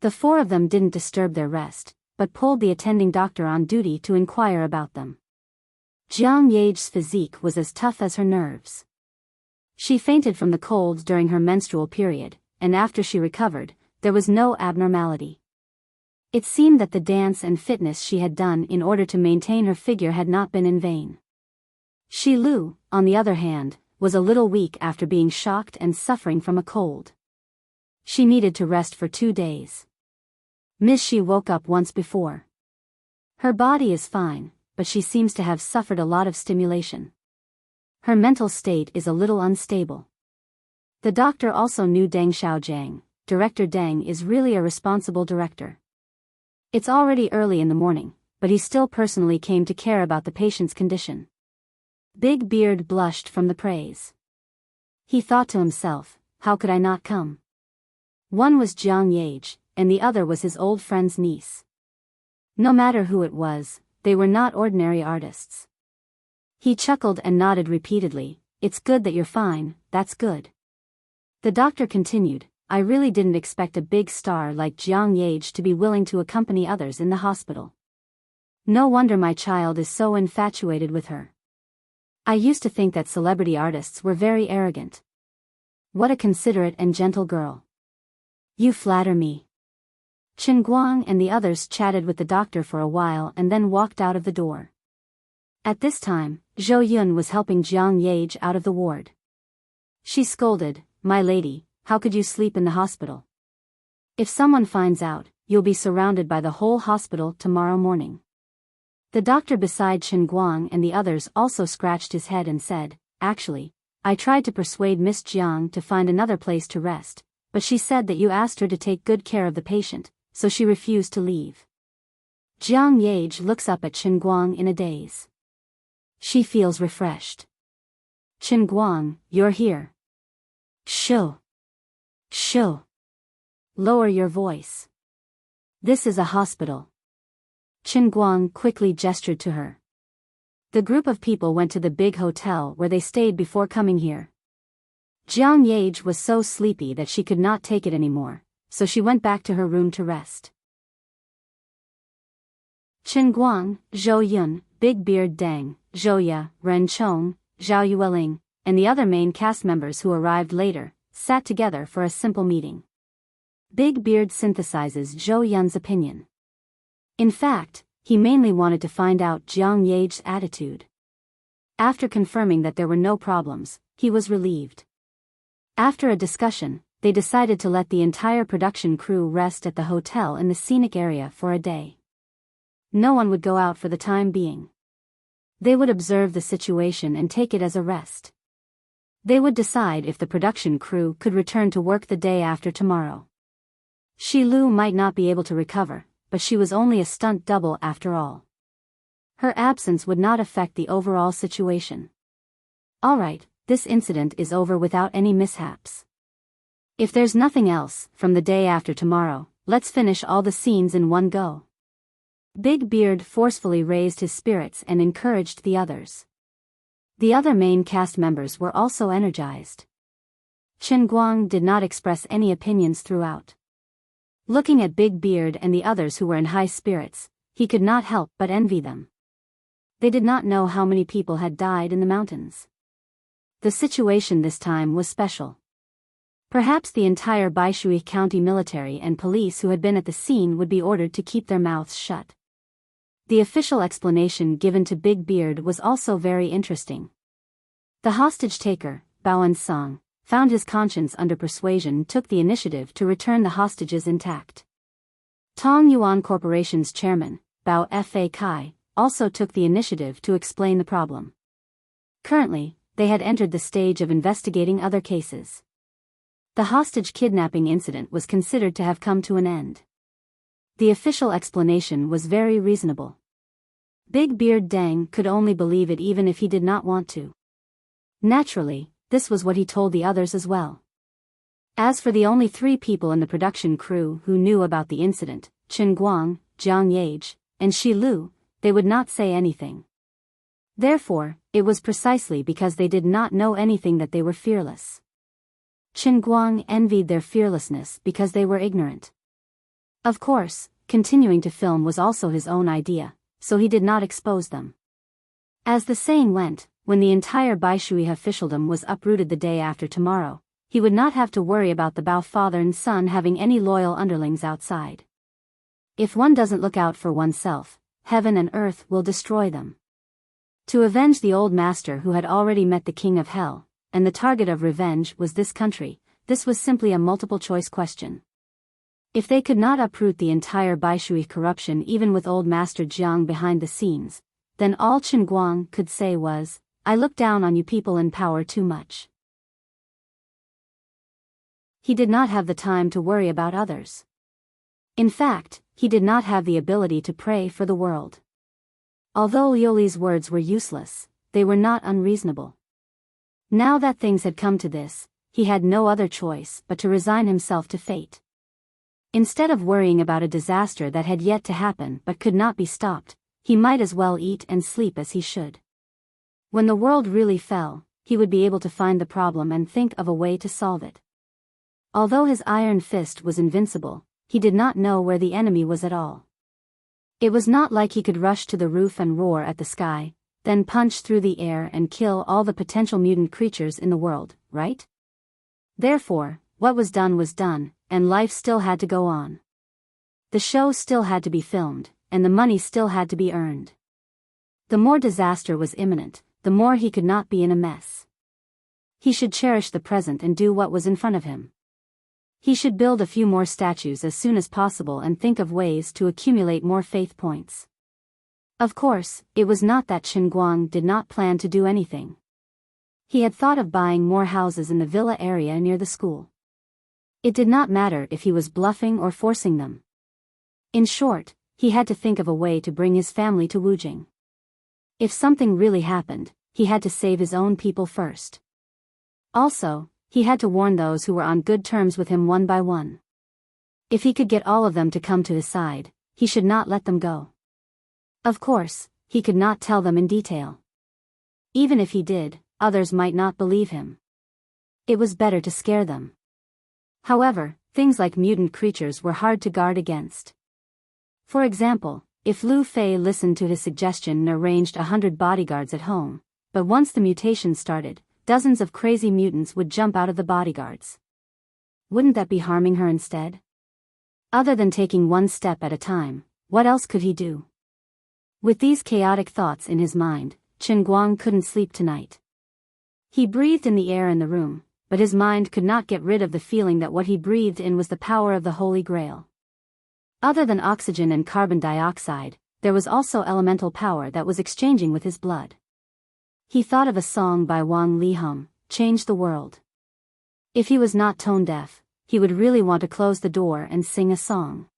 The four of them didn't disturb their rest, but pulled the attending doctor on duty to inquire about them. Jiang Yage's physique was as tough as her nerves. She fainted from the cold during her menstrual period, and after she recovered, there was no abnormality. It seemed that the dance and fitness she had done in order to maintain her figure had not been in vain. Shi Lu, on the other hand, was a little weak after being shocked and suffering from a cold. She needed to rest for 2 days. Ms. Shi woke up once before. Her body is fine, but she seems to have suffered a lot of stimulation. Her mental state is a little unstable. The doctor also knew Deng Xiaojiang. Director Deng is really a responsible director. It's already early in the morning, but he still personally came to care about the patient's condition. Big Beard blushed from the praise. He thought to himself, how could I not come? One was Jiang Yage, and the other was his old friend's niece. No matter who it was, they were not ordinary artists. He chuckled and nodded repeatedly. It's good that you're fine, that's good. The doctor continued, I really didn't expect a big star like Jiang Yage to be willing to accompany others in the hospital. No wonder my child is so infatuated with her. I used to think that celebrity artists were very arrogant. What a considerate and gentle girl. You flatter me. Chen Guang and the others chatted with the doctor for a while and then walked out of the door. At this time, Zhou Yun was helping Jiang Yage out of the ward. She scolded, My lady, how could you sleep in the hospital? If someone finds out, you'll be surrounded by the whole hospital tomorrow morning. The doctor beside Chen Guang and the others also scratched his head and said, Actually, I tried to persuade Miss Jiang to find another place to rest, but she said that you asked her to take good care of the patient, so she refused to leave. Jiang Yage looks up at Chen Guang in a daze. She feels refreshed. Chen Guang, you're here. Shoo. Shoo. Lower your voice. This is a hospital. Chen Guang quickly gestured to her. The group of people went to the big hotel where they stayed before coming here. Jiang Yage was so sleepy that she could not take it anymore, so she went back to her room to rest. Chen Guang, Zhou Yun, Big Beard Deng, Zhou Ya, Ren Chong, Zhao Yueling, and the other main cast members who arrived later, sat together for a simple meeting. Big Beard synthesizes Zhou Yun's opinion. In fact, he mainly wanted to find out Jiang Yage's attitude. After confirming that there were no problems, he was relieved. After a discussion, they decided to let the entire production crew rest at the hotel in the scenic area for a day. No one would go out for the time being. They would observe the situation and take it as a rest. They would decide if the production crew could return to work the day after tomorrow. Shi Lu might not be able to recover, but she was only a stunt double after all. Her absence would not affect the overall situation. Alright, this incident is over without any mishaps. If there's nothing else, from the day after tomorrow, let's finish all the scenes in one go. Big Beard forcefully raised his spirits and encouraged the others. The other main cast members were also energized. Chen Guang did not express any opinions throughout. Looking at Big Beard and the others who were in high spirits, he could not help but envy them. They did not know how many people had died in the mountains. The situation this time was special. Perhaps the entire Baishui County military and police who had been at the scene would be ordered to keep their mouths shut. The official explanation given to Big Beard was also very interesting. The hostage-taker, Bao Song, found his conscience under persuasion and took the initiative to return the hostages intact. Tong Yuan Corporation's chairman, Bao Fa Kai, also took the initiative to explain the problem. Currently, they had entered the stage of investigating other cases. The hostage kidnapping incident was considered to have come to an end. The official explanation was very reasonable. Big Beard Deng could only believe it even if he did not want to. Naturally, this was what he told the others as well. As for the only 3 people in the production crew who knew about the incident, Chen Guang, Jiang Yage, and Shi Lu, they would not say anything. Therefore, it was precisely because they did not know anything that they were fearless. Qin Guang envied their fearlessness because they were ignorant. Of course, continuing to film was also his own idea, so he did not expose them. As the saying went, when the entire Baishui officialdom was uprooted the day after tomorrow, he would not have to worry about the Bao father and son having any loyal underlings outside. If one doesn't look out for oneself, heaven and earth will destroy them. To avenge the old master who had already met the king of hell, and the target of revenge was this country, this was simply a multiple-choice question. If they could not uproot the entire Baishui corruption even with old master Jiang behind the scenes, then all Qin Guang could say was, "I look down on you people in power too much." He did not have the time to worry about others. In fact, he did not have the ability to pray for the world. Although Liuli's words were useless, they were not unreasonable. Now that things had come to this, he had no other choice but to resign himself to fate. Instead of worrying about a disaster that had yet to happen but could not be stopped, he might as well eat and sleep as he should. When the world really fell, he would be able to find the problem and think of a way to solve it. Although his iron fist was invincible, he did not know where the enemy was at all. It was not like he could rush to the roof and roar at the sky, then punch through the air and kill all the potential mutant creatures in the world, right? Therefore, what was done, and life still had to go on. The show still had to be filmed, and the money still had to be earned. The more disaster was imminent, the more he could not be in a mess. He should cherish the present and do what was in front of him. He should build a few more statues as soon as possible and think of ways to accumulate more faith points. Of course, it was not that Qin Guang did not plan to do anything. He had thought of buying more houses in the villa area near the school. It did not matter if he was bluffing or forcing them. In short, he had to think of a way to bring his family to Wujing. If something really happened, he had to save his own people first. Also, he had to warn those who were on good terms with him one by one. If he could get all of them to come to his side, he should not let them go. Of course, he could not tell them in detail. Even if he did, others might not believe him. It was better to scare them. However, things like mutant creatures were hard to guard against. For example, if Lu Fei listened to his suggestion and arranged 100 bodyguards at home, but once the mutation started, dozens of crazy mutants would jump out of the bodyguards. Wouldn't that be harming her instead? Other than taking one step at a time, what else could he do? With these chaotic thoughts in his mind, Qin Guang couldn't sleep tonight. He breathed in the air in the room, but his mind could not get rid of the feeling that what he breathed in was the power of the Holy Grail. Other than oxygen and carbon dioxide, there was also elemental power that was exchanging with his blood. He thought of a song by Wang Lihum, "Change the World." If he was not tone-deaf, he would really want to close the door and sing a song.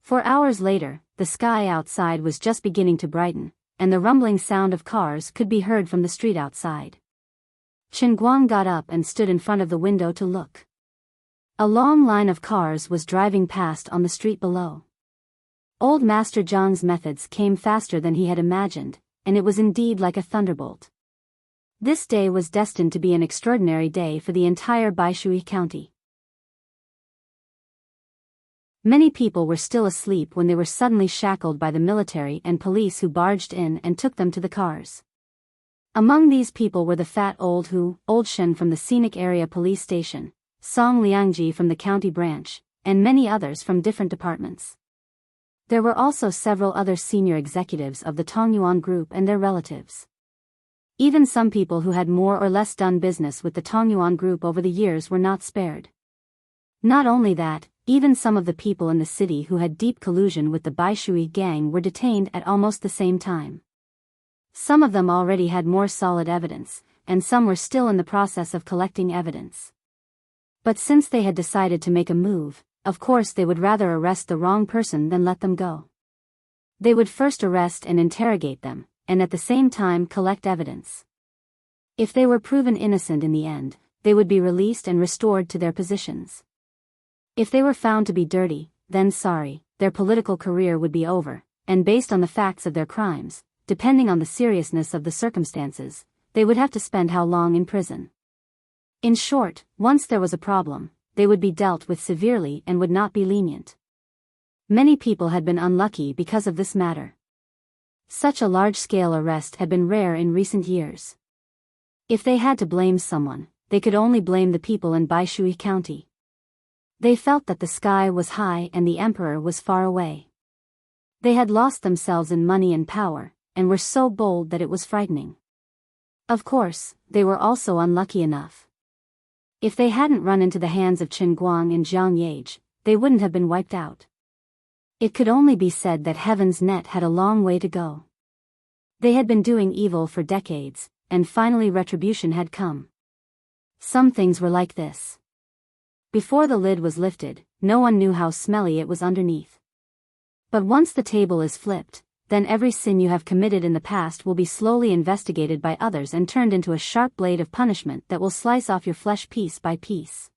4 hours later, the sky outside was just beginning to brighten, and the rumbling sound of cars could be heard from the street outside. Qin Guang got up and stood in front of the window to look. A long line of cars was driving past on the street below. Old Master Zhang's methods came faster than he had imagined, and it was indeed like a thunderbolt. This day was destined to be an extraordinary day for the entire Baishui County. Many people were still asleep when they were suddenly shackled by the military and police who barged in and took them to the cars. Among these people were the fat old Shen from the scenic area police station, Song Liangji from the county branch, and many others from different departments. There were also several other senior executives of the Tongyuan group and their relatives. Even some people who had more or less done business with the Tongyuan group over the years were not spared. Not only that, even some of the people in the city who had deep collusion with the Baishui gang were detained at almost the same time. Some of them already had more solid evidence, and some were still in the process of collecting evidence. But since they had decided to make a move, of course they would rather arrest the wrong person than let them go. They would first arrest and interrogate them, and at the same time collect evidence. If they were proven innocent in the end, they would be released and restored to their positions. If they were found to be dirty, then sorry, their political career would be over, and based on the facts of their crimes, depending on the seriousness of the circumstances, they would have to spend how long in prison. In short, once there was a problem, they would be dealt with severely and would not be lenient. Many people had been unlucky because of this matter. Such a large-scale arrest had been rare in recent years. If they had to blame someone, they could only blame the people in Baishui County. They felt that the sky was high and the emperor was far away. They had lost themselves in money and power, and were so bold that it was frightening. Of course, they were also unlucky enough. If they hadn't run into the hands of Chen Guang and Jiang Yage, they wouldn't have been wiped out. It could only be said that Heaven's net had a long way to go. They had been doing evil for decades, and finally retribution had come. Some things were like this. Before the lid was lifted, no one knew how smelly it was underneath. But once the table is flipped, then every sin you have committed in the past will be slowly investigated by others and turned into a sharp blade of punishment that will slice off your flesh piece by piece.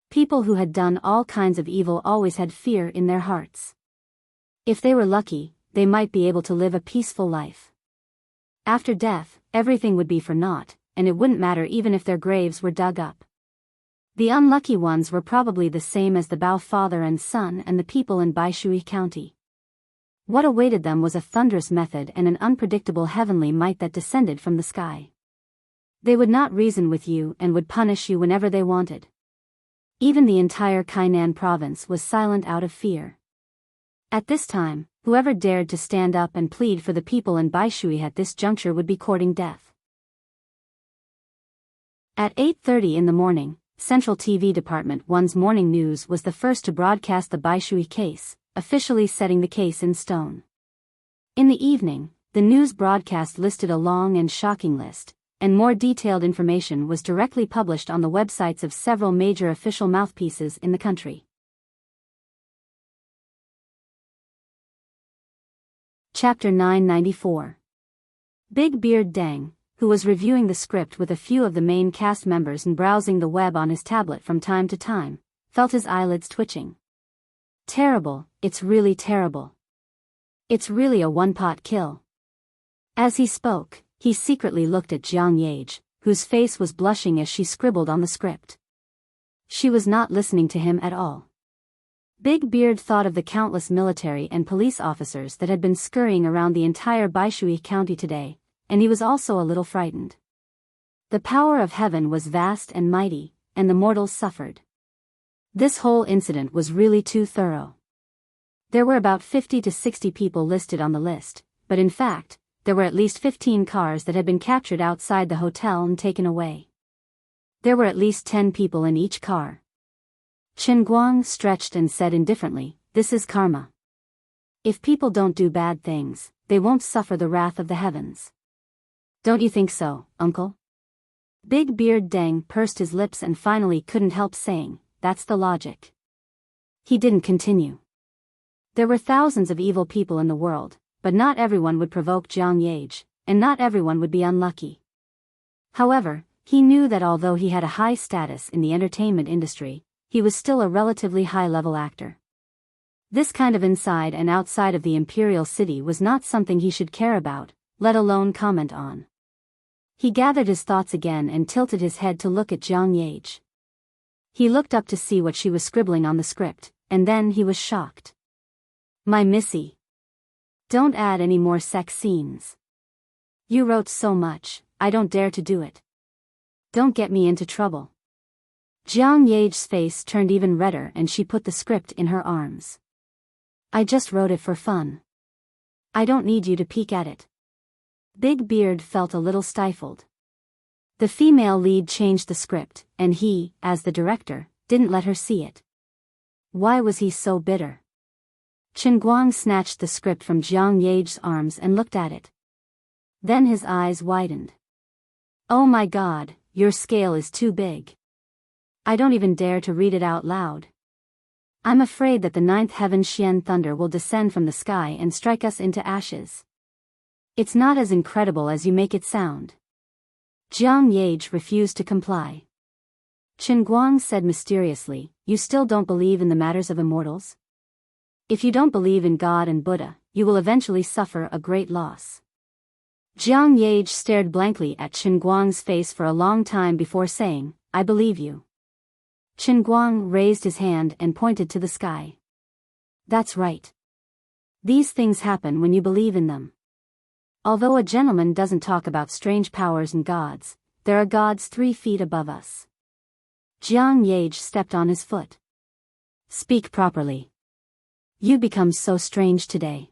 People who had done all kinds of evil always had fear in their hearts. If they were lucky, they might be able to live a peaceful life. After death, everything would be for naught, and it wouldn't matter even if their graves were dug up. The unlucky ones were probably the same as the Bao father and son and the people in Baishui County. What awaited them was a thunderous method and an unpredictable heavenly might that descended from the sky. They would not reason with you and would punish you whenever they wanted. Even the entire Kainan province was silent out of fear. At this time, whoever dared to stand up and plead for the people in Baishui at this juncture would be courting death. At 8:30 in the morning, Central TV Department 1's morning news was the first to broadcast the Baishui case, officially setting the case in stone. In the evening, the news broadcast listed a long and shocking list, and more detailed information was directly published on the websites of several major official mouthpieces in the country. Chapter 994. Big Beard Deng, who was reviewing the script with a few of the main cast members and browsing the web on his tablet from time to time, felt his eyelids twitching. Terrible, it's really terrible. It's really a one-pot kill. As he spoke, he secretly looked at Jiang Yage, whose face was blushing as she scribbled on the script. She was not listening to him at all. Big Beard thought of the countless military and police officers that had been scurrying around the entire Baishui County today, and he was also a little frightened. The power of heaven was vast and mighty, and the mortals suffered. This whole incident was really too thorough. There were about 50 to 60 people listed on the list, but in fact, there were at least 15 cars that had been captured outside the hotel and taken away. There were at least 10 people in each car. Chen Guang stretched and said indifferently, "This is karma. If people don't do bad things, they won't suffer the wrath of the heavens." "Don't you think so, uncle?" Big Beard Deng pursed his lips and finally couldn't help saying, "That's the logic." He didn't continue. There were thousands of evil people in the world, but not everyone would provoke Jiang Yage, and not everyone would be unlucky. However, he knew that although he had a high status in the entertainment industry, he was still a relatively high-level actor. This kind of inside and outside of the imperial city was not something he should care about, let alone comment on. He gathered his thoughts again and tilted his head to look at Jiang Yage. He looked up to see what she was scribbling on the script, and then he was shocked. "My missy. Don't add any more sex scenes. You wrote so much, I don't dare to do it. Don't get me into trouble." Jiang Yage's face turned even redder and she put the script in her arms. "I just wrote it for fun. I don't need you to peek at it." Big Beard felt a little stifled. The female lead changed the script, and he, as the director, didn't let her see it. Why was he so bitter? Chen Guang snatched the script from Jiang Yage's arms and looked at it. Then his eyes widened. "Oh my God, your scale is too big. I don't even dare to read it out loud. I'm afraid that the ninth heaven Xian thunder will descend from the sky and strike us into ashes. It's not as incredible as you make it sound." Jiang Yage refused to comply. Chen Guang said mysteriously, "You still don't believe in the matters of immortals? If you don't believe in God and Buddha, you will eventually suffer a great loss. Jiang Yage stared blankly at Chen Guang's face for a long time before saying, "I believe you." Chen Guang raised his hand and pointed to the sky. "That's right. These things happen when you believe in them. Although a gentleman doesn't talk about strange powers and gods, there are gods 3 feet above us." Jiang Yage stepped on his foot. "Speak properly. You become so strange today."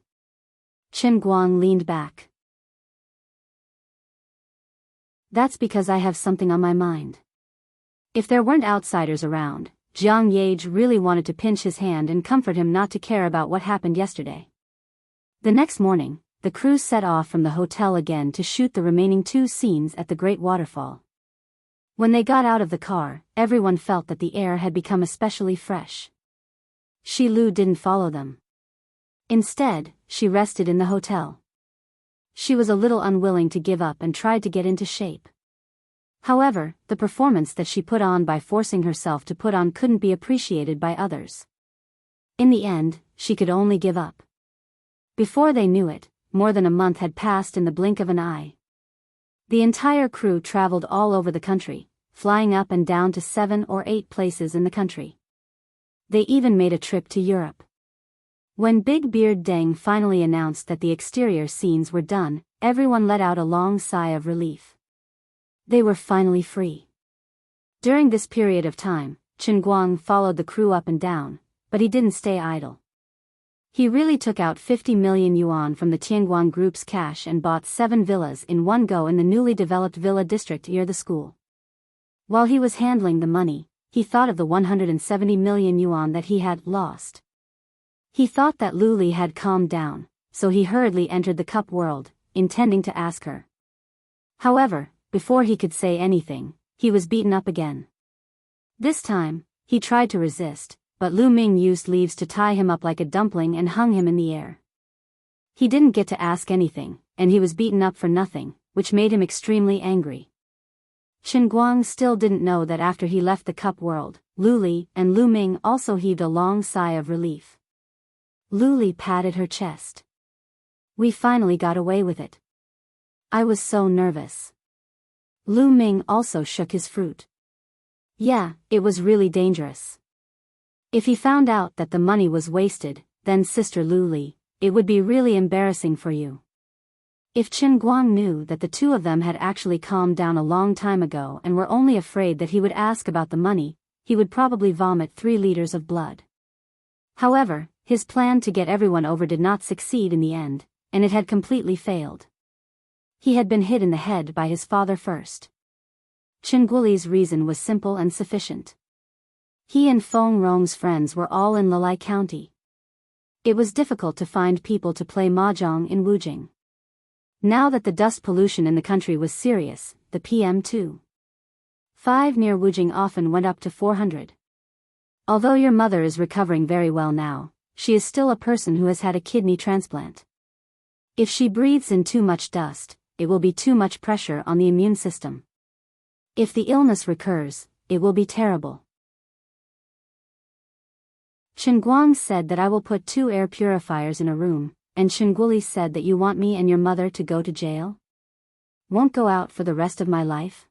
Chen Guang leaned back. "That's because I have something on my mind." If there weren't outsiders around, Jiang Yage really wanted to pinch his hand and comfort him not to care about what happened yesterday. The next morning, the crew set off from the hotel again to shoot the remaining 2 scenes at the Great Waterfall. When they got out of the car, everyone felt that the air had become especially fresh. Shi Lu didn't follow them. Instead, she rested in the hotel. She was a little unwilling to give up and tried to get into shape. However, the performance that she put on by forcing herself to put on couldn't be appreciated by others. In the end, she could only give up. Before they knew it, more than a month had passed in the blink of an eye. The entire crew traveled all over the country, flying up and down to 7 or 8 places in the country. They even made a trip to Europe. When Big Beard Deng finally announced that the exterior scenes were done, everyone let out a long sigh of relief. They were finally free. During this period of time, Chen Guang followed the crew up and down, but he didn't stay idle. He really took out 50 million yuan from the Tianguang Group's cash and bought 7 villas in one go in the newly developed villa district near the school. While he was handling the money, he thought of the 170 million yuan that he had lost. He thought that Lu Li had calmed down, so he hurriedly entered the cup world, intending to ask her. However, before he could say anything, he was beaten up again. This time, he tried to resist, but Lu Ming used leaves to tie him up like a dumpling and hung him in the air. He didn't get to ask anything, and he was beaten up for nothing, which made him extremely angry. Chen Guang still didn't know that after he left the cup world, Lu Li and Lu Ming also heaved a long sigh of relief. Lu Li patted her chest. "We finally got away with it. I was so nervous." Lu Ming also shook his fruit. "Yeah, it was really dangerous. If he found out that the money was wasted, then Sister Lu Li, it would be really embarrassing for you." If Chen Guang knew that the 2 of them had actually calmed down a long time ago and were only afraid that he would ask about the money, he would probably vomit 3 liters of blood. However, his plan to get everyone over did not succeed in the end, and it had completely failed. He had been hit in the head by his father first. Chen Guoli's reason was simple and sufficient. He and Feng Rong's friends were all in Lilai County. It was difficult to find people to play mahjong in Wujing. Now that the dust pollution in the country was serious, the PM2.5 near Wujing often went up to 400. Although your mother is recovering very well now, she is still a person who has had a kidney transplant. If she breathes in too much dust, it will be too much pressure on the immune system. If the illness recurs, it will be terrible. Chen Guang said that I will put 2 air purifiers in a room, and Chen Guoli said that you want me and your mother to go to jail? Won't go out for the rest of my life?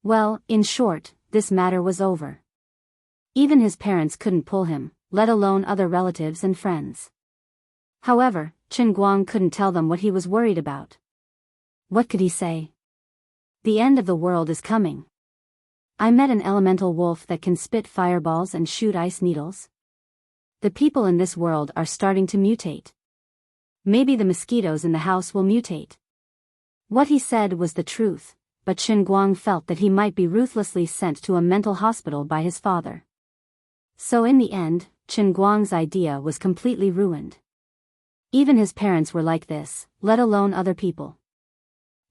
Well, in short, this matter was over. Even his parents couldn't pull him, let alone other relatives and friends. However, Chen Guang couldn't tell them what he was worried about. What could he say? The end of the world is coming. I met an elemental wolf that can spit fireballs and shoot ice needles. The people in this world are starting to mutate. Maybe the mosquitoes in the house will mutate. What he said was the truth, but Chen Guang felt that he might be ruthlessly sent to a mental hospital by his father. So in the end, Chen Guang's idea was completely ruined. Even his parents were like this, let alone other people.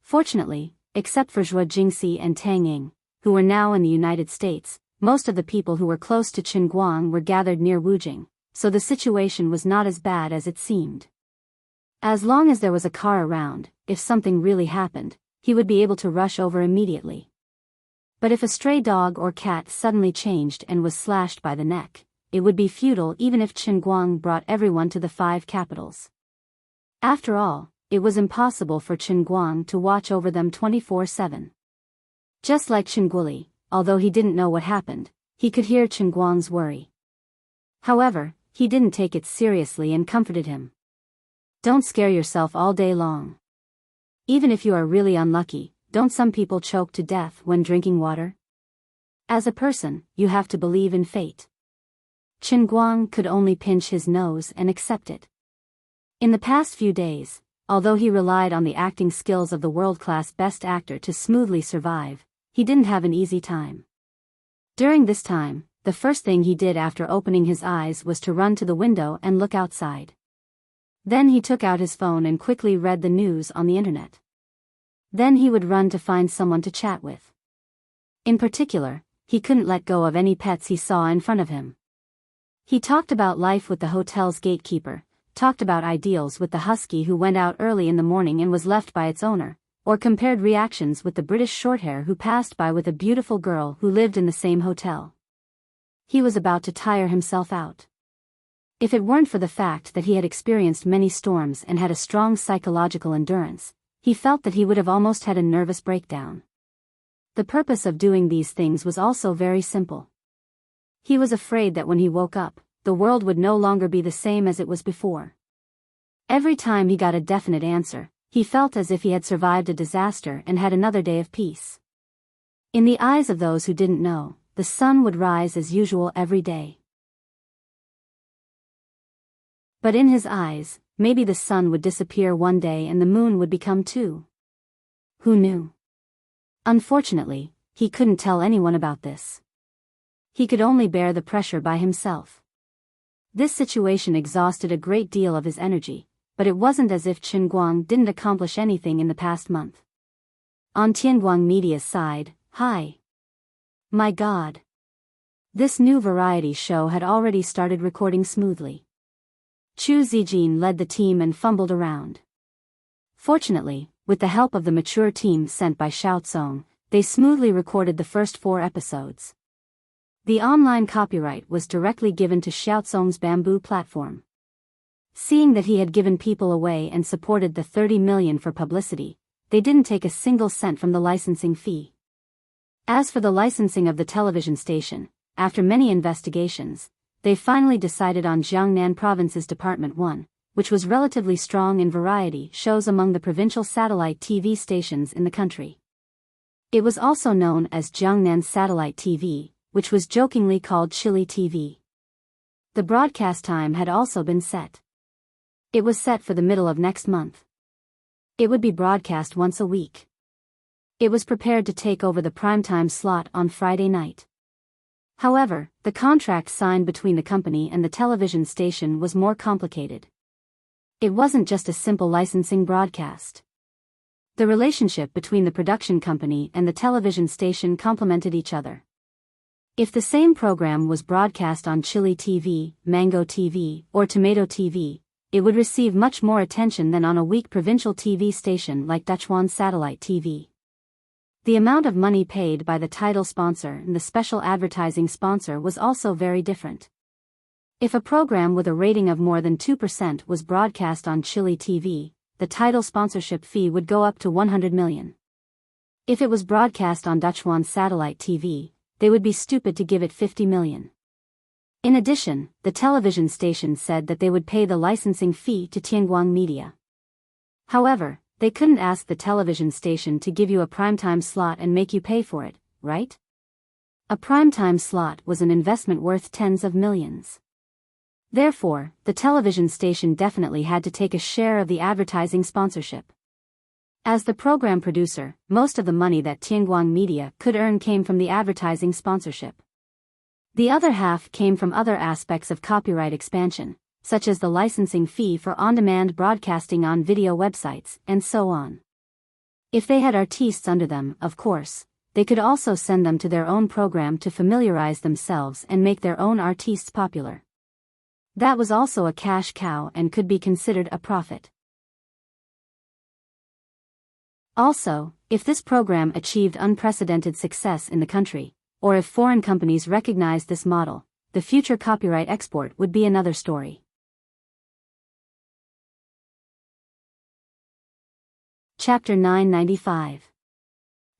Fortunately, except for Zhuo Jingxi and Tang Ying, who were now in the United States, most of the people who were close to Chen Guang were gathered near Wujing, so the situation was not as bad as it seemed. As long as there was a car around, if something really happened, he would be able to rush over immediately. But if a stray dog or cat suddenly changed and was slashed by the neck, it would be futile even if Chen Guang brought everyone to the 5 capitals. After all, it was impossible for Chen Guang to watch over them 24/7. Just like Chen Guoli, although he didn't know what happened, he could hear Chen Guang's worry. However, he didn't take it seriously and comforted him. Don't scare yourself all day long. Even if you are really unlucky, don't some people choke to death when drinking water? As a person, you have to believe in fate. Chen Guang could only pinch his nose and accept it. In the past few days, although he relied on the acting skills of the world-class best actor to smoothly survive, he didn't have an easy time. During this time, the first thing he did after opening his eyes was to run to the window and look outside. Then he took out his phone and quickly read the news on the internet. Then he would run to find someone to chat with. In particular, he couldn't let go of any pets he saw in front of him. He talked about life with the hotel's gatekeeper, talked about ideals with the husky who went out early in the morning and was left by its owner, or compared reactions with the British shorthair who passed by with a beautiful girl who lived in the same hotel. He was about to tire himself out. If it weren't for the fact that he had experienced many storms and had a strong psychological endurance, he felt that he would have almost had a nervous breakdown. The purpose of doing these things was also very simple. He was afraid that when he woke up, the world would no longer be the same as it was before. Every time he got a definite answer, he felt as if he had survived a disaster and had another day of peace. In the eyes of those who didn't know, the sun would rise as usual every day. But in his eyes, maybe the sun would disappear one day and the moon would become two. Who knew? Unfortunately, he couldn't tell anyone about this. He could only bear the pressure by himself. This situation exhausted a great deal of his energy, but it wasn't as if Chen Guang didn't accomplish anything in the past month. On Tianguang Media's side, hi. My God. This new variety show had already started recording smoothly. Chu Zijin led the team and fumbled around. Fortunately, with the help of the mature team sent by Xiao Tsong, they smoothly recorded the first 4 episodes. The online copyright was directly given to Xiao Tsong's bamboo platform. Seeing that he had given people away and supported the 30 million for publicity, they didn't take a single cent from the licensing fee. As for the licensing of the television station, after many investigations, they finally decided on Jiangnan Province's Department 1, which was relatively strong in variety shows among the provincial satellite TV stations in the country. It was also known as Jiangnan Satellite TV, which was jokingly called Chili TV. The broadcast time had also been set. It was set for the middle of next month. It would be broadcast once a week. It was prepared to take over the primetime slot on Friday night. However, the contract signed between the company and the television station was more complicated. It wasn't just a simple licensing broadcast. The relationship between the production company and the television station complemented each other. If the same program was broadcast on Chili TV, Mango TV, or Tomato TV, it would receive much more attention than on a weak provincial TV station like Dachhuan Satellite TV. The amount of money paid by the title sponsor and the special advertising sponsor was also very different. If a program with a rating of more than 2% was broadcast on Chili TV, the title sponsorship fee would go up to 100 million. If it was broadcast on Dachhuan Satellite TV, they would be stupid to give it 50 million. In addition, the television station said that they would pay the licensing fee to Tianguang Media. However, they couldn't ask the television station to give you a primetime slot and make you pay for it, right? A primetime slot was an investment worth tens of millions. Therefore, the television station definitely had to take a share of the advertising sponsorship. As the program producer, most of the money that Tianguang Media could earn came from the advertising sponsorship. The other half came from other aspects of copyright expansion, such as the licensing fee for on-demand broadcasting on video websites, and so on. If they had artistes under them, of course, they could also send them to their own program to familiarize themselves and make their own artistes popular. That was also a cash cow and could be considered a profit. Also, if this program achieved unprecedented success in the country, or if foreign companies recognized this model, the future copyright export would be another story. Chapter 995.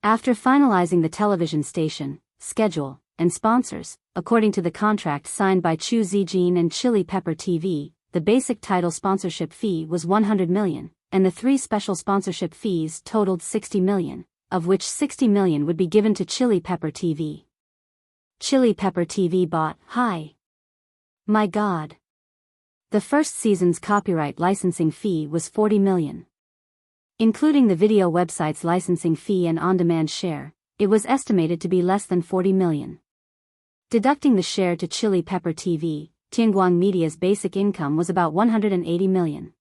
After finalizing the television station, schedule, and sponsors, according to the contract signed by Chu Zijin and Chili Pepper TV, the basic title sponsorship fee was 100 million, and the 3 special sponsorship fees totaled 60 million, of which 60 million would be given to Chili Pepper TV. Chili Pepper TV bought, hi. My God. The first season's copyright licensing fee was 40 million. Including the video website's licensing fee and on-demand share, it was estimated to be less than 40 million. Deducting the share to Chili Pepper TV, Tianguang Media's basic income was about 180 million.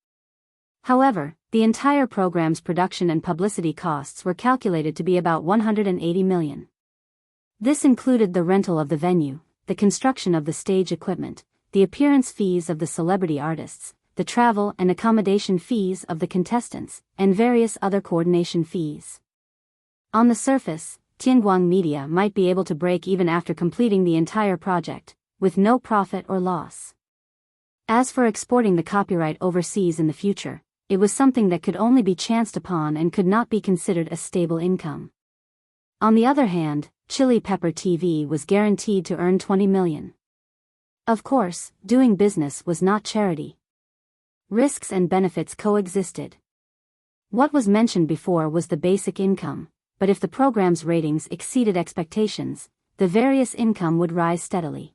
However, the entire program's production and publicity costs were calculated to be about 180 million. This included the rental of the venue, the construction of the stage equipment, the appearance fees of the celebrity artists, the travel and accommodation fees of the contestants, and various other coordination fees. On the surface, Tianguang Media might be able to break even after completing the entire project, with no profit or loss. As for exporting the copyright overseas in the future, it was something that could only be chanced upon and could not be considered a stable income. On the other hand, Chili Pepper TV was guaranteed to earn 20 million. Of course, doing business was not charity. Risks and benefits coexisted. What was mentioned before was the basic income, but if the program's ratings exceeded expectations, the various income would rise steadily.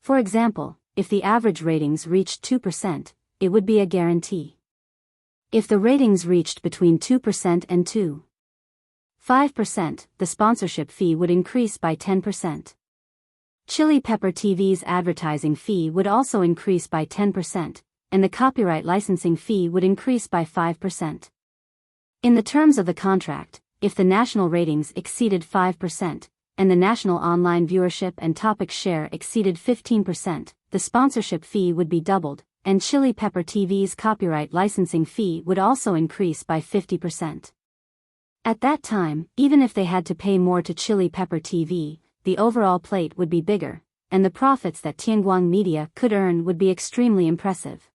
For example, if the average ratings reached 2%, it would be a guarantee. If the ratings reached between 2% and 2.5%, the sponsorship fee would increase by 10%. Chili Pepper TV's advertising fee would also increase by 10%, and the copyright licensing fee would increase by 5%. In the terms of the contract, if the national ratings exceeded 5%, and the national online viewership and topic share exceeded 15%, the sponsorship fee would be doubled, and Chili Pepper TV's copyright licensing fee would also increase by 50%. At that time, even if they had to pay more to Chili Pepper TV, the overall plate would be bigger, and the profits that Tianguang Media could earn would be extremely impressive.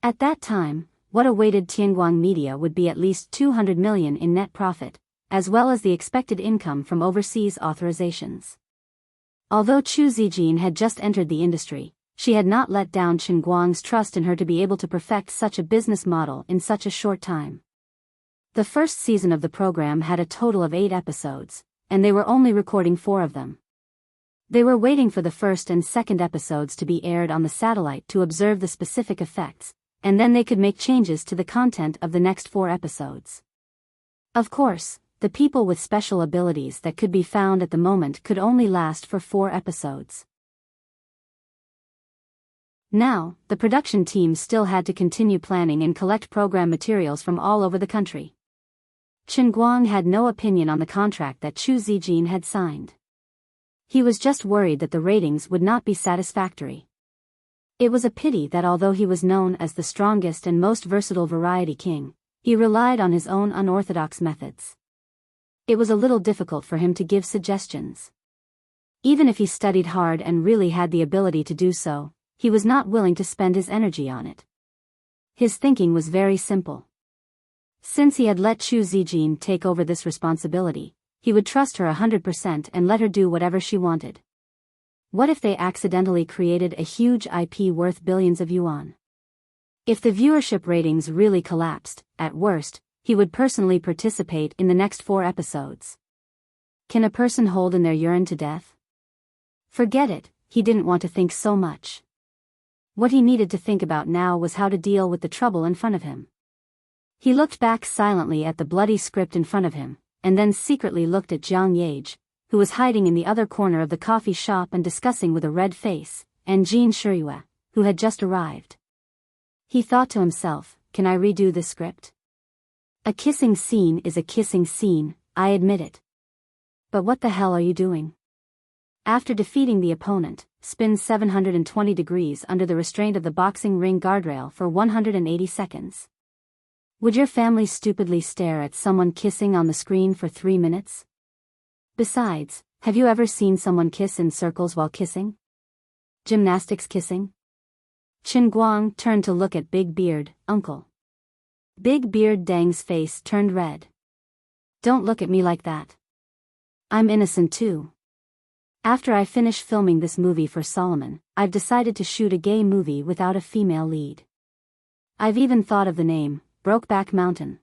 At that time, what awaited Tianguang Media would be at least 200 million in net profit, as well as the expected income from overseas authorizations. Although Chu Zijin had just entered the industry, she had not let down Chen Guang's trust in her to be able to perfect such a business model in such a short time. The first season of the program had a total of 8 episodes, and they were only recording 4 of them. They were waiting for the first and second episodes to be aired on the satellite to observe the specific effects, and then they could make changes to the content of the next 4 episodes. Of course, the people with special abilities that could be found at the moment could only last for 4 episodes. Now, the production team still had to continue planning and collect program materials from all over the country. Chen Guang had no opinion on the contract that Chu Zijin had signed. He was just worried that the ratings would not be satisfactory. It was a pity that although he was known as the strongest and most versatile variety king, he relied on his own unorthodox methods. It was a little difficult for him to give suggestions. Even if he studied hard and really had the ability to do so, he was not willing to spend his energy on it. His thinking was very simple. Since he had let Chu Zijin take over this responsibility, he would trust her 100% and let her do whatever she wanted. What if they accidentally created a huge IP worth billions of yuan? If the viewership ratings really collapsed, at worst, he would personally participate in the next 4 episodes. Can a person hold in their urine to death? Forget it, he didn't want to think so much. What he needed to think about now was how to deal with the trouble in front of him. He looked back silently at the bloody script in front of him, and then secretly looked at Jiang Yage, who was hiding in the other corner of the coffee shop and discussing with a red face, and Jean Shiyue, who had just arrived. He thought to himself, can I redo this script? A kissing scene is a kissing scene, I admit it. But what the hell are you doing? After defeating the opponent, spin 720 degrees under the restraint of the boxing ring guardrail for 180 seconds. Would your family stupidly stare at someone kissing on the screen for 3 minutes? Besides, have you ever seen someone kiss in circles while kissing? Gymnastics kissing? Chen Guang turned to look at Big Beard, uncle. Big Beard Dang's face turned red. Don't look at me like that. I'm innocent too. After I finish filming this movie for Solomon, I've decided to shoot a gay movie without a female lead. I've even thought of the name, Brokeback Mountain.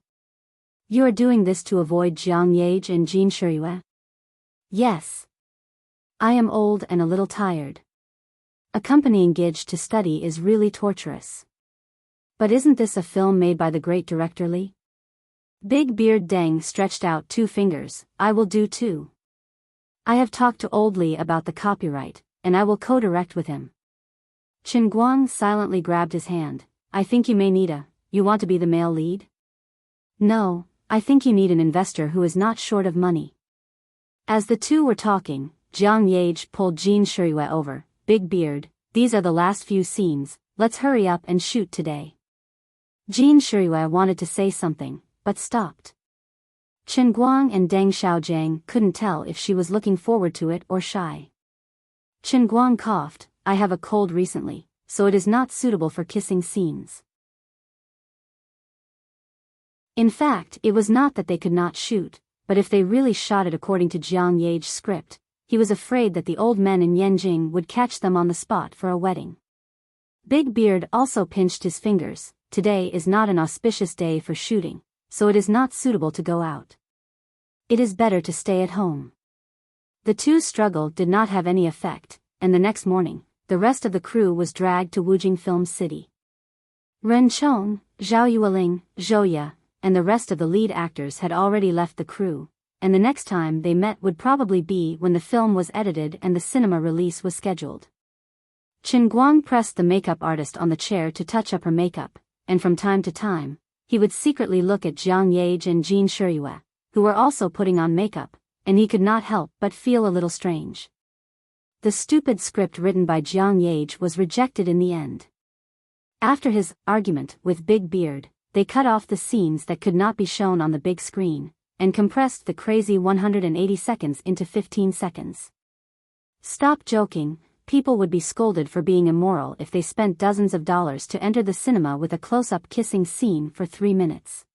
You are doing this to avoid Jiang Yage and Jin Shirue? Yes. I am old and a little tired. Accompanying Gage to study is really torturous. But isn't this a film made by the great director Lee? Big Beard Deng stretched out 2 fingers. I will do too. I have talked to Old Lee about the copyright, and I will co-direct with him. Chen Guang silently grabbed his hand. I think you may need you want to be the male lead? No, I think you need an investor who is not short of money. As the two were talking, Jiang Yage pulled Jin Shirue over. Big Beard, these are the last few scenes, let's hurry up and shoot today. Jin Shirue wanted to say something, but stopped. Chen Guang and Deng Xiaojiang couldn't tell if she was looking forward to it or shy. Chen Guang coughed, I have a cold recently, so it is not suitable for kissing scenes. In fact, it was not that they could not shoot, but if they really shot it according to Jiang Yage's script, he was afraid that the old men in Yanjing would catch them on the spot for a wedding. Big Beard also pinched his fingers. Today is not an auspicious day for shooting, so it is not suitable to go out. It is better to stay at home. The two struggle did not have any effect, and the next morning, the rest of the crew was dragged to Wujing Film City. Ren Chong, Zhao Yueling, Zhou Ye, and the rest of the lead actors had already left the crew, and the next time they met would probably be when the film was edited and the cinema release was scheduled. Chen Guang pressed the makeup artist on the chair to touch up her makeup, and from time to time, he would secretly look at Jiang Yage and Jin Shirue, who were also putting on makeup, and he could not help but feel a little strange. The stupid script written by Jiang Yage was rejected in the end. After his argument with Big Beard, they cut off the scenes that could not be shown on the big screen, and compressed the crazy 180 seconds into 15 seconds. Stop joking, people would be scolded for being immoral if they spent dozens of dollars to enter the cinema with a close-up kissing scene for 3 minutes.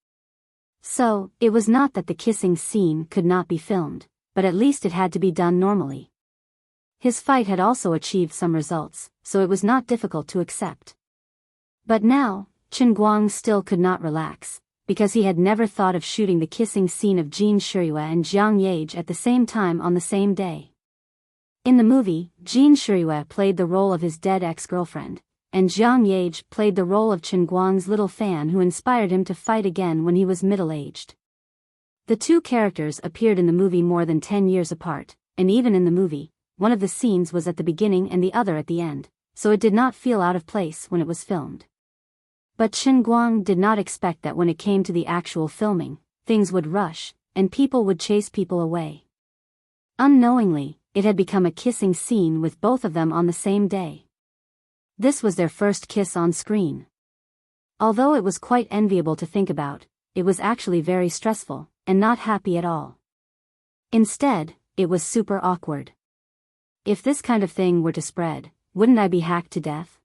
So, it was not that the kissing scene could not be filmed, but at least it had to be done normally. His fight had also achieved some results, so it was not difficult to accept. But now, Chen Guang still could not relax, because he had never thought of shooting the kissing scene of Jin Shirue and Jiang Yage at the same time on the same day. In the movie, Jin Shirue played the role of his dead ex-girlfriend, and Jiang Yage played the role of Chen Guang's little fan who inspired him to fight again when he was middle-aged. The two characters appeared in the movie more than 10 years apart, and even in the movie, one of the scenes was at the beginning and the other at the end, so it did not feel out of place when it was filmed. But Chen Guang did not expect that when it came to the actual filming, things would rush, and people would chase people away. Unknowingly, it had become a kissing scene with both of them on the same day. This was their first kiss on screen. Although it was quite enviable to think about, it was actually very stressful, and not happy at all. Instead, it was super awkward. If this kind of thing were to spread, wouldn't I be hacked to death?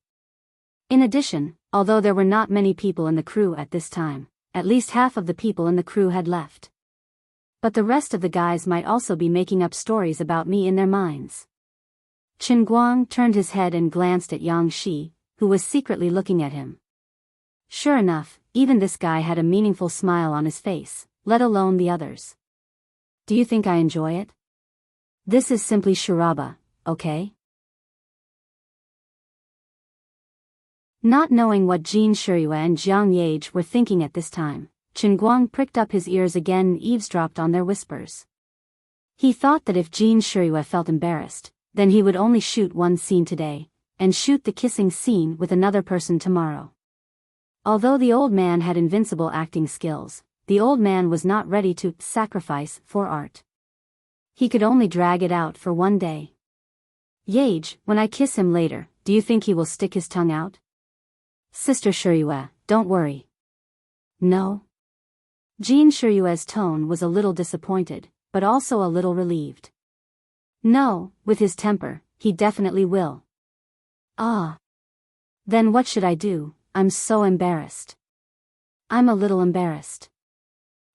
In addition, although there were not many people in the crew at this time, at least half of the people in the crew had left. But the rest of the guys might also be making up stories about me in their minds. Chen Guang turned his head and glanced at Yang Shi, who was secretly looking at him. Sure enough, even this guy had a meaningful smile on his face, let alone the others. Do you think I enjoy it? This is simply charaba, okay? Not knowing what Jin Shirue and Jiang Yage were thinking at this time, Chen Guang pricked up his ears again and eavesdropped on their whispers. He thought that if Jin Shirue felt embarrassed, then he would only shoot one scene today, and shoot the kissing scene with another person tomorrow. Although the old man had invincible acting skills, the old man was not ready to sacrifice for art. He could only drag it out for one day. Yage, when I kiss him later, do you think he will stick his tongue out? Sister Shirue, don't worry. No? Jin Shirue's tone was a little disappointed, but also a little relieved. No, with his temper, he definitely will. Ah. Then what should I do? I'm so embarrassed. I'm a little embarrassed.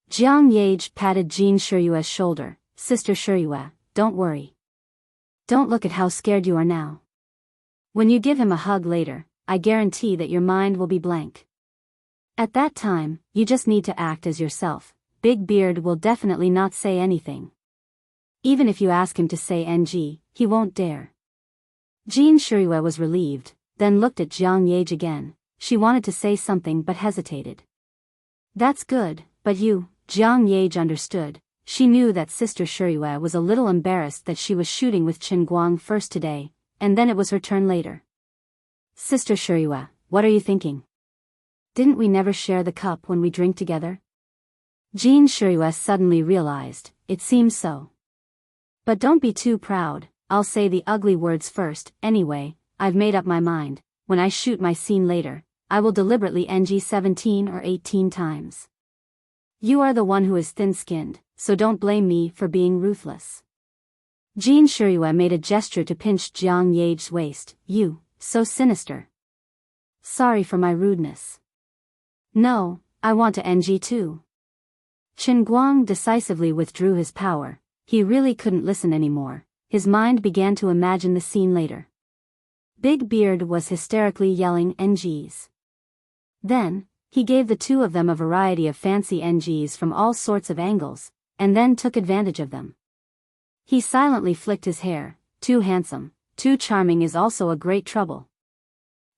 Jiang Yage patted Jean Shiyue's shoulder. Sister Shiyue, don't worry. Don't look at how scared you are now. When you give him a hug later, I guarantee that your mind will be blank. At that time, you just need to act as yourself. Big Beard will definitely not say anything. Even if you ask him to say NG, he won't dare. Jean Shiyue was relieved, then looked at Jiang Yage again. She wanted to say something but hesitated. That's good, but you, Jiang Yage understood. She knew that Sister Shiyue was a little embarrassed that she was shooting with Qin Guang first today, and then it was her turn later. Sister Shiyue, what are you thinking? Didn't we never share the cup when we drink together? Jean Shiyue suddenly realized, it seems so. But don't be too proud, I'll say the ugly words first. Anyway, I've made up my mind. When I shoot my scene later, I will deliberately NG 17 or 18 times. You are the one who is thin-skinned, so don't blame me for being ruthless. Jean Shiyue made a gesture to pinch Jiang Yage's waist. You, so sinister. Sorry for my rudeness. No, I want to NG too. Qin Guang decisively withdrew his power. He really couldn't listen anymore. His mind began to imagine the scene later. Big Beard was hysterically yelling NGs. Then, he gave the two of them a variety of fancy NGs from all sorts of angles, and then took advantage of them. He silently flicked his hair. Too handsome, too charming is also a great trouble.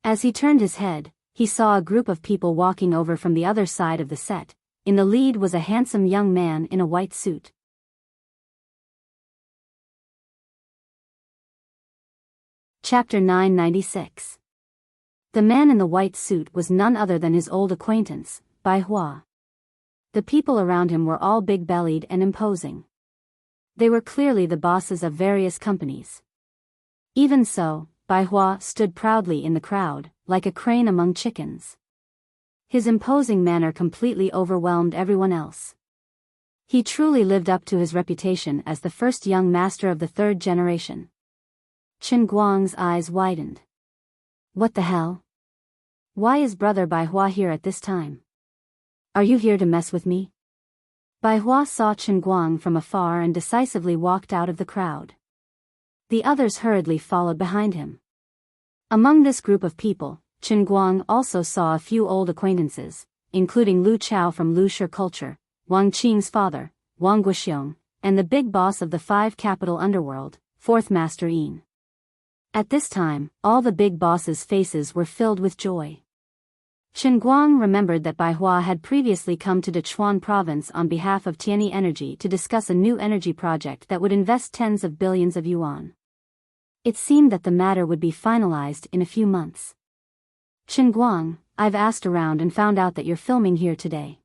As he turned his head, he saw a group of people walking over from the other side of the set. In the lead was a handsome young man in a white suit. Chapter 996. The man in the white suit was none other than his old acquaintance, Bai Hua. The people around him were all big-bellied and imposing. They were clearly the bosses of various companies. Even so, Bai Hua stood proudly in the crowd, like a crane among chickens. His imposing manner completely overwhelmed everyone else. He truly lived up to his reputation as the first young master of the third generation. Qin Guang's eyes widened. What the hell? Why is brother Bai Hua here at this time? Are you here to mess with me? Bai Hua saw Qin Guang from afar and decisively walked out of the crowd. The others hurriedly followed behind him. Among this group of people, Qin Guang also saw a few old acquaintances, including Lu Chao from Lu Shi culture, Wang Qing's father, Wang Guoxiong, and the big boss of the five capital underworld, fourth master Yin. At this time, all the big bosses' faces were filled with joy. Qin Guang remembered that Bai Hua had previously come to Dechuan province on behalf of Tianyi Energy to discuss a new energy project that would invest tens of billions of yuan. It seemed that the matter would be finalized in a few months. Qin Guang, I've asked around and found out that you're filming here today.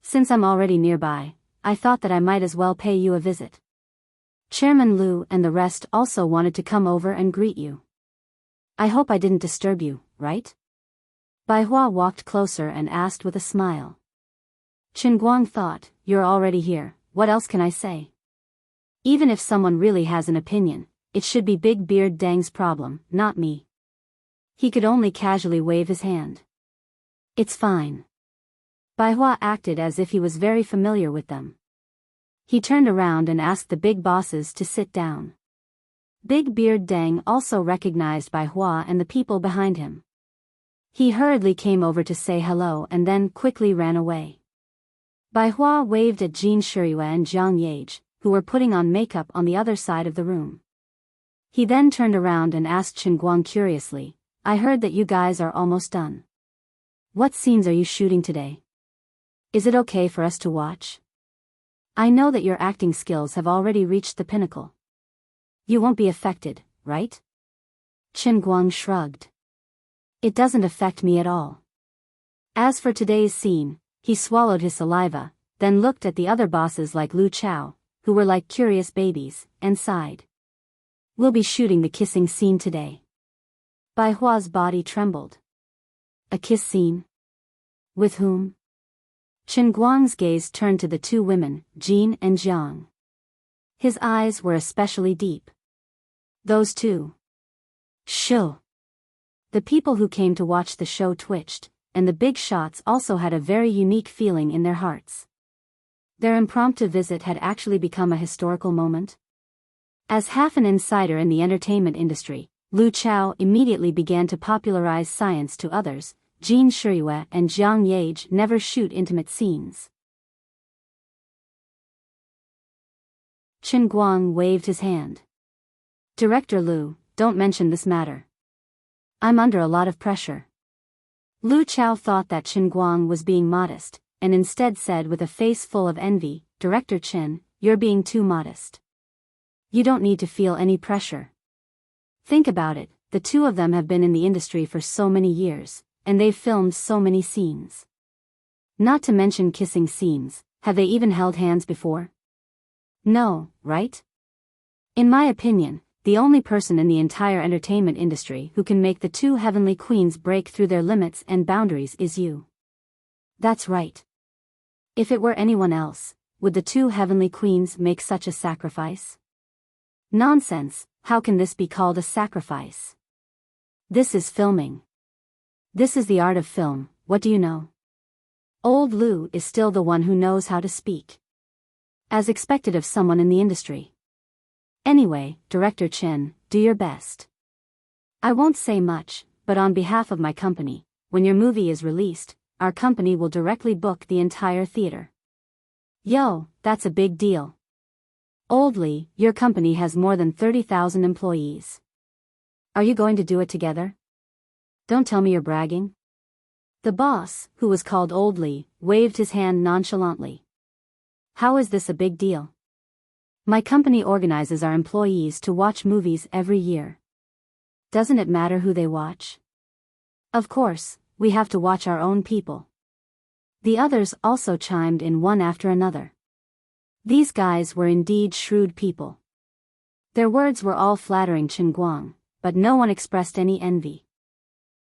Since I'm already nearby, I thought that I might as well pay you a visit. Chairman Lu and the rest also wanted to come over and greet you. I hope I didn't disturb you, right? Bai Hua walked closer and asked with a smile. Qin Guang thought, you're already here, what else can I say? Even if someone really has an opinion, it should be Big Beard Dang's problem, not me. He could only casually wave his hand. It's fine. Bai Hua acted as if he was very familiar with them. He turned around and asked the big bosses to sit down. Big Beard Dang also recognized Bai Hua and the people behind him. He hurriedly came over to say hello and then quickly ran away. Bai Hua waved at Jean Shiyue and Jiang Yage, who were putting on makeup on the other side of the room. He then turned around and asked Qin Guang curiously, I heard that you guys are almost done. What scenes are you shooting today? Is it okay for us to watch? I know that your acting skills have already reached the pinnacle. You won't be affected, right? Qin Guang shrugged. It doesn't affect me at all. As for today's scene, he swallowed his saliva, then looked at the other bosses like Lu Chao, who were like curious babies, and sighed. We'll be shooting the kissing scene today. Bai Hua's body trembled. A kiss scene? With whom? Qin Guang's gaze turned to the two women, Jean and Jiang. His eyes were especially deep. Those two. Shoo. The people who came to watch the show twitched. and the big shots also had a very unique feeling in their hearts. Their impromptu visit had actually become a historical moment. As half an insider in the entertainment industry, Lu Chao immediately began to popularize science to others. Jin Shiyue and Jiang Yage never shoot intimate scenes. Chen Guang waved his hand. Director Lu, don't mention this matter. I'm under a lot of pressure. Lu Chao thought that Chen Guang was being modest, and instead said with a face full of envy, Director Chen, you're being too modest. You don't need to feel any pressure. Think about it, the two of them have been in the industry for so many years, and they've filmed so many scenes. Not to mention kissing scenes, have they even held hands before? No, right? In my opinion, the only person in the entire entertainment industry who can make the two heavenly queens break through their limits and boundaries is you. That's right. If it were anyone else, would the two heavenly queens make such a sacrifice? Nonsense, how can this be called a sacrifice? This is filming. This is the art of film, what do you know? Old Lu is still the one who knows how to speak. As expected of someone in the industry. Anyway, Director Chen, do your best. I won't say much, but on behalf of my company, when your movie is released, our company will directly book the entire theater. Yo, that's a big deal. Old Li, your company has more than 30,000 employees. Are you going to do it together? Don't tell me you're bragging. The boss, who was called Old Li, waved his hand nonchalantly. How is this a big deal? My company organizes our employees to watch movies every year. Doesn't it matter who they watch? Of course, we have to watch our own people. The others also chimed in one after another. These guys were indeed shrewd people. Their words were all flattering Chen Guang, but no one expressed any envy.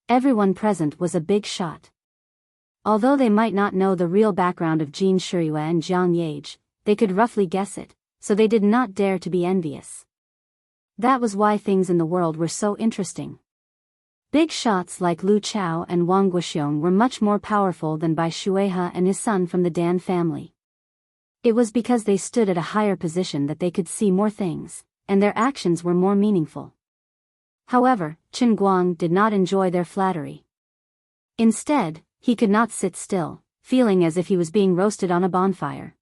Everyone present was a big shot. Although they might not know the real background of Jin Shiyue and Jiang Yage, they could roughly guess it, so they did not dare to be envious. That was why things in the world were so interesting. Big shots like Lu Chao and Wang Guoxiong were much more powerful than Bai Shuihe and his son from the Dan family. It was because they stood at a higher position that they could see more things, and their actions were more meaningful. However, Chen Guang did not enjoy their flattery. Instead, he could not sit still, feeling as if he was being roasted on a bonfire.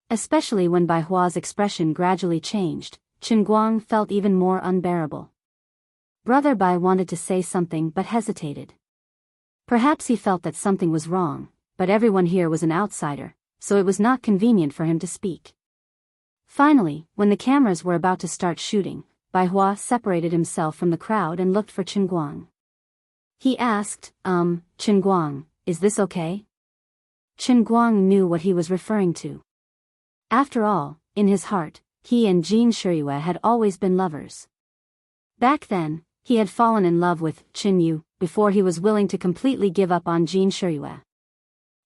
Especially when Bai Hua's expression gradually changed, Chen Guang felt even more unbearable. Brother Bai wanted to say something but hesitated. Perhaps he felt that something was wrong, but everyone here was an outsider, so it was not convenient for him to speak. Finally, when the cameras were about to start shooting, Bai Hua separated himself from the crowd and looked for Chen Guang. He asked, Chen Guang, is this okay? Chen Guang knew what he was referring to. After all, in his heart, he and Jin Shiyue had always been lovers. Back then, he had fallen in love with Chen Yu before he was willing to completely give up on Jin Shiyue.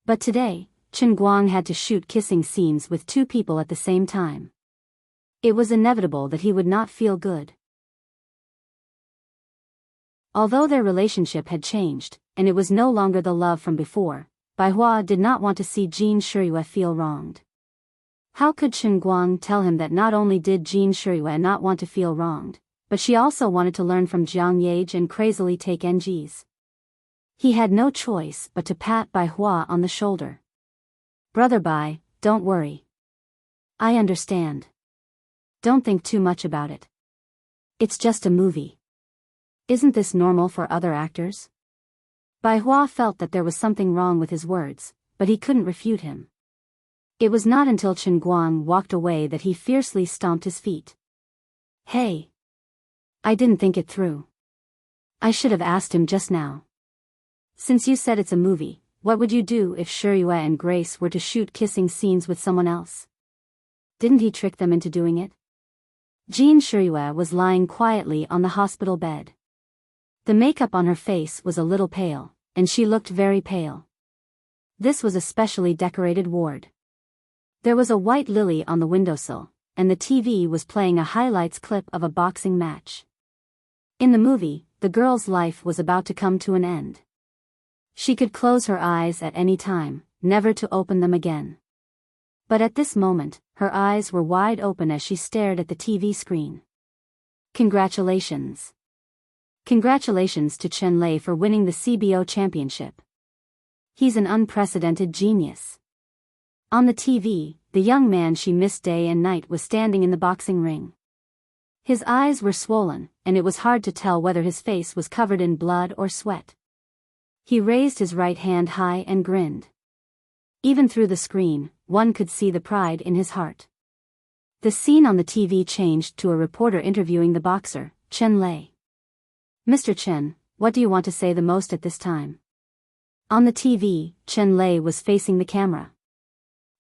But today, Chen Guang had to shoot kissing scenes with two people at the same time. It was inevitable that he would not feel good. Although their relationship had changed, and it was no longer the love from before, Bai Hua did not want to see Jin Shiyue feel wronged. How could Chen Guang tell him that not only did Jin Shiyue not want to feel wronged, but she also wanted to learn from Jiang Yage and crazily take NGs? He had no choice but to pat Bai Hua on the shoulder. Brother Bai, don't worry. I understand. Don't think too much about it. It's just a movie. Isn't this normal for other actors? Bai Hua felt that there was something wrong with his words, but he couldn't refute him. It was not until Chen Guang walked away that he fiercely stomped his feet. Hey! I didn't think it through. I should have asked him just now. Since you said it's a movie, what would you do if Shiyue and Grace were to shoot kissing scenes with someone else? Didn't he trick them into doing it? Jin Shiyue was lying quietly on the hospital bed. The makeup on her face was a little pale, and she looked very pale. This was a specially decorated ward. There was a white lily on the windowsill, and the TV was playing a highlights clip of a boxing match. In the movie, the girl's life was about to come to an end. She could close her eyes at any time, never to open them again. But at this moment, her eyes were wide open as she stared at the TV screen. Congratulations. Congratulations to Chen Lei for winning the CBO championship. He's an unprecedented genius. On the TV, the young man she missed day and night was standing in the boxing ring. His eyes were swollen, and it was hard to tell whether his face was covered in blood or sweat. He raised his right hand high and grinned. Even through the screen, one could see the pride in his heart. The scene on the TV changed to a reporter interviewing the boxer, Chen Lei. Mr. Chen, what do you want to say the most at this time? On the TV, Chen Lei was facing the camera.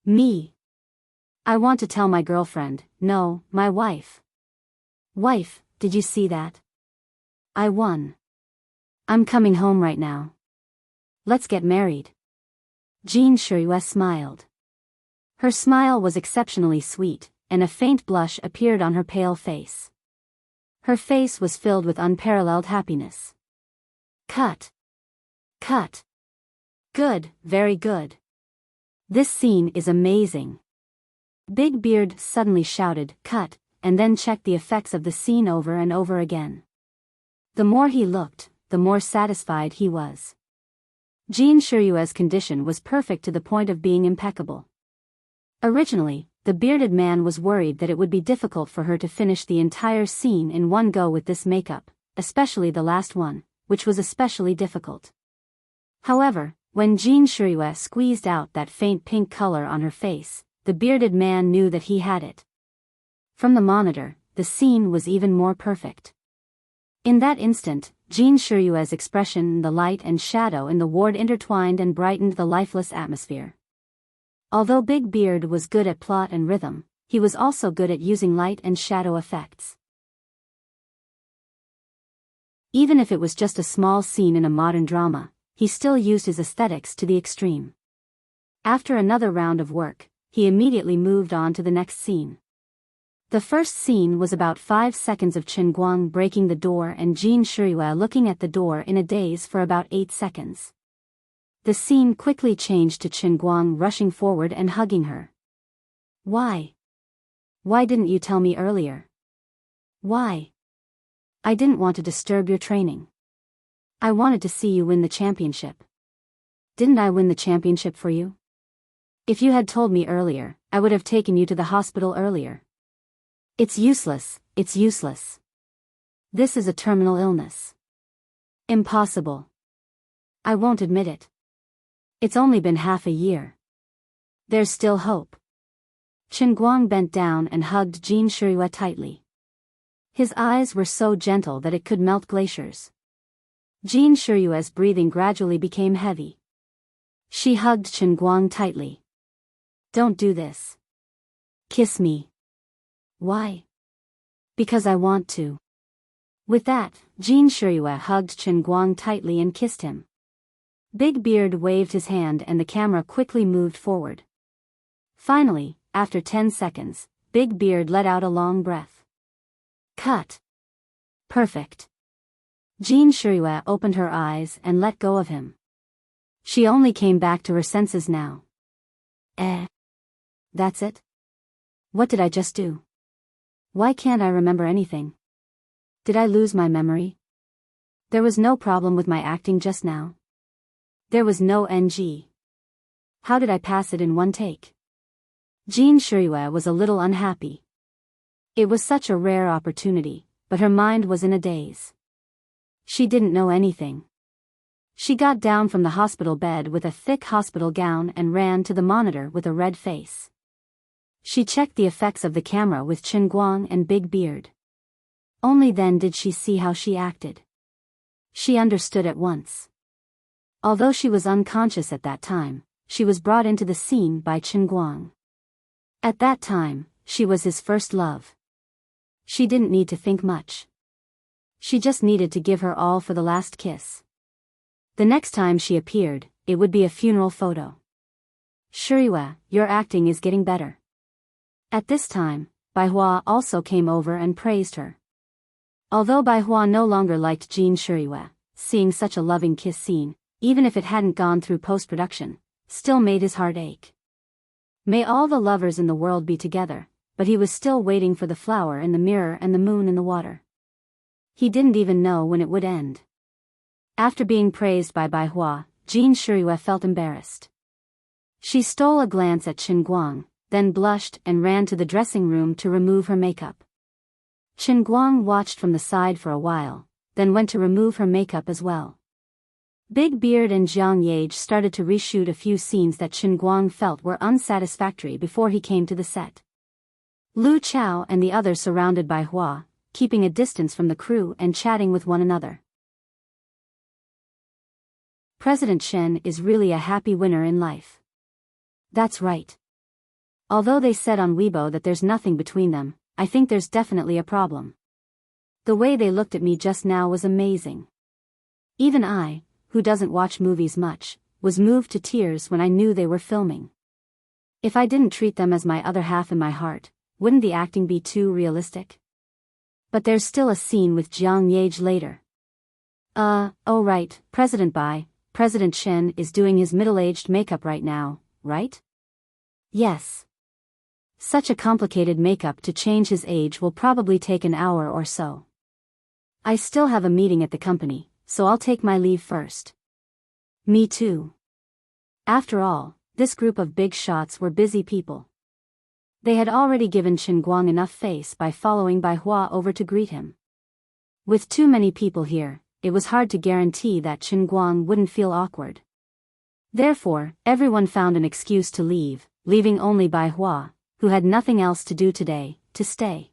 Me. I want to tell my girlfriend, no, my wife. Wife, did you see that? I won. I'm coming home right now. Let's get married. Jean Shirue smiled. Her smile was exceptionally sweet, and a faint blush appeared on her pale face. Her face was filled with unparalleled happiness. Cut. Cut. Good, very good. This scene is amazing. Big Beard suddenly shouted, cut, and then checked the effects of the scene over and over again. The more he looked, the more satisfied he was. Jean Shirue's condition was perfect to the point of being impeccable. Originally, the bearded man was worried that it would be difficult for her to finish the entire scene in one go with this makeup, especially the last one, which was especially difficult. However, when Jean Shirue squeezed out that faint pink color on her face, the bearded man knew that he had it. From the monitor, the scene was even more perfect. In that instant, Jean Shirue's expression, the light and shadow in the ward intertwined and brightened the lifeless atmosphere. Although Big Beard was good at plot and rhythm, he was also good at using light and shadow effects. Even if it was just a small scene in a modern drama, he still used his aesthetics to the extreme. After another round of work, he immediately moved on to the next scene. The first scene was about 5 seconds of Chen Guang breaking the door and Jean Shirue looking at the door in a daze for about 8 seconds. The scene quickly changed to Chen Guang rushing forward and hugging her. Why? Why didn't you tell me earlier? Why? I didn't want to disturb your training. I wanted to see you win the championship. Didn't I win the championship for you? If you had told me earlier, I would have taken you to the hospital earlier. It's useless, it's useless. This is a terminal illness. Impossible. I won't admit it. It's only been half a year. There's still hope. Chen Guang bent down and hugged Jean Shirue tightly. His eyes were so gentle that it could melt glaciers. Jean Shirue's breathing gradually became heavy. She hugged Chen Guang tightly. Don't do this. Kiss me. Why? Because I want to. With that, Jean Shirue hugged Chen Guang tightly and kissed him. Big Beard waved his hand and the camera quickly moved forward. Finally, after 10 seconds, Big Beard let out a long breath. Cut. Perfect. Jean Shirue opened her eyes and let go of him. She only came back to her senses now. That's it? What did I just do? Why can't I remember anything? Did I lose my memory? There was no problem with my acting just now. There was no NG. How did I pass it in one take? Jean Shirue was a little unhappy. It was such a rare opportunity, but her mind was in a daze. She didn't know anything. She got down from the hospital bed with a thick hospital gown and ran to the monitor with a red face. She checked the effects of the camera with Chen Guang and Big Beard. Only then did she see how she acted. She understood at once. Although she was unconscious at that time, she was brought into the scene by Chen Guang. At that time, she was his first love. She didn't need to think much. She just needed to give her all for the last kiss. The next time she appeared, it would be a funeral photo. Shirue, your acting is getting better. At this time, Bai Hua also came over and praised her. Although Bai Hua no longer liked Jean Shirue, seeing such a loving kiss scene, even if it hadn't gone through post-production, still made his heart ache. May all the lovers in the world be together, but he was still waiting for the flower in the mirror and the moon in the water. He didn't even know when it would end. After being praised by Bai Hua, Jin Shirue felt embarrassed. She stole a glance at Chen Guang, then blushed and ran to the dressing room to remove her makeup. Chen Guang watched from the side for a while, then went to remove her makeup as well. Big Beard and Jiang Yage started to reshoot a few scenes that Chen Guang felt were unsatisfactory before he came to the set. Lu Chao and the others surrounded Bai Hua, keeping a distance from the crew and chatting with one another. President Shen is really a happy winner in life. That's right. Although they said on Weibo that there's nothing between them, I think there's definitely a problem. The way they looked at me just now was amazing. Even I, who doesn't watch movies much, was moved to tears when I knew they were filming. If I didn't treat them as my other half in my heart, wouldn't the acting be too realistic? But there's still a scene with Jiang Yage later. Oh right, President Shen is doing his middle-aged makeup right now, right? Yes. Such a complicated makeup to change his age will probably take an hour or so. I still have a meeting at the company, so I'll take my leave first. Me too. After all, this group of big shots were busy people. They had already given Chen Guang enough face by following Bai Hua over to greet him. With too many people here, it was hard to guarantee that Chen Guang wouldn't feel awkward. Therefore, everyone found an excuse to leave, leaving only Bai Hua, who had nothing else to do today, to stay.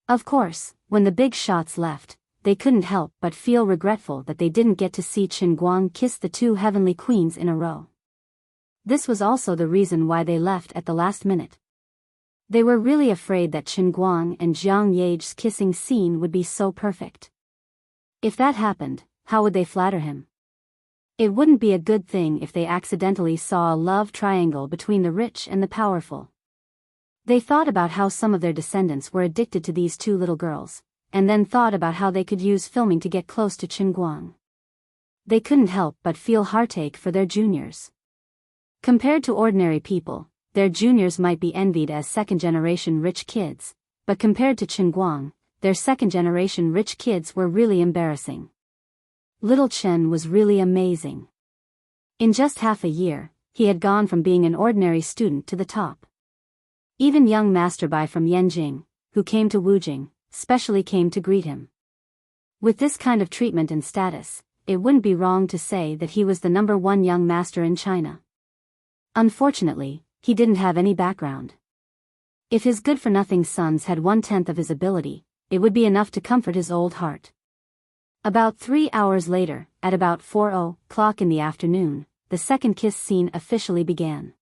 Of course, when the big shots left, they couldn't help but feel regretful that they didn't get to see Chen Guang kiss the two heavenly queens in a row. This was also the reason why they left at the last minute. They were really afraid that Chen Guang and Jiang Yage's kissing scene would be so perfect. If that happened, how would they flatter him? It wouldn't be a good thing if they accidentally saw a love triangle between the rich and the powerful. They thought about how some of their descendants were addicted to these two little girls, and then thought about how they could use filming to get close to Chen Guang. They couldn't help but feel heartache for their juniors. Compared to ordinary people, their juniors might be envied as second-generation rich kids, but compared to Chen Guang, their second-generation rich kids were really embarrassing. Little Chen was really amazing. In just half a year, he had gone from being an ordinary student to the top. Even young Master Bai from Yanjing, who came to Wujing, specially came to greet him. With this kind of treatment and status, it wouldn't be wrong to say that he was the #1 young master in China. Unfortunately, he didn't have any background. If his good-for-nothing sons had 1/10 of his ability, it would be enough to comfort his old heart. About 3 hours later, at about 4:00 in the afternoon, the second kiss scene officially began.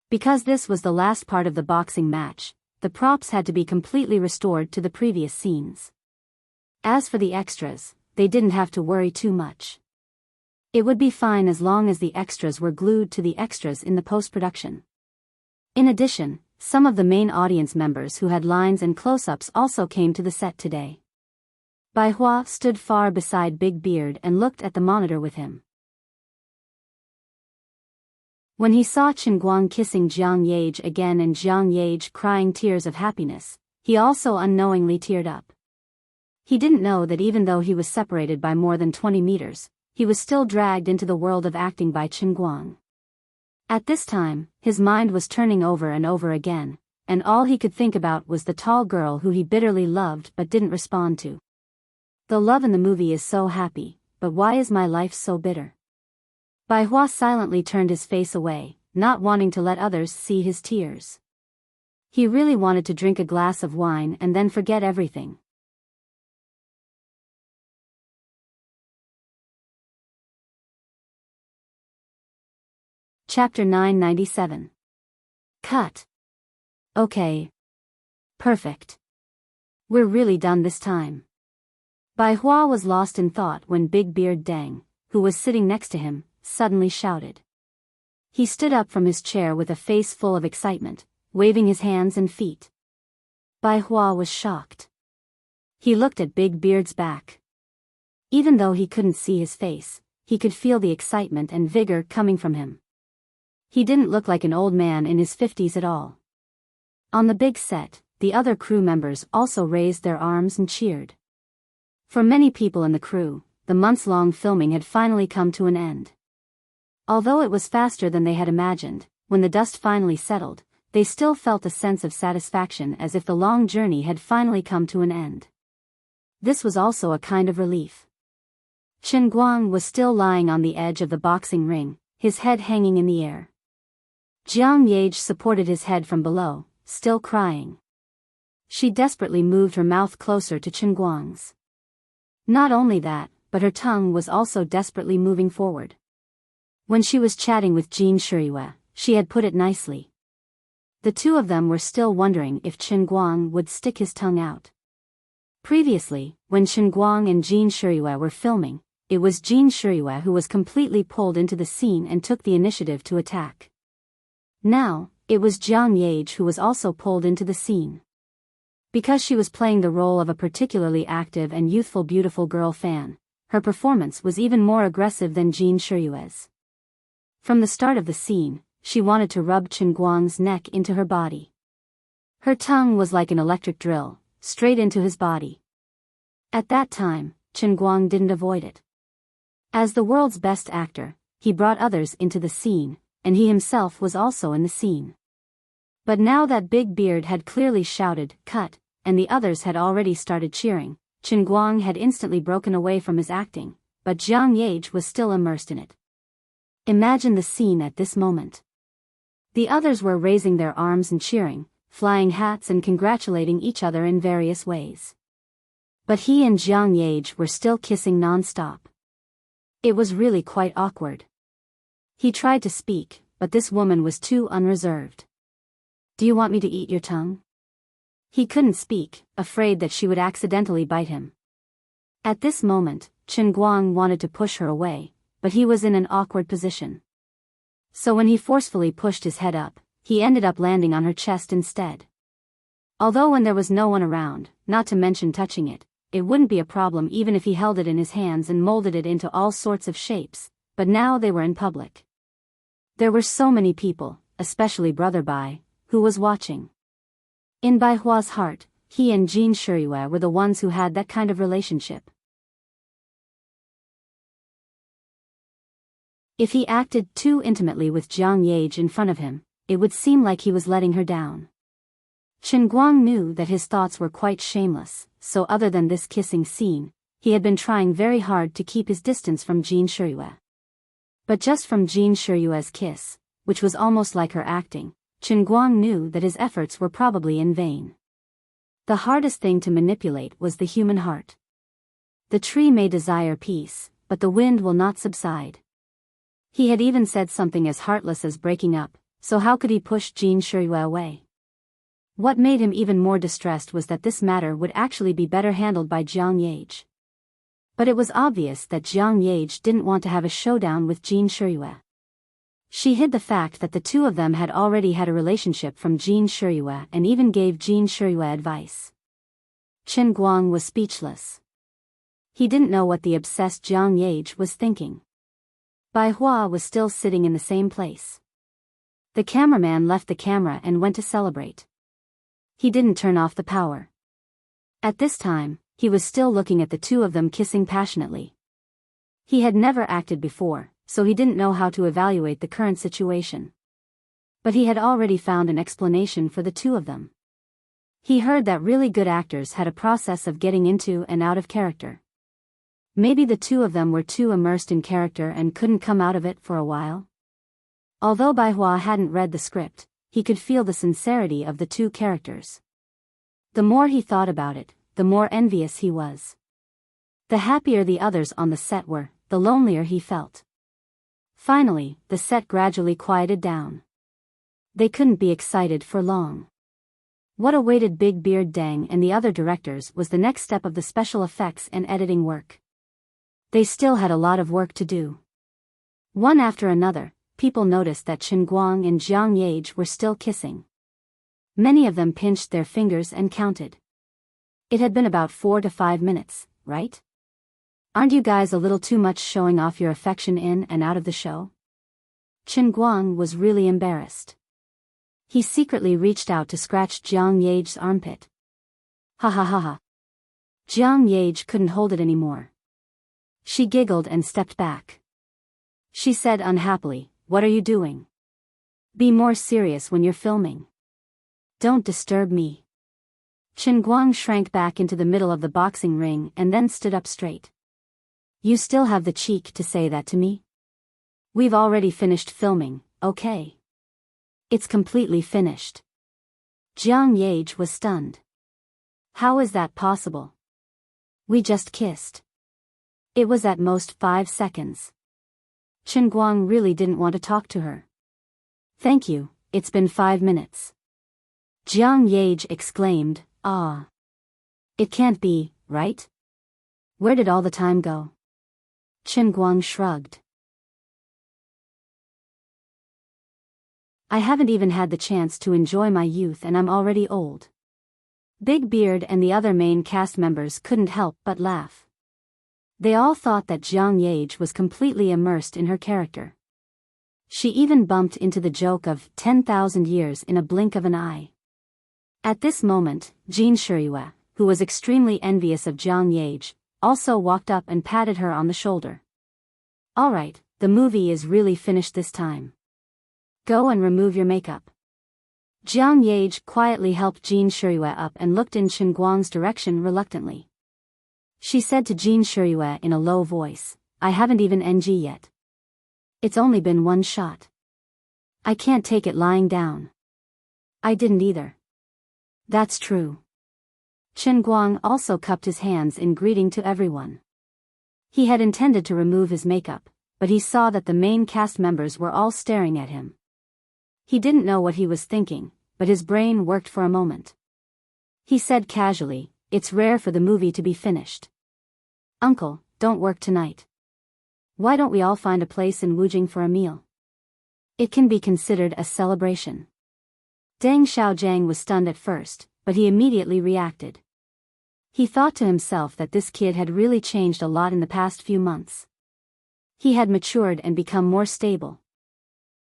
Because this was the last part of the boxing match, the props had to be completely restored to the previous scenes. As for the extras, they didn't have to worry too much. It would be fine as long as the extras were glued to the extras in the post-production. In addition, some of the main audience members who had lines and close-ups also came to the set today. Bai Hua stood far beside Big Beard and looked at the monitor with him. When he saw Chen Guang kissing Jiang Yage again and Jiang Yage crying tears of happiness, he also unknowingly teared up. He didn't know that even though he was separated by more than 20 meters, he was still dragged into the world of acting by Chen Guang. At this time, his mind was turning over and over again, and all he could think about was the tall girl who he bitterly loved but didn't respond to. The love in the movie is so happy, but why is my life so bitter? Bai Hua silently turned his face away, not wanting to let others see his tears. He really wanted to drink a glass of wine and then forget everything. Chapter 997. Cut. Okay. Perfect. We're really done this time. Bai Hua was lost in thought when Big Beard Deng, who was sitting next to him, suddenly shouted. He stood up from his chair with a face full of excitement, waving his hands and feet. Bai Hua was shocked. He looked at Big Beard's back. Even though he couldn't see his face, he could feel the excitement and vigor coming from him. He didn't look like an old man in his 50s at all. On the big set, the other crew members also raised their arms and cheered. For many people in the crew, the months-long filming had finally come to an end. Although it was faster than they had imagined, when the dust finally settled, they still felt a sense of satisfaction as if the long journey had finally come to an end. This was also a kind of relief. Chen Guang was still lying on the edge of the boxing ring, his head hanging in the air. Jiang Yage supported his head from below, still crying. She desperately moved her mouth closer to Chen Guang's. Not only that, but her tongue was also desperately moving forward. When she was chatting with Jin Shiyue, she had put it nicely. The two of them were still wondering if Chen Guang would stick his tongue out. Previously, when Chen Guang and Jin Shiyue were filming, it was Jin Shiyue who was completely pulled into the scene and took the initiative to attack. Now, it was Jiang Yage who was also pulled into the scene. Because she was playing the role of a particularly active and youthful beautiful girl fan, her performance was even more aggressive than Jin Shiyue's. From the start of the scene, she wanted to rub Chen Guang's neck into her body. Her tongue was like an electric drill, straight into his body. At that time, Chen Guang didn't avoid it. As the world's best actor, he brought others into the scene, and he himself was also in the scene. But now that Big Beard had clearly shouted, "Cut," and the others had already started cheering, Chen Guang had instantly broken away from his acting, but Jiang Yage was still immersed in it. Imagine the scene at this moment. The others were raising their arms and cheering, flying hats and congratulating each other in various ways. But he and Jiang Yage were still kissing non-stop. It was really quite awkward. He tried to speak, but this woman was too unreserved. "Do you want me to eat your tongue?" He couldn't speak, afraid that she would accidentally bite him. At this moment, Chen Guang wanted to push her away, but he was in an awkward position. So when he forcefully pushed his head up, he ended up landing on her chest instead. Although when there was no one around, not to mention touching it, it wouldn't be a problem even if he held it in his hands and molded it into all sorts of shapes, but now they were in public. There were so many people, especially Brother Bai, who was watching. In Bai Hua's heart, he and Jin Shiyue were the ones who had that kind of relationship. If he acted too intimately with Jiang Yage in front of him, it would seem like he was letting her down. Chen Guang knew that his thoughts were quite shameless, so other than this kissing scene, he had been trying very hard to keep his distance from Jin Shiyue. But just from Jin Shiyue's kiss, which was almost like her acting, Chen Guang knew that his efforts were probably in vain. The hardest thing to manipulate was the human heart. The tree may desire peace, but the wind will not subside. He had even said something as heartless as breaking up, so how could he push Jin Shiyue away? What made him even more distressed was that this matter would actually be better handled by Jiang Yage. But it was obvious that Jiang Yage didn't want to have a showdown with Jin Shiyue. She hid the fact that the two of them had already had a relationship from Jin Shiyue and even gave Jin Shiyue advice. Chen Guang was speechless. He didn't know what the obsessed Jiang Yage was thinking. Bai Hua was still sitting in the same place. The cameraman left the camera and went to celebrate. He didn't turn off the power. At this time, he was still looking at the two of them kissing passionately. He had never acted before, so he didn't know how to evaluate the current situation. But he had already found an explanation for the two of them. He heard that really good actors had a process of getting into and out of character. Maybe the two of them were too immersed in character and couldn't come out of it for a while. Although Bai Hua hadn't read the script, he could feel the sincerity of the two characters. The more he thought about it, the more envious he was. The happier the others on the set were, the lonelier he felt. Finally, the set gradually quieted down. They couldn't be excited for long. What awaited Big Beard Deng and the other directors was the next step of the special effects and editing work. They still had a lot of work to do. One after another, people noticed that Chen Guang and Jiang Yage were still kissing. Many of them pinched their fingers and counted. It had been about 4 to 5 minutes, right? Aren't you guys a little too much showing off your affection in and out of the show? Chen Guang was really embarrassed. He secretly reached out to scratch Jiang Ye's armpit. Ha ha ha ha. Jiang Ye couldn't hold it anymore. She giggled and stepped back. She said unhappily, "What are you doing? Be more serious when you're filming. Don't disturb me." Chen Guang shrank back into the middle of the boxing ring and then stood up straight. "You still have the cheek to say that to me? We've already finished filming, okay? It's completely finished." Jiang Ye was stunned. "How is that possible? We just kissed. It was at most 5 seconds." Chen Guang really didn't want to talk to her. "Thank you, it's been 5 minutes." Jiang Ye exclaimed, "Ah. It can't be, right? Where did all the time go?" Chen Guang shrugged. "I haven't even had the chance to enjoy my youth and I'm already old." Big Beard and the other main cast members couldn't help but laugh. They all thought that Jiang Ye was completely immersed in her character. She even bumped into the joke of 10,000 years in a blink of an eye. At this moment, Jin Shiyue, who was extremely envious of Jiang Ye, also walked up and patted her on the shoulder. "All right, the movie is really finished this time. Go and remove your makeup." Jiang Ye quietly helped Jin Shiyue up and looked in Chen Guang's direction reluctantly. She said to Jin Shiyue in a low voice, "I haven't even NG yet. It's only been 1 shot. I can't take it lying down." "I didn't either." "That's true." Chen Guang also cupped his hands in greeting to everyone. He had intended to remove his makeup, but he saw that the main cast members were all staring at him. He didn't know what he was thinking, but his brain worked for a moment. He said casually, "It's rare for the movie to be finished. Uncle, don't work tonight. Why don't we all find a place in Wujing for a meal? It can be considered a celebration." Deng Xiaojiang was stunned at first, but he immediately reacted. He thought to himself that this kid had really changed a lot in the past few months. He had matured and become more stable.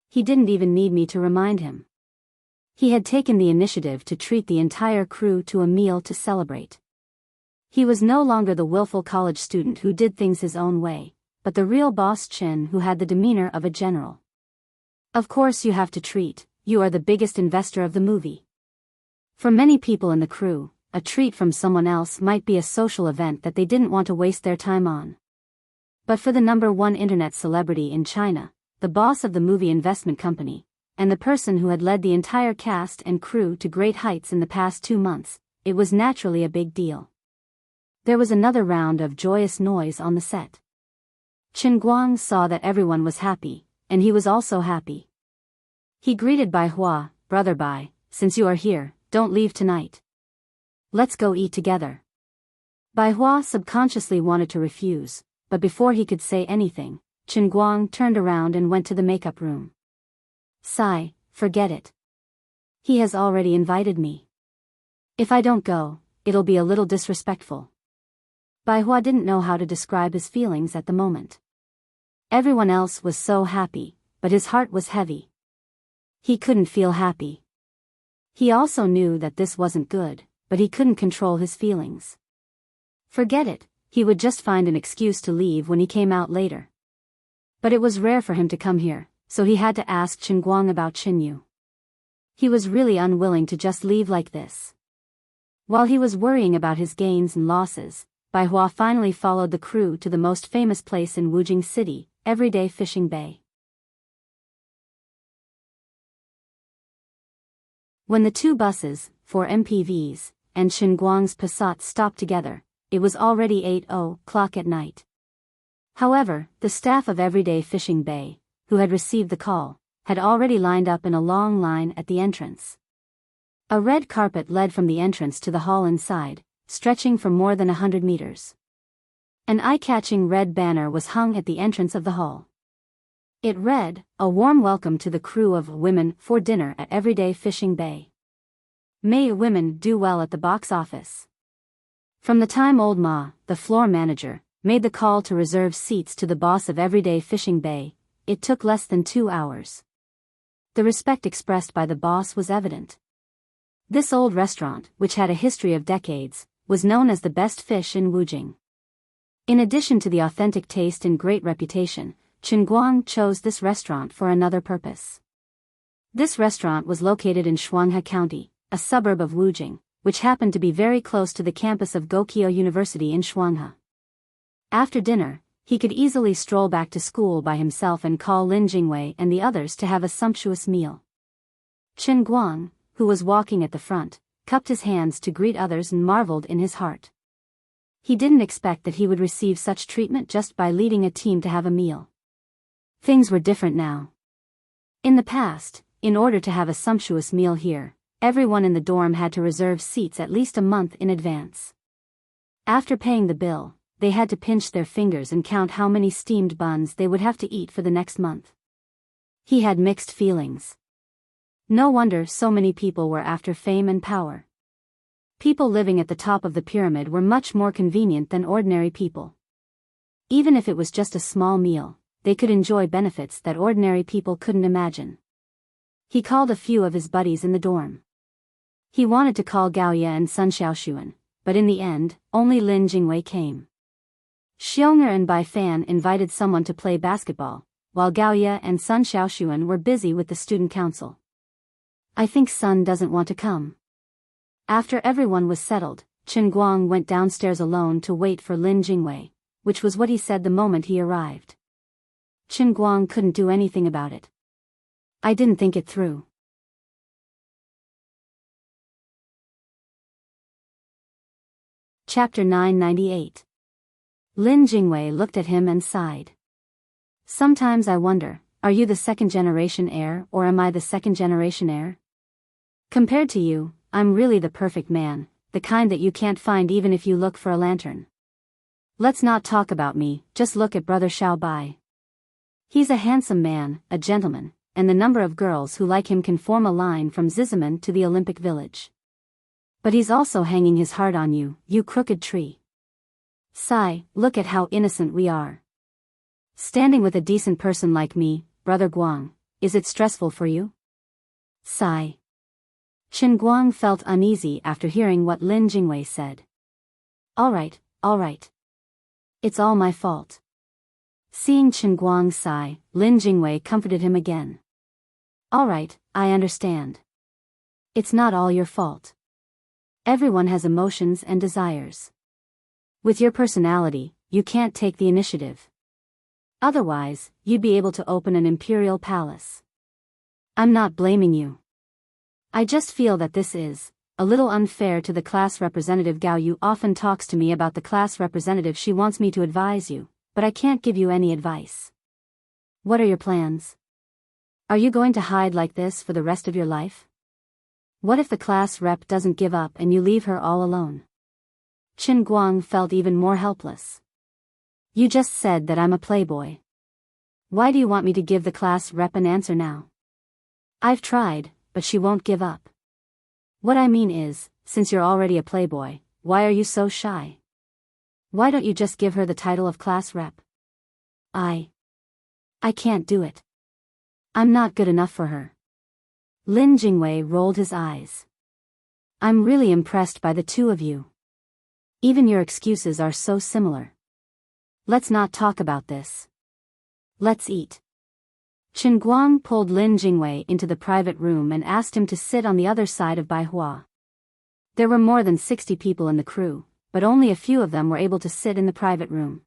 He didn't even need me to remind him. He had taken the initiative to treat the entire crew to a meal to celebrate. He was no longer the willful college student who did things his own way, but the real boss Chen who had the demeanor of a general. "Of course you have to treat, you are the biggest investor of the movie." For many people in the crew, a treat from someone else might be a social event that they didn't want to waste their time on. But for the #1 internet celebrity in China, the boss of the movie investment company, and the person who had led the entire cast and crew to great heights in the past 2 months, it was naturally a big deal. There was another round of joyous noise on the set. Chen Guang saw that everyone was happy, and he was also happy. He greeted Bai Hua, "Brother Bai, since you are here, don't leave tonight. Let's go eat together." Bai Hua subconsciously wanted to refuse, but before he could say anything, Chen Guang turned around and went to the makeup room. "Sai, forget it. He has already invited me. If I don't go, it'll be a little disrespectful." Bai Hua didn't know how to describe his feelings at the moment. Everyone else was so happy, but his heart was heavy. He couldn't feel happy. He also knew that this wasn't good, but he couldn't control his feelings. Forget it, he would just find an excuse to leave when he came out later. But it was rare for him to come here, so he had to ask Chen Guang about Qinyu. He was really unwilling to just leave like this. While he was worrying about his gains and losses, Bai Hua finally followed the crew to the most famous place in Wujing City, Everyday Fishing Bay. When the 2 buses, 4 MPVs, and Chen Guang's Passat stopped together, it was already 8:00 at night. However, the staff of Everyday Fishing Bay, who had received the call, had already lined up in a long line at the entrance. A red carpet led from the entrance to the hall inside, stretching for more than 100 meters. An eye-catching red banner was hung at the entrance of the hall. It read, "A warm welcome to the crew of women for dinner at Everyday Fishing Bay. May women do well at the box office." From the time old Ma, the floor manager, made the call to reserve seats to the boss of Everyday Fishing Bay. It took less than 2 hours. The respect expressed by the boss was evident. This old restaurant, which had a history of decades, was known as the best fish in Wujing. In addition to the authentic taste and great reputation, Chen Guang chose this restaurant for another purpose. This restaurant was located in Shuanghe County, a suburb of Wujing, which happened to be very close to the campus of Gokyo University in Shuanghe. After dinner, he could easily stroll back to school by himself and call Lin Jingwei and the others to have a sumptuous meal. Chen Guang, who was walking at the front, cupped his hands to greet others and marveled in his heart. He didn't expect that he would receive such treatment just by leading a team to have a meal. Things were different now. In the past, in order to have a sumptuous meal here, everyone in the dorm had to reserve seats at least a month in advance. After paying the bill, they had to pinch their fingers and count how many steamed buns they would have to eat for the next month. He had mixed feelings. No wonder so many people were after fame and power. People living at the top of the pyramid were much more convenient than ordinary people. Even if it was just a small meal, they could enjoy benefits that ordinary people couldn't imagine. He called a few of his buddies in the dorm. He wanted to call Gaoye and Sun Xiaoshuan, but in the end, only Lin Jingwei came. Xiong'er and Bai Fan invited someone to play basketball, while Gaoye and Sun Xiaoshuan were busy with the student council. I think Sun doesn't want to come. After everyone was settled, Chen Guang went downstairs alone to wait for Lin Jingwei, which was what he said the moment he arrived. Chen Guang couldn't do anything about it. I didn't think it through. Chapter 998. Lin Jingwei looked at him and sighed. Sometimes I wonder, are you the second-generation heir or am I the second-generation heir? Compared to you, I'm really the perfect man, the kind that you can't find even if you look for a lantern. Let's not talk about me, just look at Brother Xiao Bai. He's a handsome man, a gentleman, and the number of girls who like him can form a line from Zizaman to the Olympic Village. But he's also hanging his heart on you, you crooked tree. Sigh, look at how innocent we are. Standing with a decent person like me, Brother Guang, is it stressful for you? Sigh. Chen Guang felt uneasy after hearing what Lin Jingwei said. All right. It's all my fault. Seeing Chen Guang sigh, Lin Jingwei comforted him again. All right, I understand. It's not all your fault. Everyone has emotions and desires. With your personality, you can't take the initiative. Otherwise, you'd be able to open an imperial palace. I'm not blaming you. I just feel that this is a little unfair to the class representative. Gao Yu often talks to me about the class representative. She wants me to advise you, but I can't give you any advice. What are your plans? Are you going to hide like this for the rest of your life? What if the class rep doesn't give up and you leave her all alone? Chen Guang felt even more helpless. You just said that I'm a playboy. Why do you want me to give the class rep an answer now? I've tried, but she won't give up. What I mean is, since you're already a playboy, why are you so shy? Why don't you just give her the title of class rep? I can't do it. I'm not good enough for her. Lin Jingwei rolled his eyes. I'm really impressed by the two of you. Even your excuses are so similar. Let's not talk about this. Let's eat. Chen Guang pulled Lin Jingwei into the private room and asked him to sit on the other side of Bai Hua. There were more than 60 people in the crew, but only a few of them were able to sit in the private room.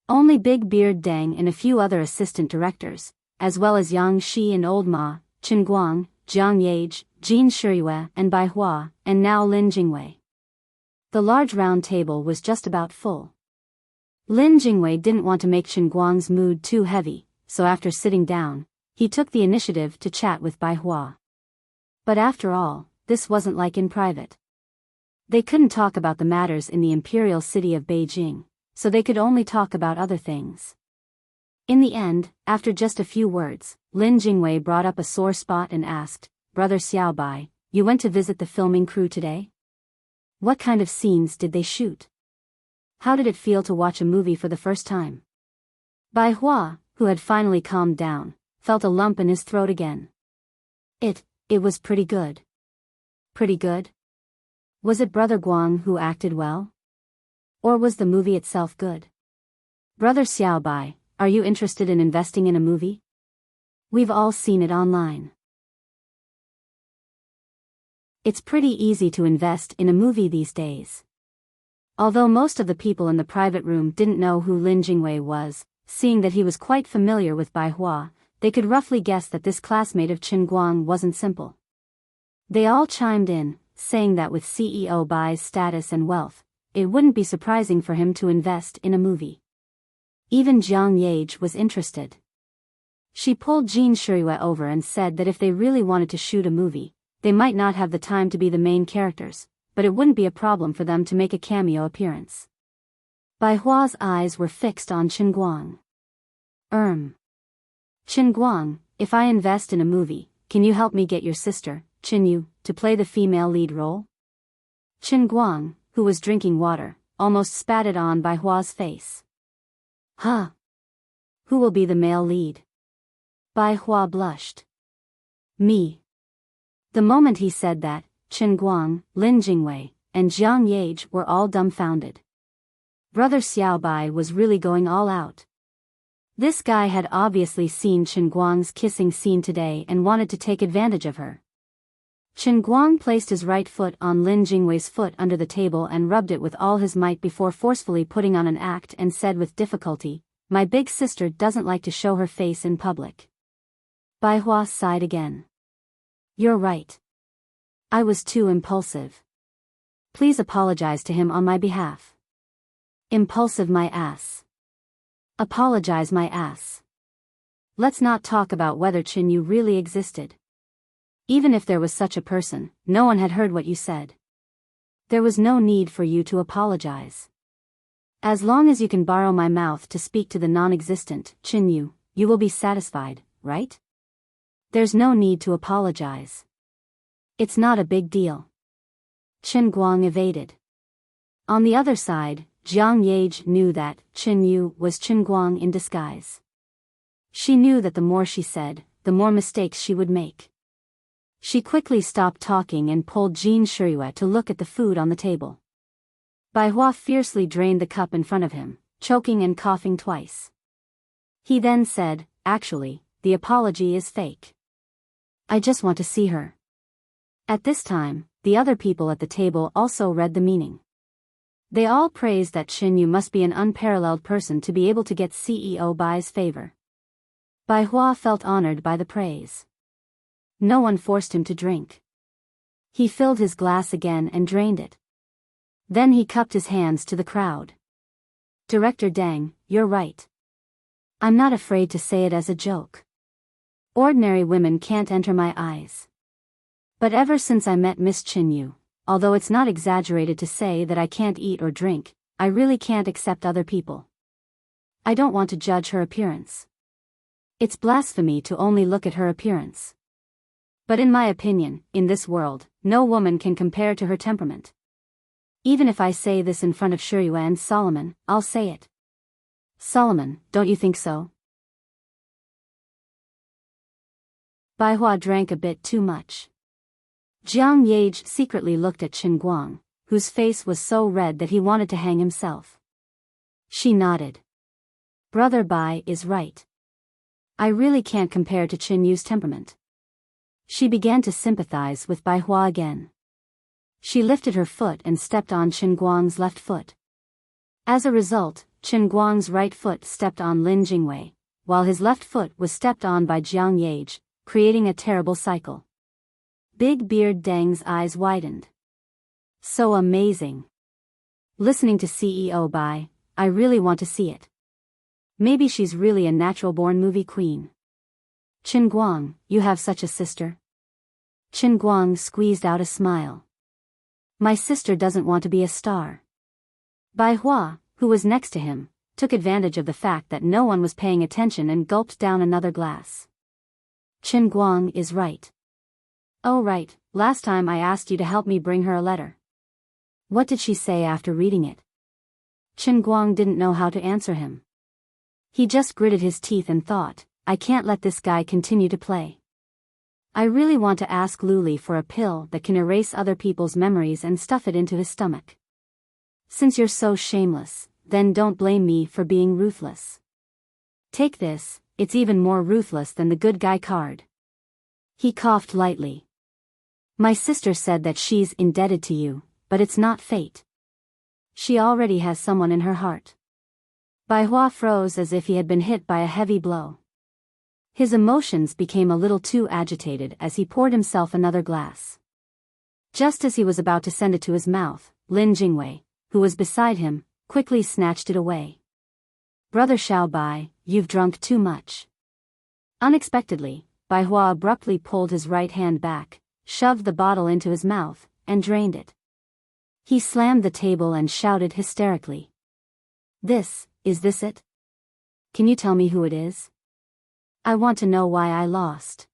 Only Big Beard Deng and a few other assistant directors, as well as Yang Shi and Old Ma, Chen Guang, Jiang Yage, Jin Shiyue and Bai Hua, and now Lin Jingwei. The large round table was just about full. Lin Jingwei didn't want to make Chen Guang's mood too heavy, so after sitting down, he took the initiative to chat with Bai Hua. But after all, this wasn't like in private. They couldn't talk about the matters in the imperial city of Beijing, so they could only talk about other things. In the end, after just a few words, Lin Jingwei brought up a sore spot and asked, Brother Xiao Bai, you went to visit the filming crew today? What kind of scenes did they shoot? How did it feel to watch a movie for the first time? Bai Hua, who had finally calmed down, felt a lump in his throat again. It was pretty good. Pretty good? Was it Brother Guang who acted well? Or was the movie itself good? Brother Xiao Bai, are you interested in investing in a movie? We've all seen it online. It's pretty easy to invest in a movie these days. Although most of the people in the private room didn't know who Lin Jingwei was, seeing that he was quite familiar with Bai Hua, they could roughly guess that this classmate of Qin Guang wasn't simple. They all chimed in, saying that with CEO Bai's status and wealth, it wouldn't be surprising for him to invest in a movie. Even Jiang Yage was interested. She pulled Jean Shirue over and said that if they really wanted to shoot a movie, they might not have the time to be the main characters, but it wouldn't be a problem for them to make a cameo appearance. Bai Hua's eyes were fixed on Qin Guang. Qin Guang, if I invest in a movie, can you help me get your sister, Qin Yu, to play the female lead role? Qin Guang, who was drinking water, almost spat it on Bai Hua's face. Huh? Who will be the male lead? Bai Hua blushed. Me. The moment he said that, Qin Guang, Lin Jingwei, and Jiang Yage were all dumbfounded. Brother Xiao Bai was really going all out. This guy had obviously seen Qin Guang's kissing scene today and wanted to take advantage of her. Qin Guang placed his right foot on Lin Jingwei's foot under the table and rubbed it with all his might before forcefully putting on an act and said with difficulty, "My big sister doesn't like to show her face in public." Bai Hua sighed again. You're right. I was too impulsive. Please apologize to him on my behalf. Impulsive my ass. Apologize my ass. Let's not talk about whether Qin Yu really existed. Even if there was such a person, no one had heard what you said. There was no need for you to apologize. As long as you can borrow my mouth to speak to the non-existent Qin Yu, you will be satisfied, right? There's no need to apologize. It's not a big deal. Qin Guang evaded. On the other side, Jiang Yage knew that Qin Yu was Qin Guang in disguise. She knew that the more she said, the more mistakes she would make. She quickly stopped talking and pulled Jean Shirue to look at the food on the table. Bai Hua fiercely drained the cup in front of him, choking and coughing twice. He then said, "Actually, the apology is fake. I just want to see her." At this time, the other people at the table also read the meaning. They all praised that Qin Yu must be an unparalleled person to be able to get CEO Bai's favor. Bai Hua felt honored by the praise. No one forced him to drink. He filled his glass again and drained it. Then he cupped his hands to the crowd. Director Deng, you're right. I'm not afraid to say it as a joke. Ordinary women can't enter my eyes. But ever since I met Miss Qin Yu, although it's not exaggerated to say that I can't eat or drink, I really can't accept other people. I don't want to judge her appearance. It's blasphemy to only look at her appearance. But in my opinion, in this world, no woman can compare to her temperament. Even if I say this in front of Shirue and Solomon, I'll say it. Solomon, don't you think so? Bai Hua drank a bit too much. Jiang Yage secretly looked at Qin Guang, whose face was so red that he wanted to hang himself. She nodded. Brother Bai is right. I really can't compare to Qin Yu's temperament. She began to sympathize with Bai Hua again. She lifted her foot and stepped on Qin Guang's left foot. As a result, Qin Guang's right foot stepped on Lin Jingwei, while his left foot was stepped on by Jiang Yage, creating a terrible cycle. Big Beard Deng's eyes widened. So amazing. Listening to CEO Bai, I really want to see it. Maybe she's really a natural-born movie queen. Qin Guang, you have such a sister? Qin Guang squeezed out a smile. My sister doesn't want to be a star. Bai Hua, who was next to him, took advantage of the fact that no one was paying attention and gulped down another glass. Qin Guang is right. Oh right, last time I asked you to help me bring her a letter. What did she say after reading it? Chen Guang didn't know how to answer him. He just gritted his teeth and thought, I can't let this guy continue to play. I really want to ask Luli for a pill that can erase other people's memories and stuff it into his stomach. Since you're so shameless, then don't blame me for being ruthless. Take this, it's even more ruthless than the good guy card. He coughed lightly. My sister said that she's indebted to you, but it's not fate. She already has someone in her heart. Bai Hua froze as if he had been hit by a heavy blow. His emotions became a little too agitated as he poured himself another glass. Just as he was about to send it to his mouth, Lin Jingwei, who was beside him, quickly snatched it away. Brother Xiao Bai, you've drunk too much. Unexpectedly, Bai Hua abruptly pulled his right hand back, shoved the bottle into his mouth, and drained it. He slammed the table and shouted hysterically. Is this it? Can you tell me who it is? I want to know why I lost.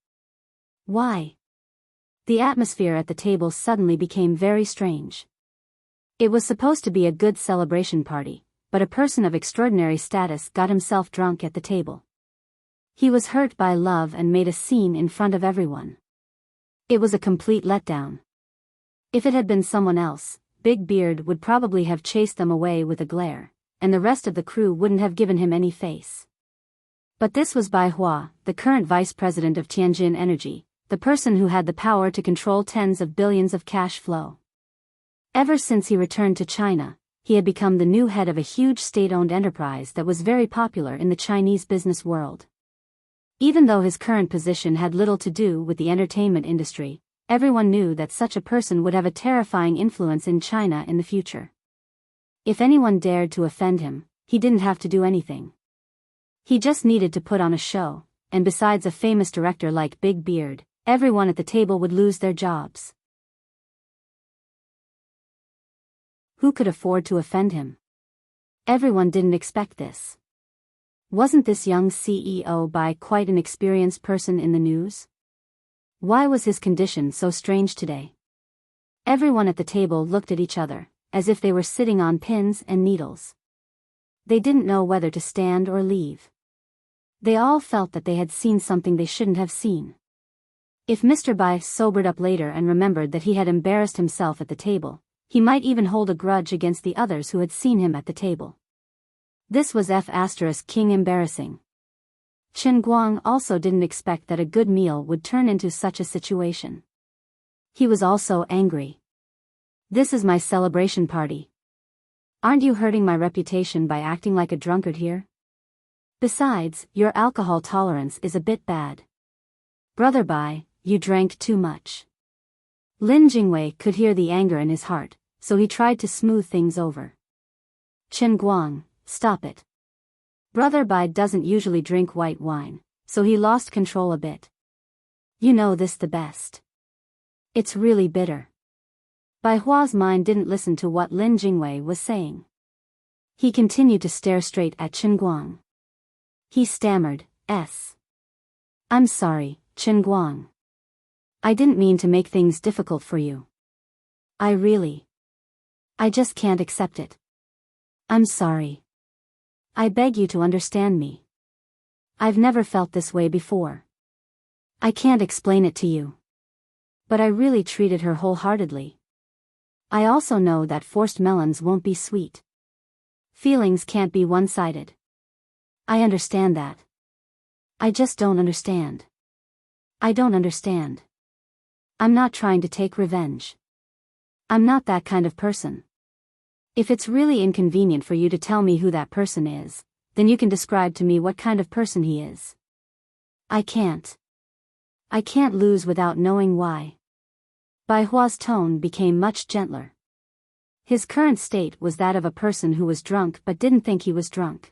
Why? The atmosphere at the table suddenly became very strange. It was supposed to be a good celebration party, but a person of extraordinary status got himself drunk at the table. He was hurt by love and made a scene in front of everyone. It was a complete letdown. If it had been someone else, Big Beard would probably have chased them away with a glare, and the rest of the crew wouldn't have given him any face. But this was Bai Hua, the current vice president of Tianjin Energy, the person who had the power to control tens of billions of cash flow. Ever since he returned to China, he had become the new head of a huge state-owned enterprise that was very popular in the Chinese business world. Even though his current position had little to do with the entertainment industry, everyone knew that such a person would have a terrifying influence in China in the future. If anyone dared to offend him, he didn't have to do anything. He just needed to put on a show, and besides a famous director like Big Beard, everyone at the table would lose their jobs. Who could afford to offend him? Everyone didn't expect this. Wasn't this young CEO Bai quite an experienced person in the news? Why was his condition so strange today? Everyone at the table looked at each other, as if they were sitting on pins and needles. They didn't know whether to stand or leave. They all felt that they had seen something they shouldn't have seen. If Mr. Bai sobered up later and remembered that he had embarrassed himself at the table, he might even hold a grudge against the others who had seen him at the table. This was King embarrassing. Chen Guang also didn't expect that a good meal would turn into such a situation. He was also angry. This is my celebration party. Aren't you hurting my reputation by acting like a drunkard here? Besides, your alcohol tolerance is a bit bad. Brother Bai, you drank too much. Lin Jingwei could hear the anger in his heart, so he tried to smooth things over. Chen Guang, stop it. Brother Bai doesn't usually drink white wine, so he lost control a bit. You know this the best. It's really bitter. Bai Hua's mind didn't listen to what Lin Jingwei was saying. He continued to stare straight at Chen Guang. He stammered, I'm sorry, Chen Guang. I didn't mean to make things difficult for you. I just can't accept it. I'm sorry. I beg you to understand me. I've never felt this way before. I can't explain it to you. But I really treated her wholeheartedly. I also know that forced melons won't be sweet. Feelings can't be one-sided. I understand that. I just don't understand. I don't understand. I'm not trying to take revenge. I'm not that kind of person. If it's really inconvenient for you to tell me who that person is, then you can describe to me what kind of person he is. I can't. I can't lose without knowing why. Bai Hua's tone became much gentler. His current state was that of a person who was drunk but didn't think he was drunk.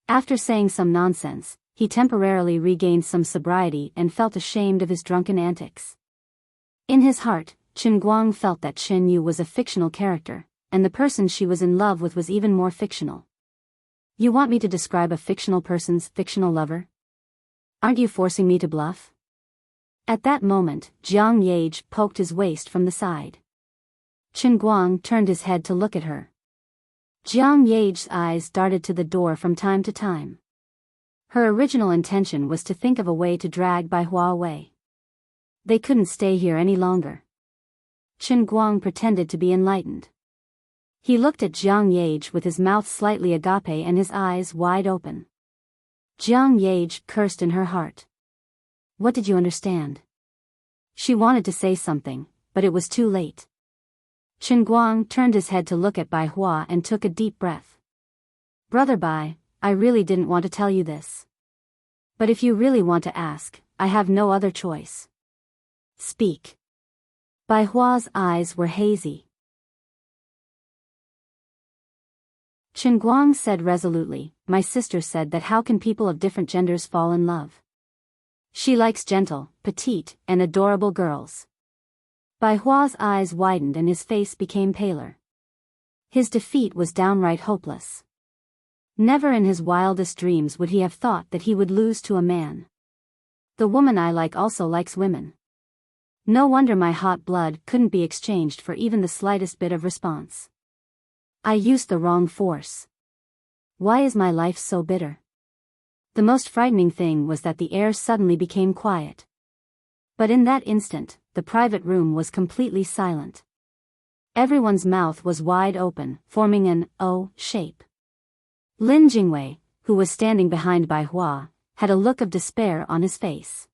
After saying some nonsense, he temporarily regained some sobriety and felt ashamed of his drunken antics. In his heart, Chen Guang felt that Chen Yu was a fictional character, and the person she was in love with was even more fictional. You want me to describe a fictional person's fictional lover? Aren't you forcing me to bluff? At that moment, Jiang Yage poked his waist from the side. Chen Guang turned his head to look at her. Jiang Yage's eyes darted to the door from time to time. Her original intention was to think of a way to drag Bai Hua away. They couldn't stay here any longer. Chen Guang pretended to be enlightened. He looked at Jiang Yage with his mouth slightly agape and his eyes wide open. Jiang Yage cursed in her heart. What did you understand? She wanted to say something, but it was too late. Chen Guang turned his head to look at Bai Hua and took a deep breath. Brother Bai, I really didn't want to tell you this. But if you really want to ask, I have no other choice. Speak. Bai Hua's eyes were hazy. Chen Guang said resolutely, my sister said that how can people of different genders fall in love? She likes gentle, petite, and adorable girls. Bai Hua's eyes widened and his face became paler. His defeat was downright hopeless. Never in his wildest dreams would he have thought that he would lose to a man. The woman I like also likes women. No wonder my hot blood couldn't be exchanged for even the slightest bit of response. I used the wrong force. Why is my life so bitter? The most frightening thing was that the air suddenly became quiet. But in that instant, the private room was completely silent. Everyone's mouth was wide open, forming an O shape. Lin Jingwei, who was standing behind Bai Hua, had a look of despair on his face.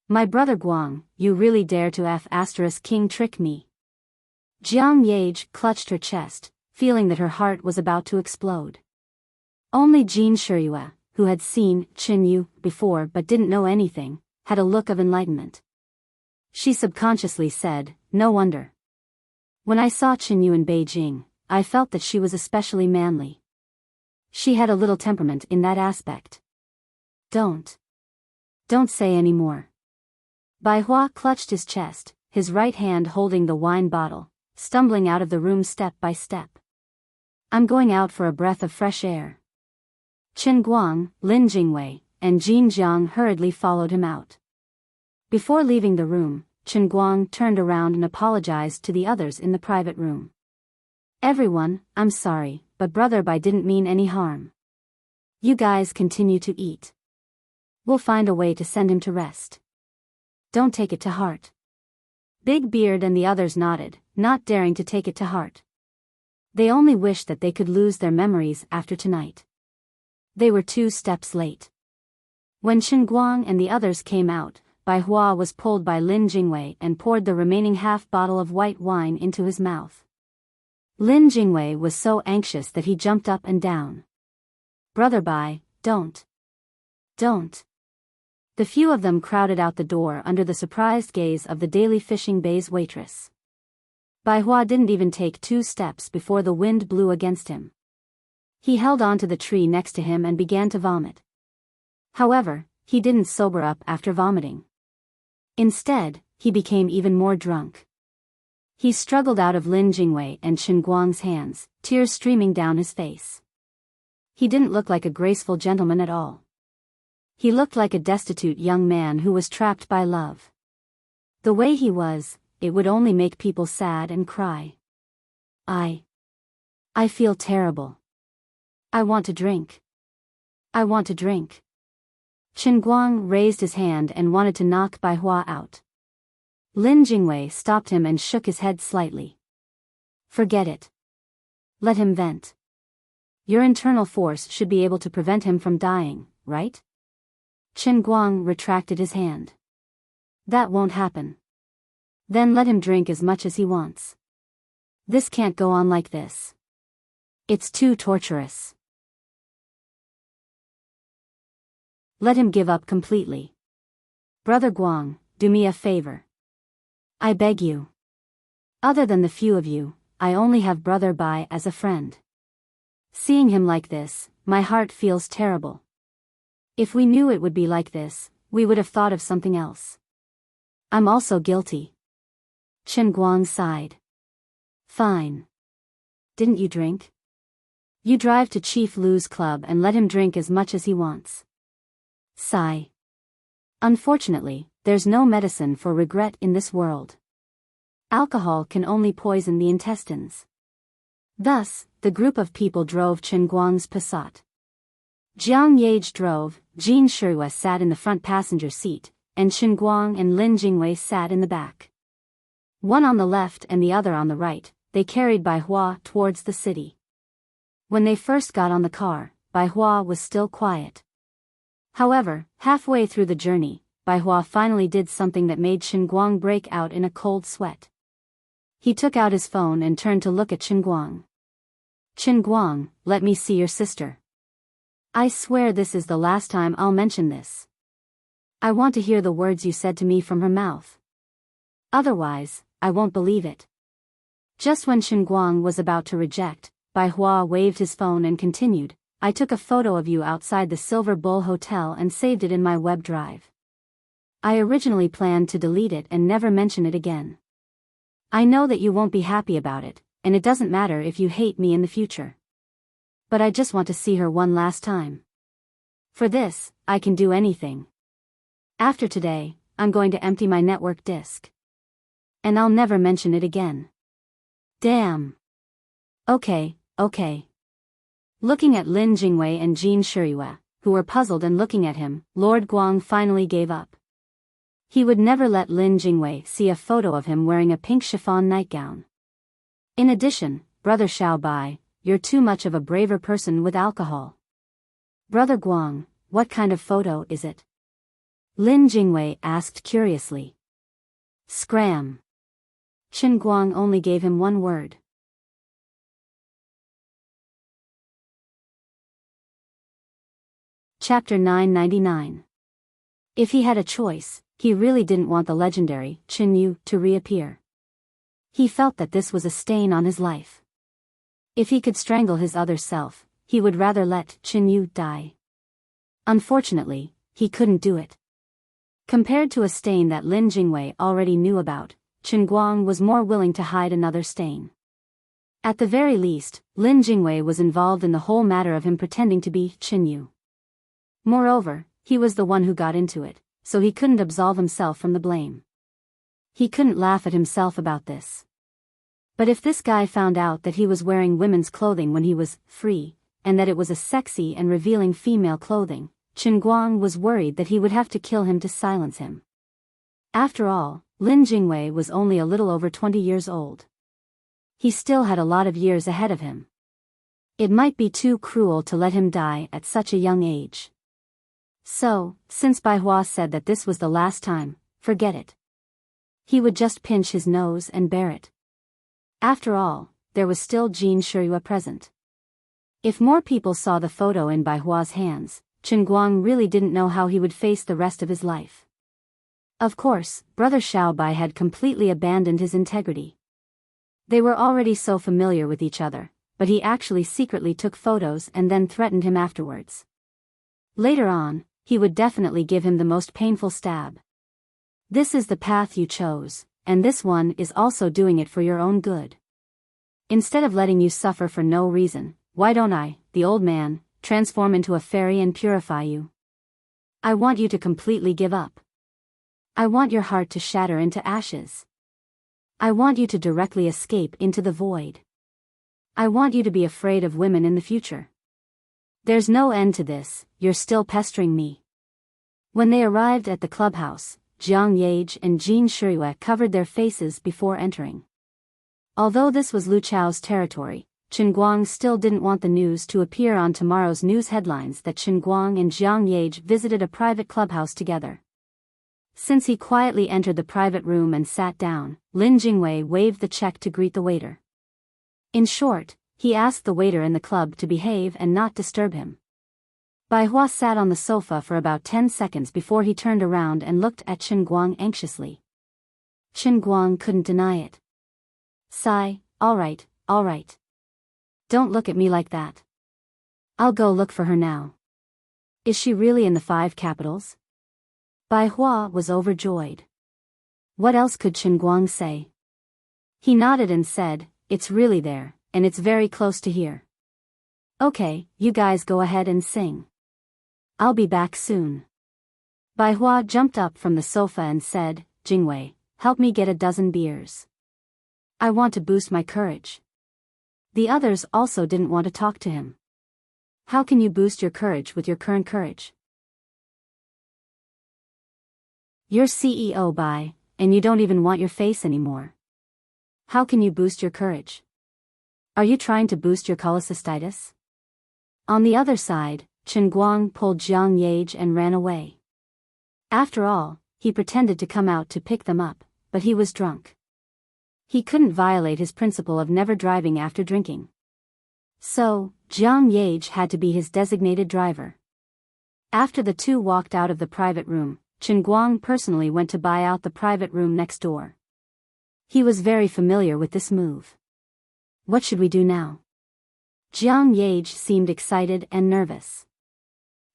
My brother Guang, you really dare to F***king trick me. Jiang Yage clutched her chest, feeling that her heart was about to explode. Only Jin Shiyue, who had seen Qin Yu before but didn't know anything, had a look of enlightenment. She subconsciously said, no wonder. When I saw Qin Yu in Beijing, I felt that she was especially manly. She had a little temperament in that aspect. Don't say any more. Bai Hua clutched his chest, his right hand holding the wine bottle, stumbling out of the room step by step. I'm going out for a breath of fresh air. Chen Guang, Lin Jingwei, and Jin Jiang hurriedly followed him out. Before leaving the room, Chen Guang turned around and apologized to the others in the private room. Everyone, I'm sorry, but Brother Bai didn't mean any harm. You guys continue to eat. We'll find a way to send him to rest. Don't take it to heart. Big Beard and the others nodded, not daring to take it to heart. They only wished that they could lose their memories after tonight. They were 2 steps late. When Chen Guang and the others came out, Bai Hua was pulled by Lin Jingwei and poured the remaining half bottle of white wine into his mouth. Lin Jingwei was so anxious that he jumped up and down. Brother Bai, don't. The few of them crowded out the door under the surprised gaze of the daily fishing bay's waitress. Bai Hua didn't even take 2 steps before the wind blew against him. He held on to the tree next to him and began to vomit. However, he didn't sober up after vomiting. Instead, he became even more drunk. He struggled out of Lin Jingwei and Chen Guang's hands, tears streaming down his face. He didn't look like a graceful gentleman at all. He looked like a destitute young man who was trapped by love. The way he was, it would only make people sad and cry. I feel terrible. I want to drink. Chen Guang raised his hand and wanted to knock Bai Hua out. Lin Jingwei stopped him and shook his head slightly. Forget it. Let him vent. Your internal force should be able to prevent him from dying, right? Chen Guang retracted his hand. That won't happen. Then let him drink as much as he wants. This can't go on like this. It's too torturous. Let him give up completely. Brother Guang, do me a favor. I beg you. Other than the few of you, I only have Brother Bai as a friend. Seeing him like this, my heart feels terrible. If we knew it would be like this, we would have thought of something else. I'm also guilty. Chen Guang sighed. Fine. Didn't you drink? You drive to Chief Lu's club and let him drink as much as he wants. Sigh. Unfortunately, there's no medicine for regret in this world. Alcohol can only poison the intestines. Thus, the group of people drove Chen Guang's Passat. Jiang Yage drove, Jin Shuiwa sat in the front passenger seat, and Chen Guang and Lin Jingwei sat in the back. One on the left and the other on the right, they carried Bai Hua towards the city. When they first got on the car, Bai Hua was still quiet. However, halfway through the journey, Bai Hua finally did something that made Chen Guang break out in a cold sweat. He took out his phone and turned to look at Chen Guang. "Chen Guang, let me see your sister. I swear this is the last time I'll mention this. I want to hear the words you said to me from her mouth. Otherwise, I won't believe it." Just when Chen Guang was about to reject, Bai Hua waved his phone and continued, "I took a photo of you outside the Silver Bull Hotel and saved it in my web drive. I originally planned to delete it and never mention it again. I know that you won't be happy about it, and it doesn't matter if you hate me in the future. But I just want to see her one last time. For this, I can do anything. After today, I'm going to empty my network disk. And I'll never mention it again. Damn. Okay. Looking at Lin Jingwei and Jin Shuiwa, who were puzzled and looking at him, Lord Guang finally gave up. He would never let Lin Jingwei see a photo of him wearing a pink chiffon nightgown. In addition, Brother Xiaobai, you're too much of a braver person with alcohol. Brother Guang, what kind of photo is it? Lin Jingwei asked curiously. Scram. Chen Guang only gave him one word. Chapter 999. If he had a choice, he really didn't want the legendary Chen Yu to reappear. He felt that this was a stain on his life. If he could strangle his other self, he would rather let Chen Yu die. Unfortunately, he couldn't do it. Compared to a stain that Lin Jingwei already knew about, Chen Guang was more willing to hide another stain. At the very least, Lin Jingwei was involved in the whole matter of him pretending to be Chen Yu. Moreover, he was the one who got into it, so he couldn't absolve himself from the blame. He couldn't laugh at himself about this. But if this guy found out that he was wearing women's clothing when he was free, and that it was a sexy and revealing female clothing, Chen Guang was worried that he would have to kill him to silence him. After all, Lin Jingwei was only a little over 20 years old. He still had a lot of years ahead of him. It might be too cruel to let him die at such a young age. So, since Bai Hua said that this was the last time, forget it. He would just pinch his nose and bear it. After all, there was still Jin Shuiwa present. If more people saw the photo in Bai Hua's hands, Chen Guang really didn't know how he would face the rest of his life. Of course, Brother Xiaobai had completely abandoned his integrity. They were already so familiar with each other, but he actually secretly took photos and then threatened him afterwards. Later on, he would definitely give him the most painful stab. This is the path you chose, and this one is also doing it for your own good. Instead of letting you suffer for no reason, why don't I, the old man, transform into a fairy and purify you? I want you to completely give up. I want your heart to shatter into ashes. I want you to directly escape into the void. I want you to be afraid of women in the future. There's no end to this, you're still pestering me. When they arrived at the clubhouse, Jiang Yage and Jin Shuiwa covered their faces before entering. Although this was Lu Chao's territory, Chen Guang still didn't want the news to appear on tomorrow's news headlines that Chen Guang and Jiang Yage visited a private clubhouse together. Since he quietly entered the private room and sat down, Lin Jingwei waved the check to greet the waiter. In short, he asked the waiter in the club to behave and not disturb him. Bai Hua sat on the sofa for about 10 seconds before he turned around and looked at Chen Guang anxiously. Chen Guang couldn't deny it. Sigh, all right. Don't look at me like that. I'll go look for her now. Is she really in the 5 capitals? Bai Hua was overjoyed. What else could Chen Guang say? He nodded and said, it's really there, and it's very close to here. Okay, you guys go ahead and sing. I'll be back soon. Bai Hua jumped up from the sofa and said, Jingwei, help me get a dozen beers. I want to boost my courage. The others also didn't want to talk to him. How can you boost your courage with your current courage? You're CEO by, and you don't even want your face anymore. How can you boost your courage? Are you trying to boost your cholecystitis? On the other side, Chen Guang pulled Jiang Yage and ran away. After all, he pretended to come out to pick them up, but he was drunk. He couldn't violate his principle of never driving after drinking. So, Jiang Yage had to be his designated driver. After the two walked out of the private room, Chen Guang personally went to buy out the private room next door. He was very familiar with this move. What should we do now? Jiang Yage seemed excited and nervous.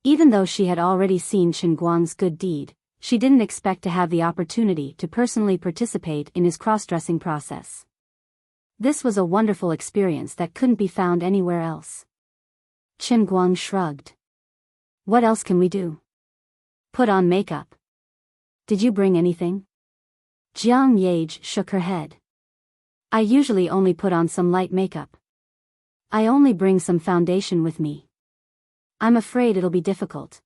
Even though she had already seen Chen Guang's good deed, she didn't expect to have the opportunity to personally participate in his cross-dressing process. This was a wonderful experience that couldn't be found anywhere else. Chen Guang shrugged. What else can we do? Put on makeup. Did you bring anything? Jiang Yage shook her head. I usually only put on some light makeup. I only bring some foundation with me. I'm afraid it'll be difficult.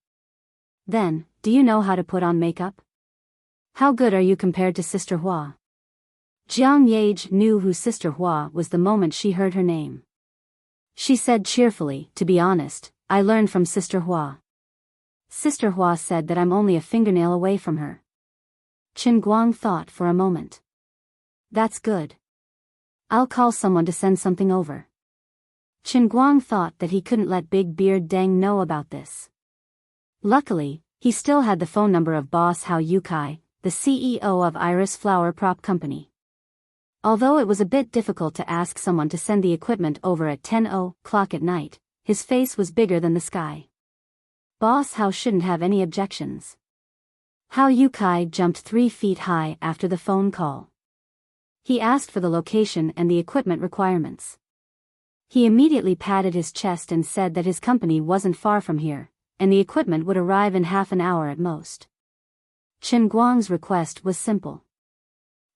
Then, do you know how to put on makeup? How good are you compared to Sister Hua? Jiang Yage knew who Sister Hua was the moment she heard her name. She said cheerfully, to be honest, I learned from Sister Hua. Sister Hua said that I'm only a fingernail away from her. Chen Guang thought for a moment. That's good. I'll call someone to send something over. Chen Guang thought that he couldn't let Big Beard Deng know about this. Luckily, he still had the phone number of boss Hao Yukai, the CEO of Iris Flower Prop Company. Although it was a bit difficult to ask someone to send the equipment over at 10:00 at night, his face was bigger than the sky. Boss Hao shouldn't have any objections. Hao Yukai jumped 3 feet high after the phone call. He asked for the location and the equipment requirements. He immediately patted his chest and said that his company wasn't far from here, and the equipment would arrive in half an hour at most. Chen Guang's request was simple.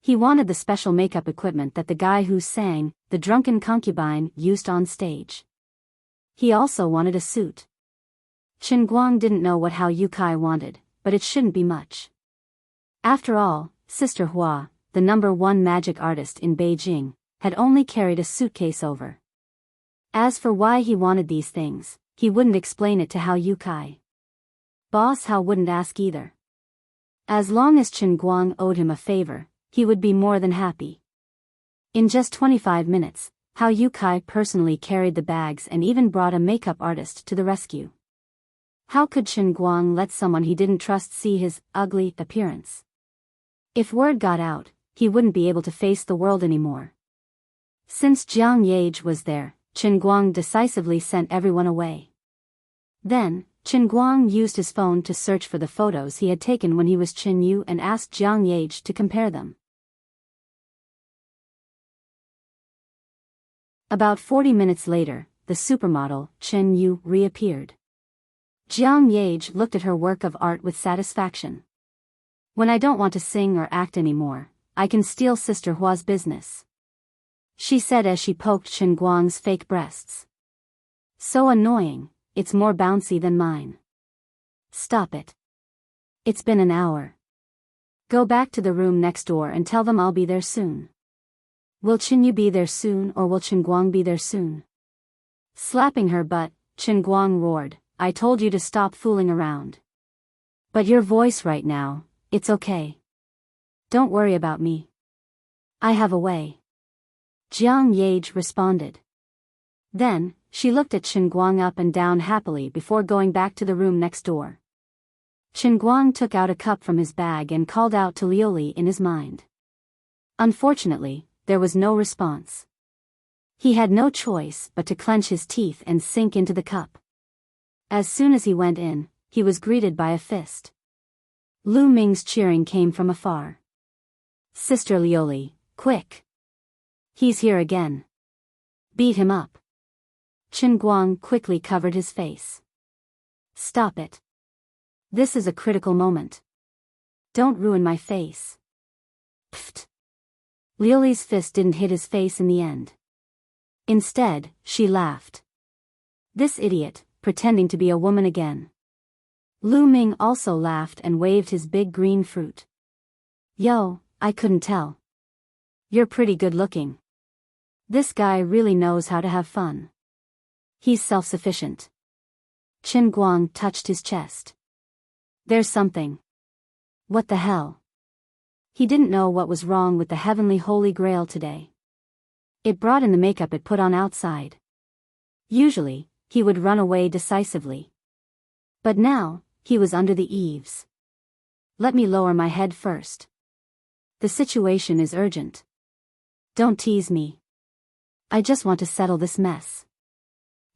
He wanted the special makeup equipment that the guy who sang, The Drunken Concubine, used on stage. He also wanted a suit. Chen Guang didn't know what Hao Yukai wanted, but it shouldn't be much. After all, Sister Hua, the #1 magic artist in Beijing, had only carried a suitcase over. As for why he wanted these things, he wouldn't explain it to Hao Yukai. Boss Hao wouldn't ask either. As long as Chen Guang owed him a favor, he would be more than happy. In just 25 minutes, Hao Yukai personally carried the bags and even brought a makeup artist to the rescue. How could Chen Guang let someone he didn't trust see his ugly appearance? If word got out, he wouldn't be able to face the world anymore. Since Jiang Yage was there, Chen Guang decisively sent everyone away. Then, Chen Guang used his phone to search for the photos he had taken when he was Chen Yu and asked Jiang Yage to compare them. About 40 minutes later, the supermodel, Chen Yu, reappeared. Jiang Yage looked at her work of art with satisfaction. When I don't want to sing or act anymore, I can steal Sister Hua's business, she said as she poked Chen Guang's fake breasts. So annoying, it's more bouncy than mine. Stop it. It's been an hour. Go back to the room next door and tell them I'll be there soon. Will Chen Yu be there soon or will Chen Guang be there soon? Slapping her butt, Chen Guang roared, I told you to stop fooling around. But your voice right now, it's okay. Don't worry about me. I have a way. Jiang Yage responded. Then, she looked at Chen Guang up and down happily before going back to the room next door. Chen Guang took out a cup from his bag and called out to Liuli in his mind. Unfortunately, there was no response. He had no choice but to clench his teeth and sink into the cup. As soon as he went in, he was greeted by a fist. Lu Ming's cheering came from afar. Sister Liuli, quick! He's here again. Beat him up. Chen Guang quickly covered his face. Stop it. This is a critical moment. Don't ruin my face. Pfft. Liuli's fist didn't hit his face in the end. Instead, she laughed. This idiot, pretending to be a woman again. Lu Ming also laughed and waved his big green fruit. Yo, I couldn't tell. You're pretty good looking. This guy really knows how to have fun. He's self-sufficient. Qin Guang touched his chest. There's something. What the hell? He didn't know what was wrong with the heavenly holy grail today. It brought in the makeup it put on outside. Usually, he would run away decisively. But now, he was under the eaves. Let me lower my head first. The situation is urgent. Don't tease me. I just want to settle this mess.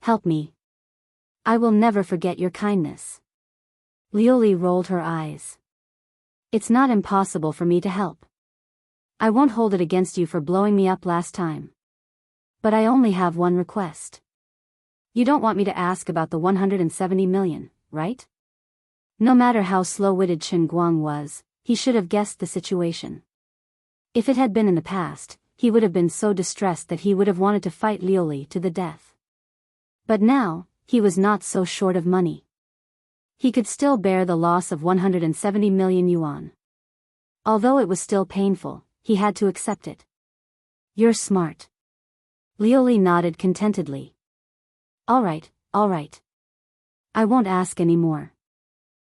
Help me. I will never forget your kindness. Liuli rolled her eyes. It's not impossible for me to help. I won't hold it against you for blowing me up last time. But I only have one request. You don't want me to ask about the 170 million, right? No matter how slow-witted Qin Guang was, he should have guessed the situation. If it had been in the past, he would have been so distressed that he would have wanted to fight Liuli to the death. But now, he was not so short of money. He could still bear the loss of 170 million yuan. Although it was still painful, he had to accept it. You're smart. Liuli nodded contentedly. All right. I won't ask any more.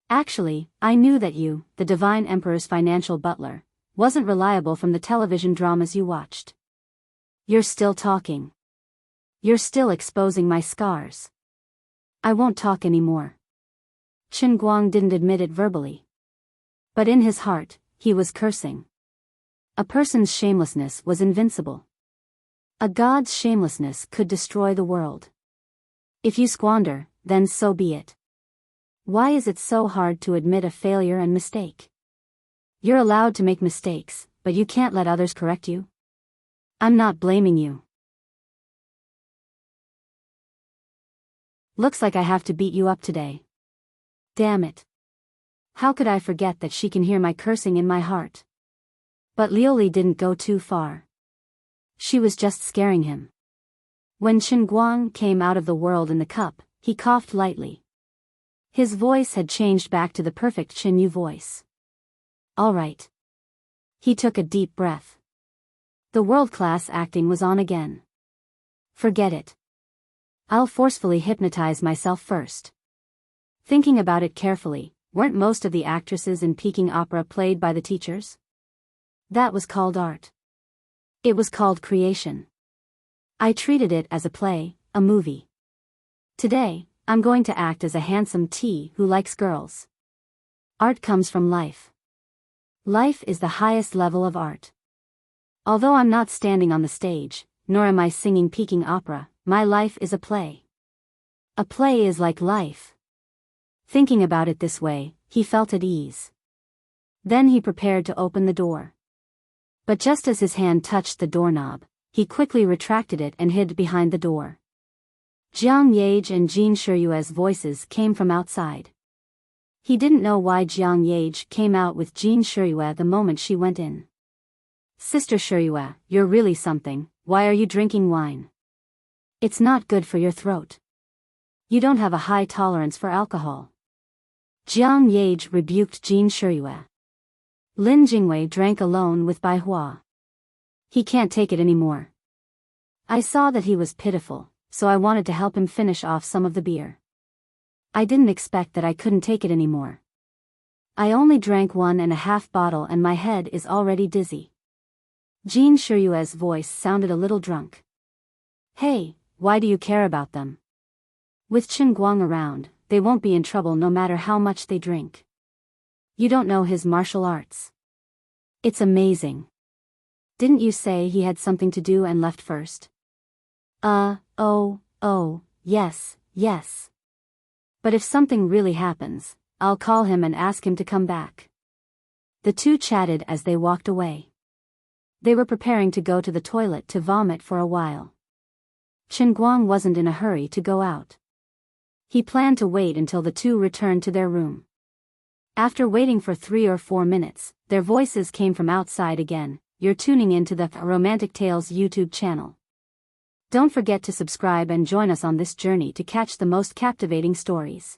Actually, I knew that you, the Divine Emperor's financial butler, wasn't reliable from the television dramas you watched. You're still talking. You're still exposing my scars. I won't talk anymore. Qin Guang didn't admit it verbally. But in his heart, he was cursing. A person's shamelessness was invincible. A god's shamelessness could destroy the world. If you squander, then so be it. Why is it so hard to admit a failure and mistake? You're allowed to make mistakes, but you can't let others correct you. I'm not blaming you. Looks like I have to beat you up today. Damn it. How could I forget that she can hear my cursing in my heart? But Liuli didn't go too far. She was just scaring him. When Qin Guang came out of the world in the cup, he coughed lightly. His voice had changed back to the perfect Qin Yu voice. All right. He took a deep breath. The world-class acting was on again. Forget it. I'll forcefully hypnotize myself first. Thinking about it carefully, weren't most of the actresses in Peking opera played by the teachers? That was called art. It was called creation. I treated it as a play, a movie. Today, I'm going to act as a handsome T who likes girls. Art comes from life. Life is the highest level of art. Although I'm not standing on the stage, nor am I singing Peking opera, my life is a play. A play is like life. Thinking about it this way, he felt at ease. Then he prepared to open the door. But just as his hand touched the doorknob, he quickly retracted it and hid behind the door. Jiang Yage and Jean Shiyue's voices came from outside. He didn't know why Jiang Yage came out with Jean Shiyue the moment she went in. Sister Shiyue, you're really something, why are you drinking wine? It's not good for your throat. You don't have a high tolerance for alcohol. Jiang Yage rebuked Jean Shiyue. Lin Jingwei drank alone with Bai Hua. He can't take it anymore. I saw that he was pitiful, so I wanted to help him finish off some of the beer. I didn't expect that I couldn't take it anymore. I only drank 1.5 bottles and my head is already dizzy. Jean Shiyue's voice sounded a little drunk. Hey, why do you care about them? With Qin Guang around, they won't be in trouble no matter how much they drink. You don't know his martial arts. It's amazing. Didn't you say he had something to do and left first? Yes. But if something really happens, I'll call him and ask him to come back. The two chatted as they walked away. They were preparing to go to the toilet to vomit for a while. Qin Guang wasn't in a hurry to go out. He planned to wait until the two returned to their room. After waiting for 3 or 4 minutes, their voices came from outside again. You're tuning into the Romantic Tales YouTube channel. Don't forget to subscribe and join us on this journey to catch the most captivating stories.